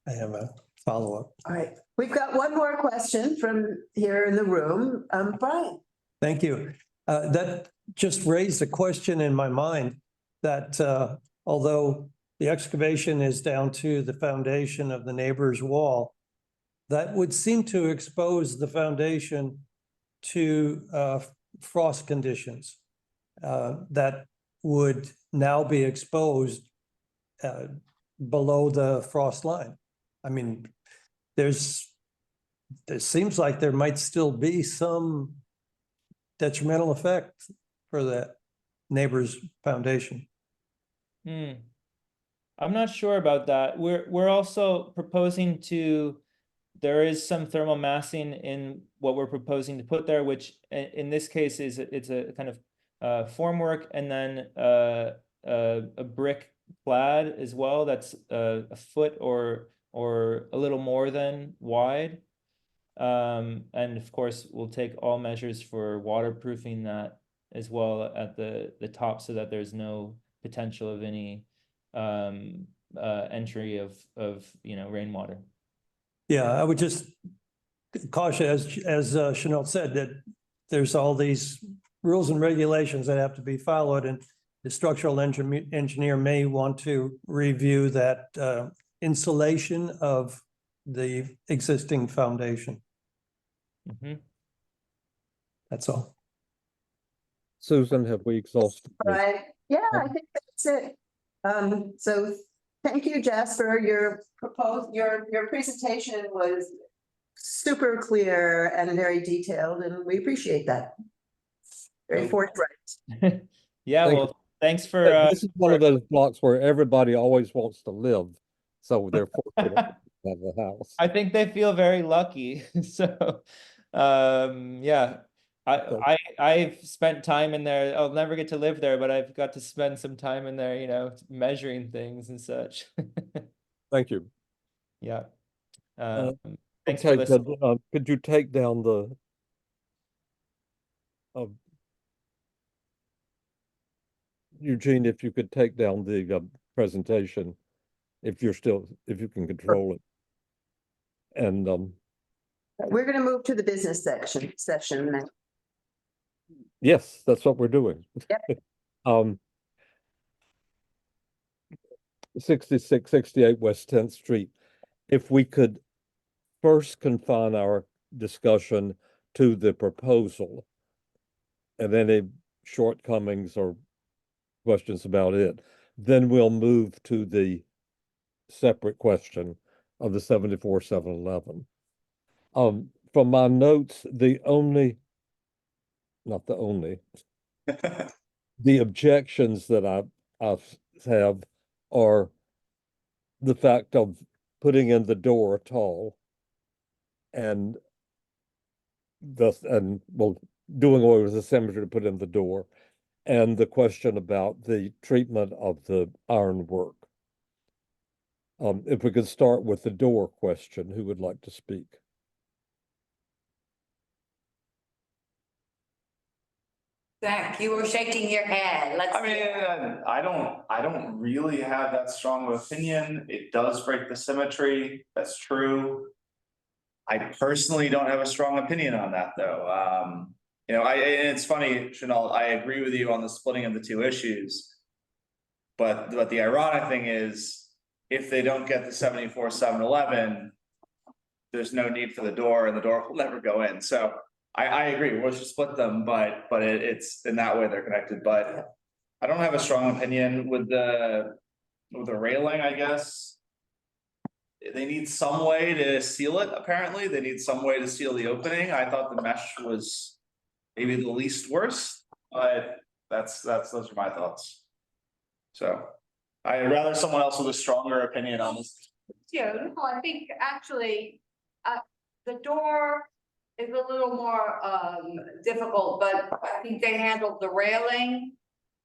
I have a follow-up. All right, we've got one more question from here in the room. Brian. Thank you. That just raised a question in my mind that although the excavation is down to the foundation of the neighbor's wall, that would seem to expose the foundation to frost conditions that would now be exposed below the frost line. I mean, there seems like there might still be some detrimental effect for that neighbor's foundation. I'm not sure about that. We're also proposing there is some thermal massing in what we're proposing to put there, which in this case it's a kind of formwork and then a brick clad as well that's a foot or a little more than wide. And of course, we'll take all measures for waterproofing that as well at the top so that there's no potential of any entry of rainwater. Yeah, I would just caution, as Chanel said, that there's all these rules and regulations that have to be followed, and the structural engineer may want to review that insulation of the existing foundation. That's all. Susan, have we exhausted? Right. Yeah, I think That's it. So thank you, Jasper. Your presentation was super clear and very detailed, and we appreciate that. Very forthright. Yeah, Thank well, thanks for This is one of those blocks where everybody always wants to live, so they're fortunate to have a house. I think they feel very lucky. So yeah. I've spent time in there. I'll never get to live there, but I've got to spend some time in there, you know, measuring things and such. Thank you. Yeah. Okay, Thanks for listening. could you take down the Eugene, if you could take down the presentation, if you can control it. And We're going to move to the business session now. yes, that's what we're doing. Yep. 6668 West 10th Street. If we could first confine our discussion to the proposal and any shortcomings or questions about it, then we'll move to the separate question of the 74-711. From my notes, the objections that I have are the fact of putting in the door at all, and doing away with the symmetry to put in the door, and the question about the treatment of the ironwork. If we could start with the door question, who would like to speak? Zach, you were shaking your head. I mean, I don't really have that strong of opinion. It does break the symmetry. That's true. I personally don't have a strong opinion on that, though. You know, and it's funny, Chanel, I agree with you on the splitting of the two issues. But the ironic thing is, if they don't get the 74-711, there's no need for the door, and the door will never go in. So I agree, we should split them, but it's in that way they're connected. But I don't have a strong opinion with the railing, I guess. They need some way to seal it, apparently. They need some way to seal the opening. I thought the mesh was maybe the least worst, but those are my thoughts. So I'd rather someone else with a stronger opinion on this. Yeah, no, I think actually the door is a little more difficult, but I think they handled the railing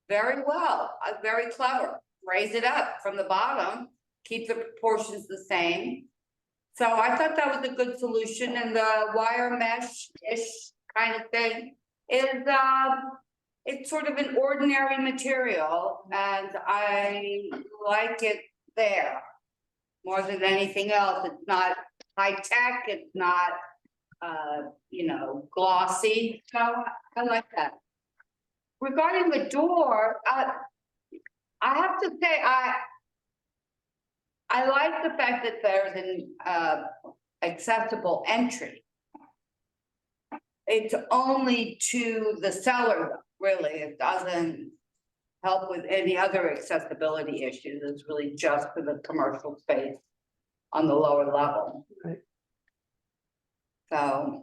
very well, very clever. Raise it up from the bottom, keep the proportions the same. So I thought that was a good solution, and the wire mesh-ish kind of thing is it's sort of an ordinary material, and I like it there more than anything else. It's not high tech, it's not you know, glossy, so I like that. Regarding the door, I have to say I like the fact that there's an accessible entry. It's only to the cellar, really. It doesn't help with any other accessibility issues. It's really just for the commercial space on the lower level. Right. So,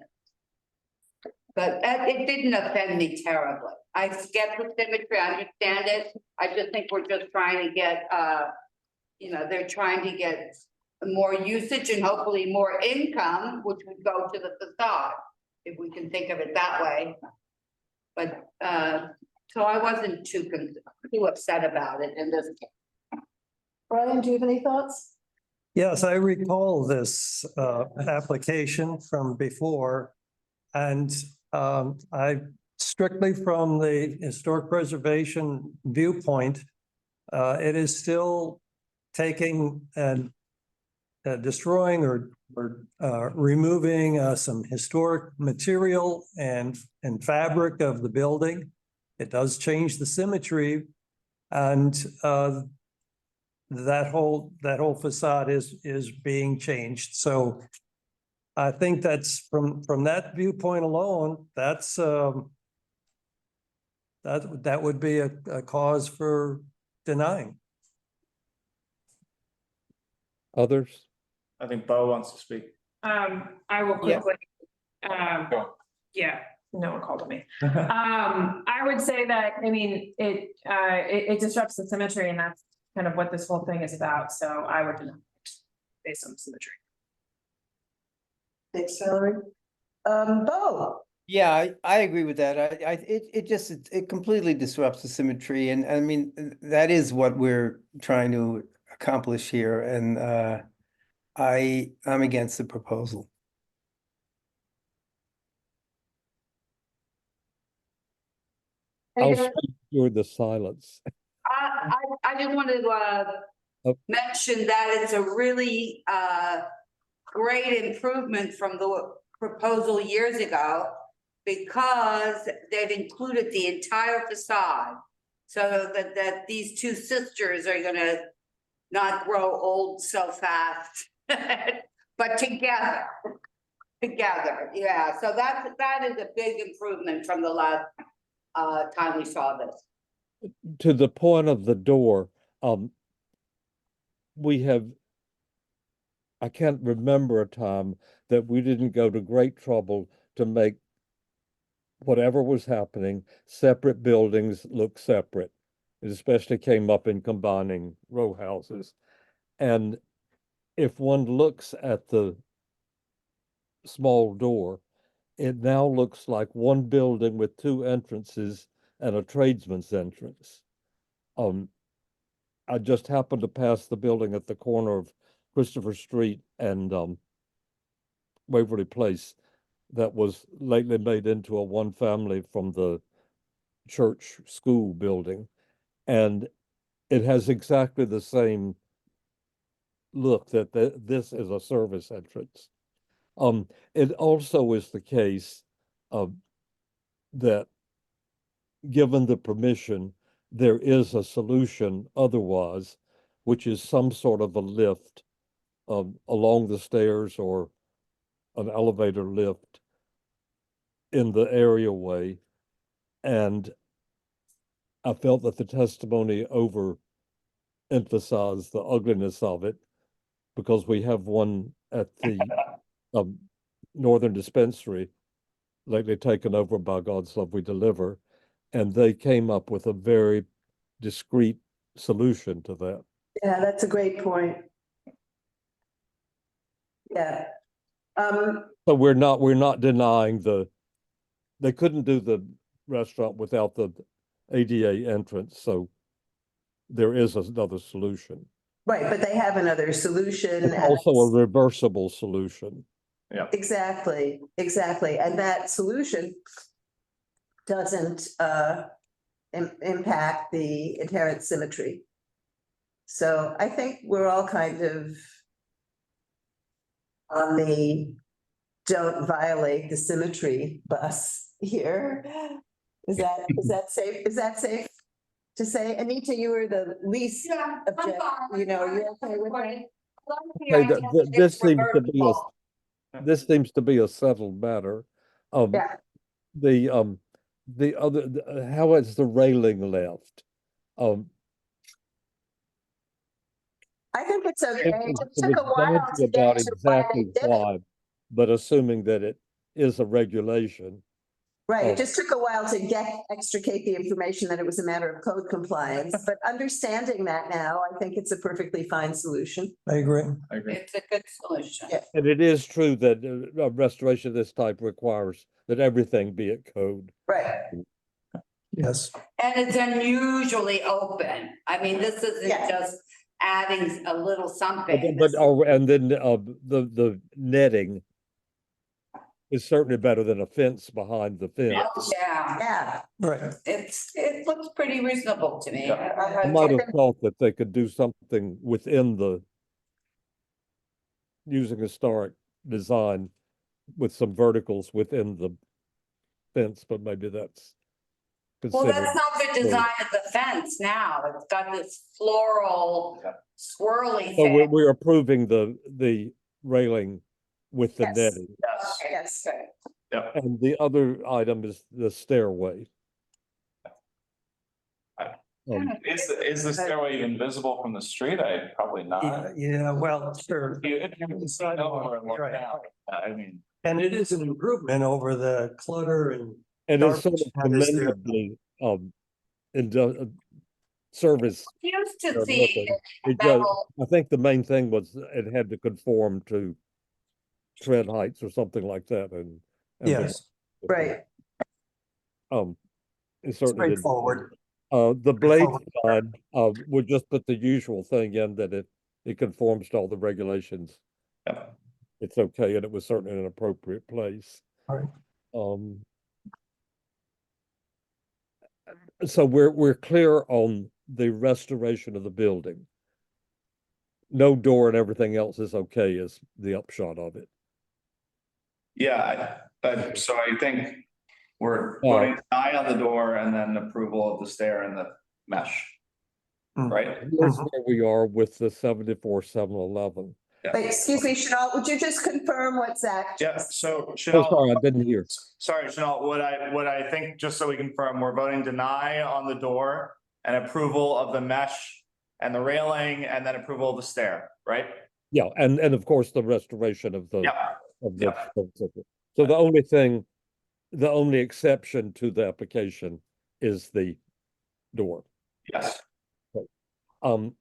but it didn't offend me terribly. I get the symmetry, I understand it. I just think we're just trying to get, you know, they're trying to get more usage and hopefully more income, which would go to the facade, if we can think of it that way. But, so I wasn't too upset about it in this case. Brian, do you have any thoughts? Yes, I recall this application from before, and I strictly from the historic preservation viewpoint, it is still taking and destroying or removing some historic material and fabric of the building. It does change the symmetry, and that whole facade is being changed. So I think that's from that viewpoint alone, that's that would be a cause for denying. Others? I think Bo wants to speak. I will Yeah. quickly, yeah, no one called on me. I would say that, I mean, it disrupts the symmetry, and that's kind of what this whole thing is about, so I would deny it based on symmetry. Thanks, Valerie. Bo, Yeah, I agree with that. It completely disrupts the symmetry, and I mean, that is what we're trying to accomplish here, and I'm against the proposal. I'll speak through the silence. I just wanted to mention that it's a really great improvement from the proposal years ago, because they've included the entire facade, so that these two sisters are gonna not grow old so fast, but together, yeah. So that is a big improvement from the last time we saw this. To the point of the door, I can't remember a time that we didn't go to great trouble to make whatever was happening, separate buildings look separate. It especially came up in combining row houses. And if one looks at the small door, it now looks like one building with two entrances and a tradesman's entrance. I just happened to pass the building at the corner of Christopher Street and Waverly Place that was lately made into a one family from the church school building. And it has exactly the same look that this is a service entrance. It also is the case that given the permission, there is a solution otherwise, which is some sort of a lift along the stairs or an elevator lift in the areaway. And I felt that the testimony overemphasized the ugliness of it, because we have one at the Northern Dispensary, lately taken over by God's Love We Deliver, and they came up with a very discreet solution to that. yeah, that's a great point. Yeah. So we're not denying they couldn't do the restaurant without the ADA entrance, so there is another solution. Right, but they have another solution. It's also a reversible solution. Yeah, Exactly, and that solution doesn't impact the inherent symmetry. So I think we're all kind of on the don't violate the symmetry bus here. Is that safe? Is that safe to say? Anita, you were the least object, you know, are you okay with that? Okay, this seems to be a settled matter. Yeah. The other, how is the railing left? I think it's okay. It It took a was while dodgy to get about to why they exactly did it. why, but assuming that it is a regulation. Right, it just took a while to extricate the information that it was a matter of code compliance, but understanding that now, I think it's a perfectly fine solution. I agree. It's a good solution. Yeah. And it is true that a restoration of this type requires that everything be at code. Right. Yes. And it's unusually open. I mean, this isn't Yeah. just adding a little something. But and then the netting is certainly better than a fence behind the fence. Yeah, Yeah. Right. it looks pretty reasonable to me. I might have thought that they could do something within using historic design with some verticals within the fence, but maybe that's Well, considered. that's not the design of the fence now. It's got this floral swirly So thing. we're approving the railing with the netting. Yes. yeah. And the other item is the stairway. Is the stairway even visible from the street? Probably not. Yeah, well, sure. If you can see over and look Right. down, I mean. And it is an improvement over the clutter and. And it's sort garbage of that is there. commendably, service. Used to they're see looking. It just, I think the main thing was it had to conform to tread heights or something like that, and Yes. Right. It certainly did. Straightforward. The blade side, would just put the usual thing in that it conforms to all the regulations. Yeah. It's okay, and it was certainly an appropriate place. Right. So we're clear on the restoration of the building. No door and everything else is okay is the upshot of it. Yeah, so I think we're voting deny on the door and then approval of the stair and the mesh. Right? Here's where we are with the 74-711. Wait, excuse me, Chanel, would you just confirm what Zach? Yeah, so Oh, Chanel. sorry, I didn't hear. Sorry, Chanel, what I think, just so we confirm, we're voting deny on the door and approval of the mesh and the railing and then approval of the stair, right? Yeah, and of course the restoration of the Yeah. So the only exception to the application is the door. Yes. I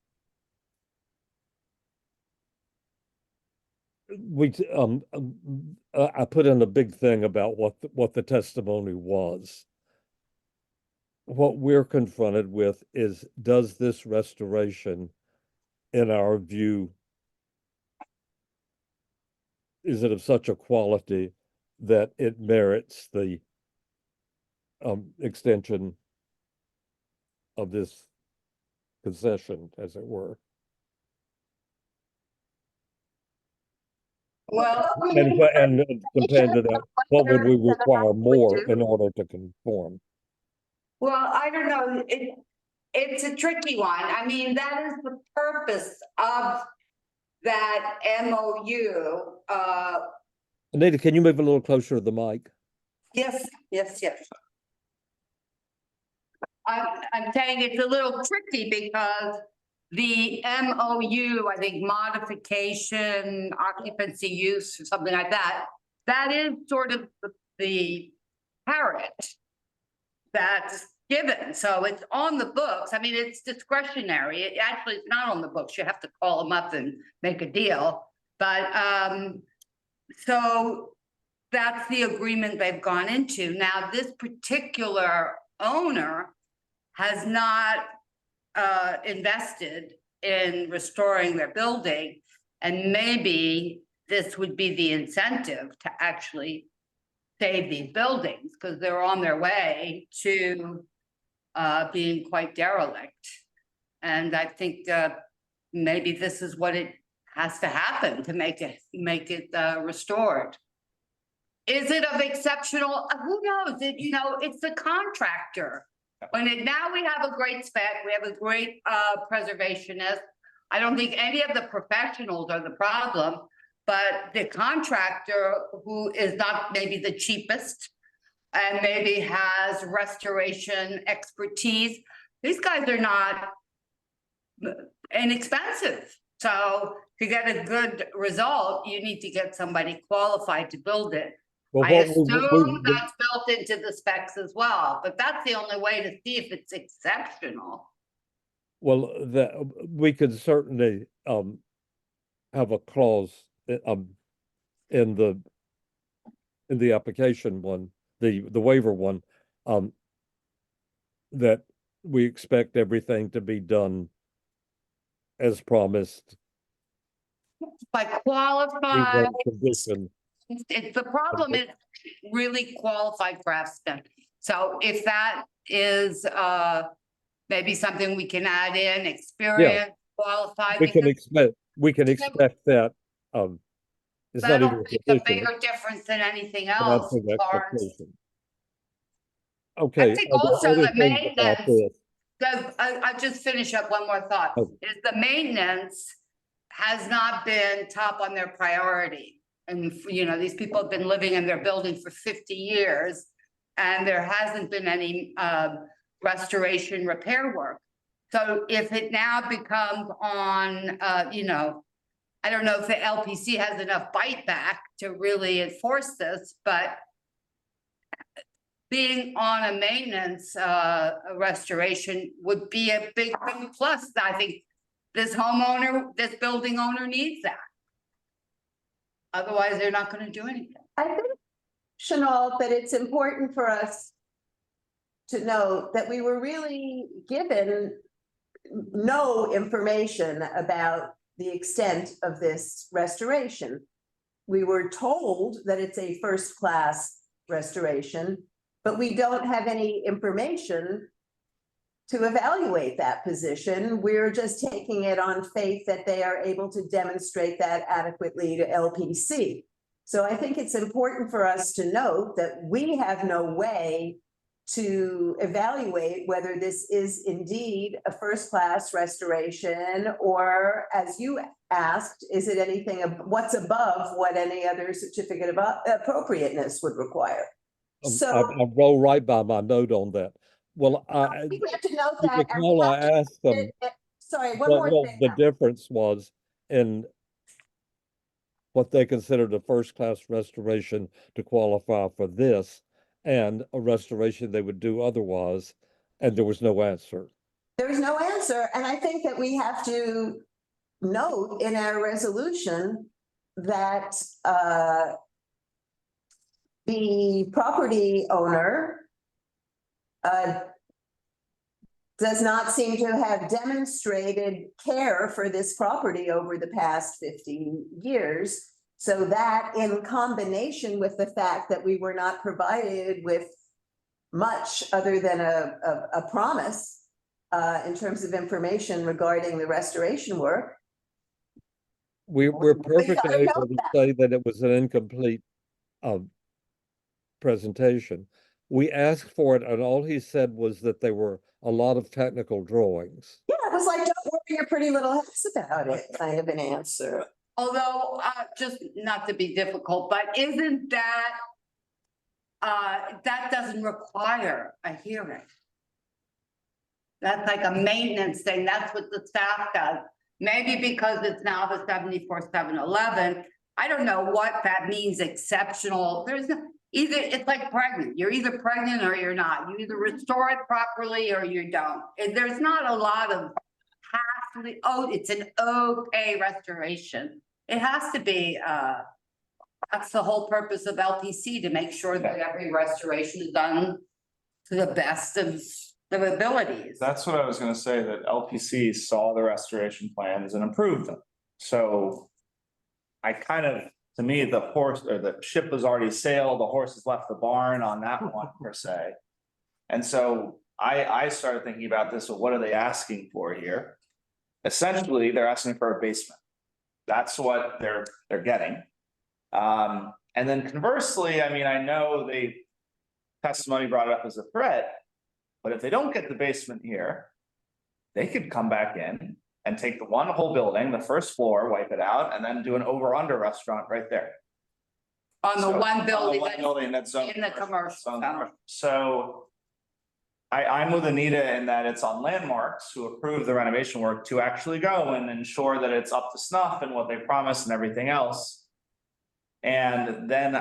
put in a big thing about what the testimony was. What we're confronted with is, does this restoration, in our view, is it of such a quality that it merits the extension of this concession, as it were? Well, And compared to that, what would we require more in order to conform? well, I don't know, it's a tricky one. I mean, that is the purpose of that MOU. Anita, can you move a little closer to the mic? Yes. I'm saying it's a little tricky because the MOU, I think modification, occupancy use, or something like that, that is sort of the carrot that's given. So it's on the books. I mean, it's discretionary. It actually is not on the books. You have to call them up and make a deal. But so that's the agreement they've gone into. Now, this particular owner has not invested in restoring their building, and maybe this would be the incentive to actually save these buildings, because they're on their way to being quite derelict. And I think maybe this is what it has to happen to make it restored. Is it of exceptional? Who knows? It's the contractor. Now we have a great spec, we have a great preservationist. I don't think any of the professionals are the problem, but the contractor, who is not maybe the cheapest and maybe has restoration expertise, these guys are not inexpensive. So to get a good result, you need to get somebody qualified to build it. Well, I assume that's built into the specs as well, but that's the only way to see if it's exceptional. Well, we could certainly have a clause in the application one, the waiver one, that we expect everything to be done as promised. By qualified. Condition. The problem is really qualified craftsmen. So if that is maybe something we can add in, experience, qualified. We can expect that. It's not That'll even make a bigger difference than anything else. Okay. I think also the maintenance, I'll just finish up one more thought, is the maintenance has not been top on their priority. And, these people have been living in their building for 50 years, and there hasn't been any restoration repair work. So if it now becomes on, you know, I don't know if the LPC has enough bite back to really enforce this, but being on a maintenance, restoration would be a big plus. I think this homeowner, this building owner needs that. Otherwise, they're not gonna do anything. I think, Chanel, that it's important for us to note that we were really given no information about the extent of this restoration. We were told that it's a first-class restoration, but we don't have any information to evaluate that position. We're just taking it on faith that they are able to demonstrate that adequately to LPC. So I think it's important for us to note that we have no way to evaluate whether this is indeed a first-class restoration, or, as you asked, is it anything, what's above what any other certificate of appropriateness would require? So I roll right by my note on that. Well, I think we have to note you that. and recall we I have to- asked them Sorry, one what more thing. the difference was in what they considered a first-class restoration to qualify for this, and a restoration they would do otherwise, and there was no answer. There's no answer, and I think that we have to note in our resolution that the property owner does not seem to have demonstrated care for this property over the past 15 years. So that, in combination with the fact that we were not provided with much other than a promise in terms of information regarding the restoration work. We're perfectly able to say that it was an incomplete presentation. We asked for it, and all he said was that there were a lot of technical drawings. Yeah, it was like, don't worry your pretty little heads about it, kind of an answer. Although, just not to be difficult, but isn't that, that doesn't require a hearing? That's like a maintenance thing. That's what the staff does. Maybe because it's now the 74-711. I don't know what that means, exceptional. There's no, either, it's like pregnant. You're either pregnant or you're not. You either restore it properly or you don't. There's not a lot of it's an okay restoration. It has to be, that's the whole purpose of LPC, to make sure that every restoration is done to the best of their abilities. That's what I was gonna say, that LPC saw the restoration plans and approved them. So I kind of, to me, the horse or the ship was already sailed, the horse has left the barn on that one per se. And so I started thinking about this, well, what are they asking for here? Essentially, they're asking for a basement. That's what they're getting. And then conversely, I mean, I know testimony brought it up as a threat, but if they don't get the basement here, they could come back in and take the whole building, the first floor, wipe it out, and then do an over-under restaurant right there. On the one building, that's in the commercial center. So I'm with Anita in that it's on Landmarks, who approved the renovation work, to actually go and ensure that it's up to snuff and what they promised and everything else. And then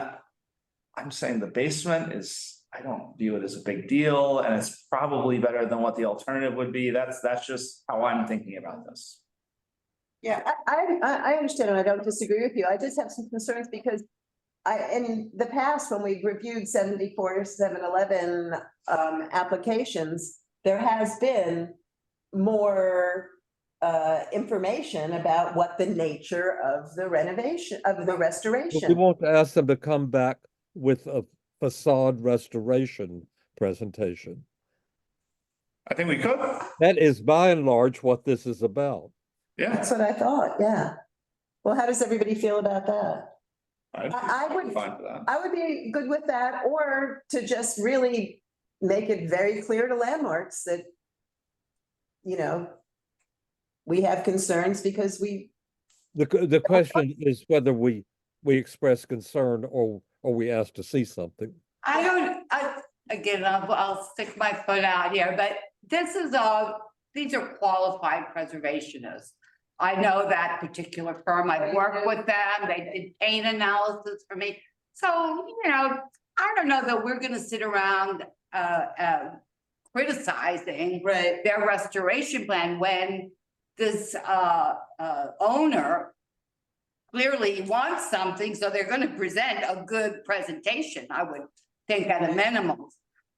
I'm saying the basement is, I don't view it as a big deal, and it's probably better than what the alternative would be. That's just how I'm thinking about this. Yeah, I understand, and I don't disagree with you. I just have some concerns because in the past, when we've reviewed 74-711 applications, there has been more information about what the nature of the renovation, of the restoration. We want to ask them to come back with a facade restoration presentation. I think we could. That is by and large what this is about. Yeah. That's what I thought, yeah. Well, how does everybody feel about that? I would be fine for that. I would be good with that, or to just really make it very clear to Landmarks that, you know, we have concerns because The question is whether we express concern or we ask to see something. Again, I'll stick my foot out here, but this these are qualified preservationists. I know that particular firm, I've worked with them, they did paint analysis for me. So, you know, I don't know that we're gonna sit around, criticizing their restoration plan when this, owner clearly wants something, so they're gonna present a good presentation, I would think at a minimum.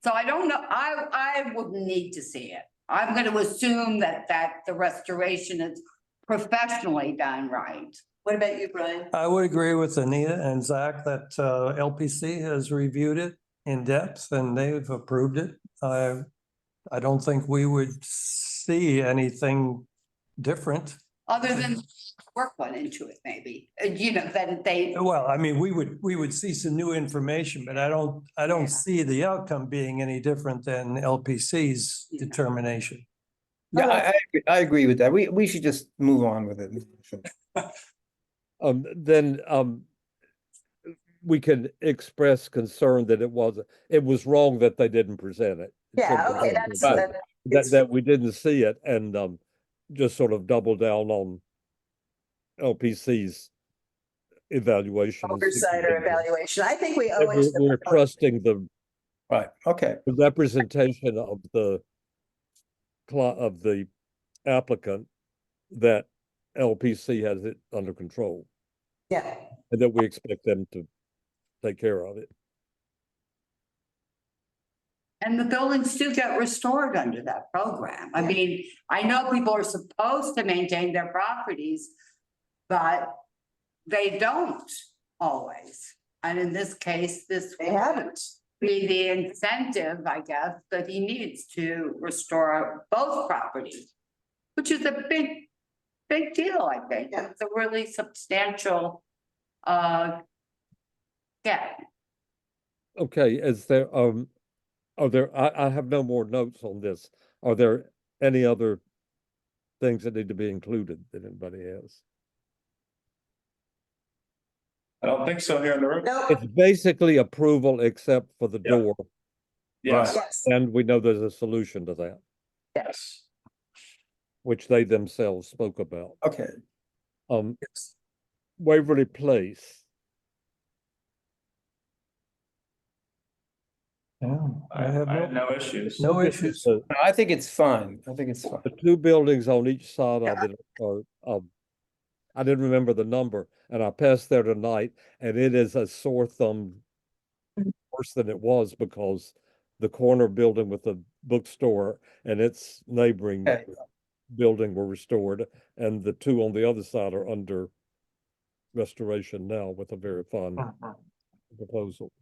So I don't know, I wouldn't need to see it. I'm gonna assume that the restoration is professionally done right. What about you, Brian? I would agree with Anita and Zach that LPC has reviewed it in depth and they've approved it. I don't think we would see anything different. Other than work went into it, maybe, you know, that they. Well, I mean, we would see some new information, but I don't see the outcome being any different than LPC's determination. Yeah, I agree with that. We should just move on with it. Then we can express concern that it was wrong that they didn't present it. Yeah, okay, That we didn't see it and just sort of double down on LPC's evaluation. Oversight or evaluation. I think we owe it to We're trusting the okay. The representation of the applicant that LPC has it under control. Yeah. And that we expect them to take care of it. And the buildings do get restored under that program. I mean, I know people are supposed to maintain their properties, but they don't always. And in this case, they haven't. Be the incentive, I guess, that he needs to restore both properties, which is a big deal, I think. It's a really substantial gap. Okay, is there are there I have no more notes on this. Are there any other things that need to be included that anybody has? I don't think so here in the room. It's basically approval except for the door. Yes. Yes. And we know there's a solution to that, Yes. which they themselves spoke about. Okay. Waverly Place. Yeah, I have no issues. No issues. I think it's fine. I think it's fine. The two buildings on each side of it are, I didn't remember the number, and I passed there tonight, and it is a sore thumb worse than it was because the corner building with the bookstore and its neighboring building were restored, and the two on the other side are under restoration now with a very fun proposal.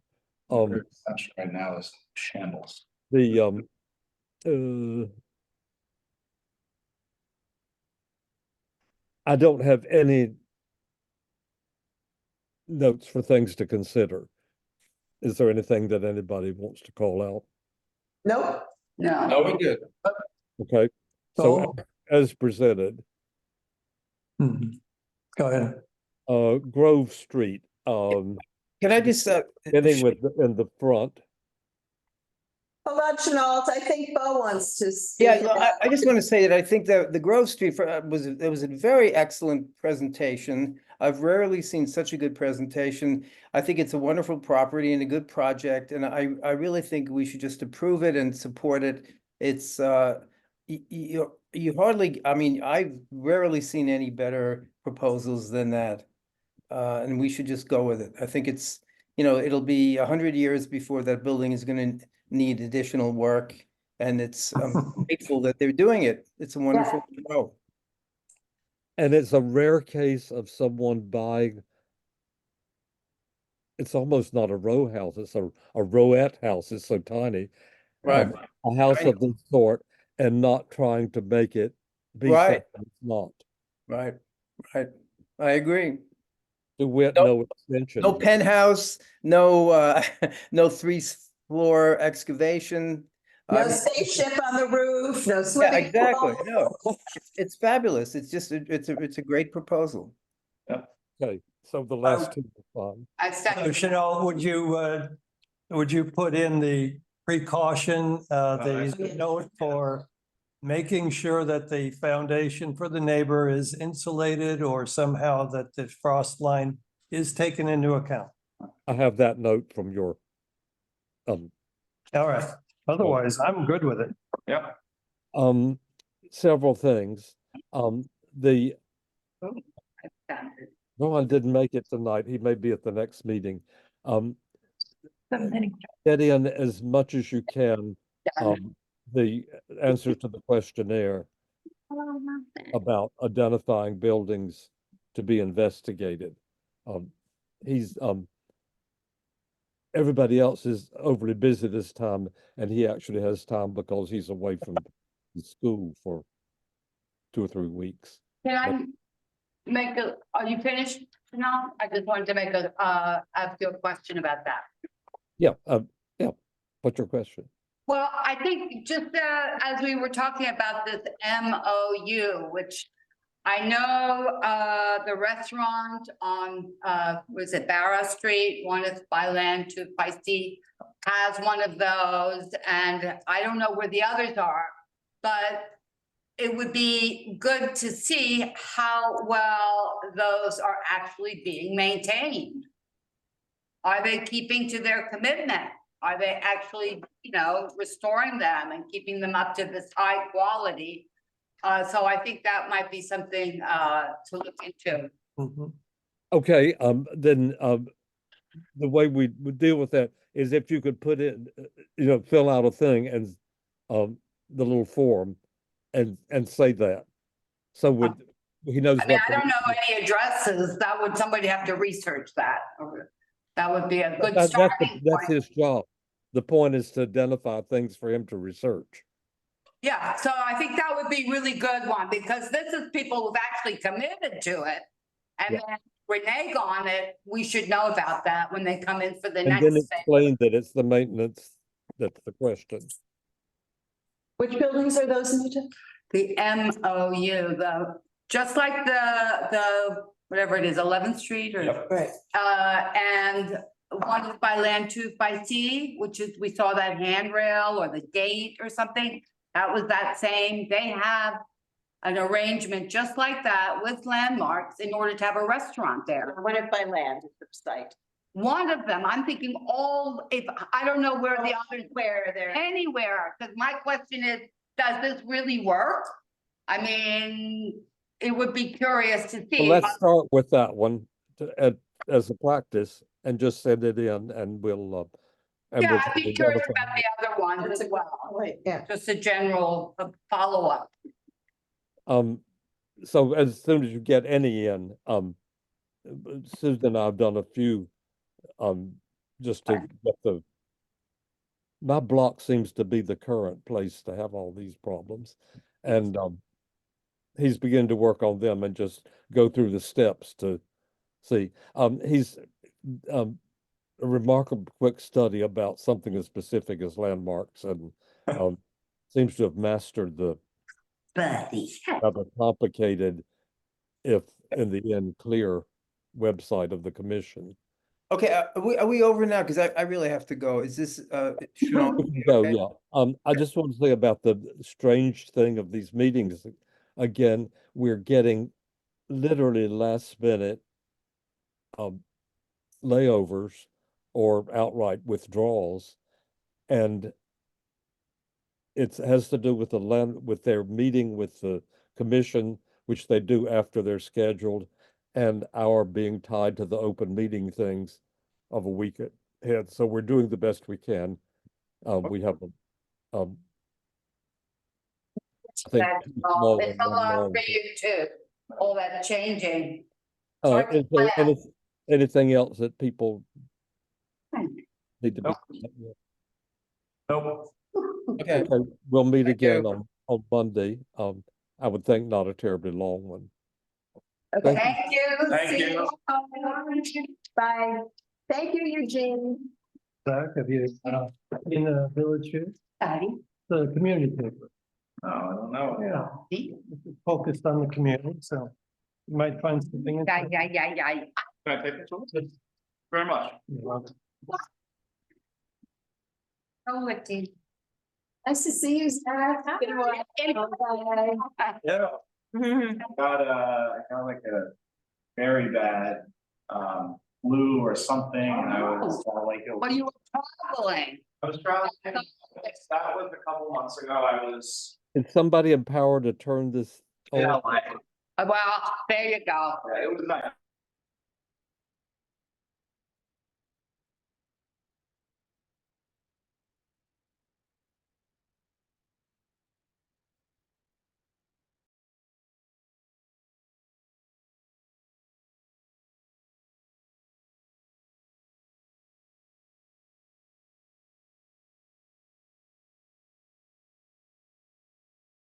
Right now is shambles. The I don't have any notes for things to consider. Is there anything that anybody wants to call out? Nope. No. No, we're good. Okay, so as presented. Go ahead. Grove Street, Can I just beginning with in the front. Hold on, Chenault, I think Bo wants to speak. Yeah, no, I just want to say that I think that the Grove Street was a very excellent presentation. I've rarely seen such a good presentation. I think it's a wonderful property and a good project, and I really think we should just approve it and support it. It's you hardly, I mean, I've rarely seen any better proposals than that. And we should just go with it. I think it's, you know, it'll be 100 years before that building is going to need additional work. And it's grateful that they're doing it. It's a wonderful show. And it's a rare case of someone buying. It's almost not a row house. It's a rowette house. It's so tiny. Right. A house of this sort and not trying to make it be right. something it's not. Right. Right. I agree. No extension. No penthouse, no no 3-floor excavation. No spaceship on the roof, no swimming Yeah, exactly. pool. No, it's fabulous. It's just it's a great proposal. Yeah. Okay, so the last two are fine. I So second. Chanel, would you put in the precaution, the note for making sure that the foundation for the neighbor is insulated or somehow that the frost line is taken into account. I have that note from your, All right, otherwise I'm good with it. Yeah. several things. The Ron didn't make it tonight. He may be at the next meeting. Get in as much as you can, the answer to the questionnaire about identifying buildings to be investigated. He's, everybody else is overly busy this time, and he actually has time because he's away from the school for 2 or 3 weeks. Can I make are you finished now? I just wanted to make ask you a question about that. Yeah, yeah. What's your question? Well, I think just as we were talking about this MOU, which I know the restaurant on was it Barra Street, one is by Land, 2 by C, has one of those, and I don't know where the others are, but it would be good to see how well those are actually being maintained. Are they keeping to their commitment? Are they actually, you know, restoring them and keeping them up to this high quality? So I think that might be something to look into. Okay, then the way we would deal with that is if you could put in, you know, fill out a thing and the little form and say that. So would he knows I mean, what I don't know any addresses. That would somebody have to research that. That would be a good starting that's point. his job. The point is to identify things for him to research. Yeah, so I think that would be really good one because this is people who've actually committed to it. And then renege on it, we should know about that when they come in for the And next then thing. explain that it's the maintenance that's the question. Which buildings are those, Anita? The MOU, just like the whatever it is, 11th Street or. Right. And one is by Land, 2 by C, which is, we saw that handrail or the gate or something. That was that same, they have an arrangement just like that with landmarks in order to have a restaurant there. What if by Land is the site? One of them, I'm thinking if, I don't know where the others, where they're anywhere, because my question is, does this really work? I mean, it would be curious to see. Well, let's start with that one as a practice and just send it in and we'll. Yeah, I'd be curious about the other ones as well. Yeah. Just a general follow-up. So as soon as you get any in, Susan and I've done a few, just to get my block seems to be the current place to have all these problems. And, he's beginning to work on them and just go through the steps to see. He's, a remarkable quick study about something as specific as landmarks and, seems to have mastered the rather complicated, if in the end clear, website of the commission. Okay, are we over now? Because I really have to go. Is this Sean? We can go, yeah. I just want to say about the strange thing of these meetings. Again, we're getting literally last minute layovers or outright withdrawals. And it has to do with with their meeting with the commission, which they do after they're scheduled, and our being tied to the open meeting things of a week ahead. So we're doing the best we can. We have I think It's a lot for you too, all that changing. is there anything else that people need to be? Nope. Okay, we'll meet again on Monday. I would think not a terribly long one. Okay. Thank you. Thank See you. Bye. Thank you, Eugene. Zach, have you in the village here? The community paper. Oh, I don't know. Yeah. This is focused on the community, so you might find something. Yeah. Can I take this one? Very much. So witty. Nice to see you, Zach. Good morning. Yeah. I got like a very bad flu or something, and I was like, What are you traveling? I was traveling. That was a couple months ago. I was Is somebody in power to turn this in off? LA. Well, there you go. Yeah, it was nice.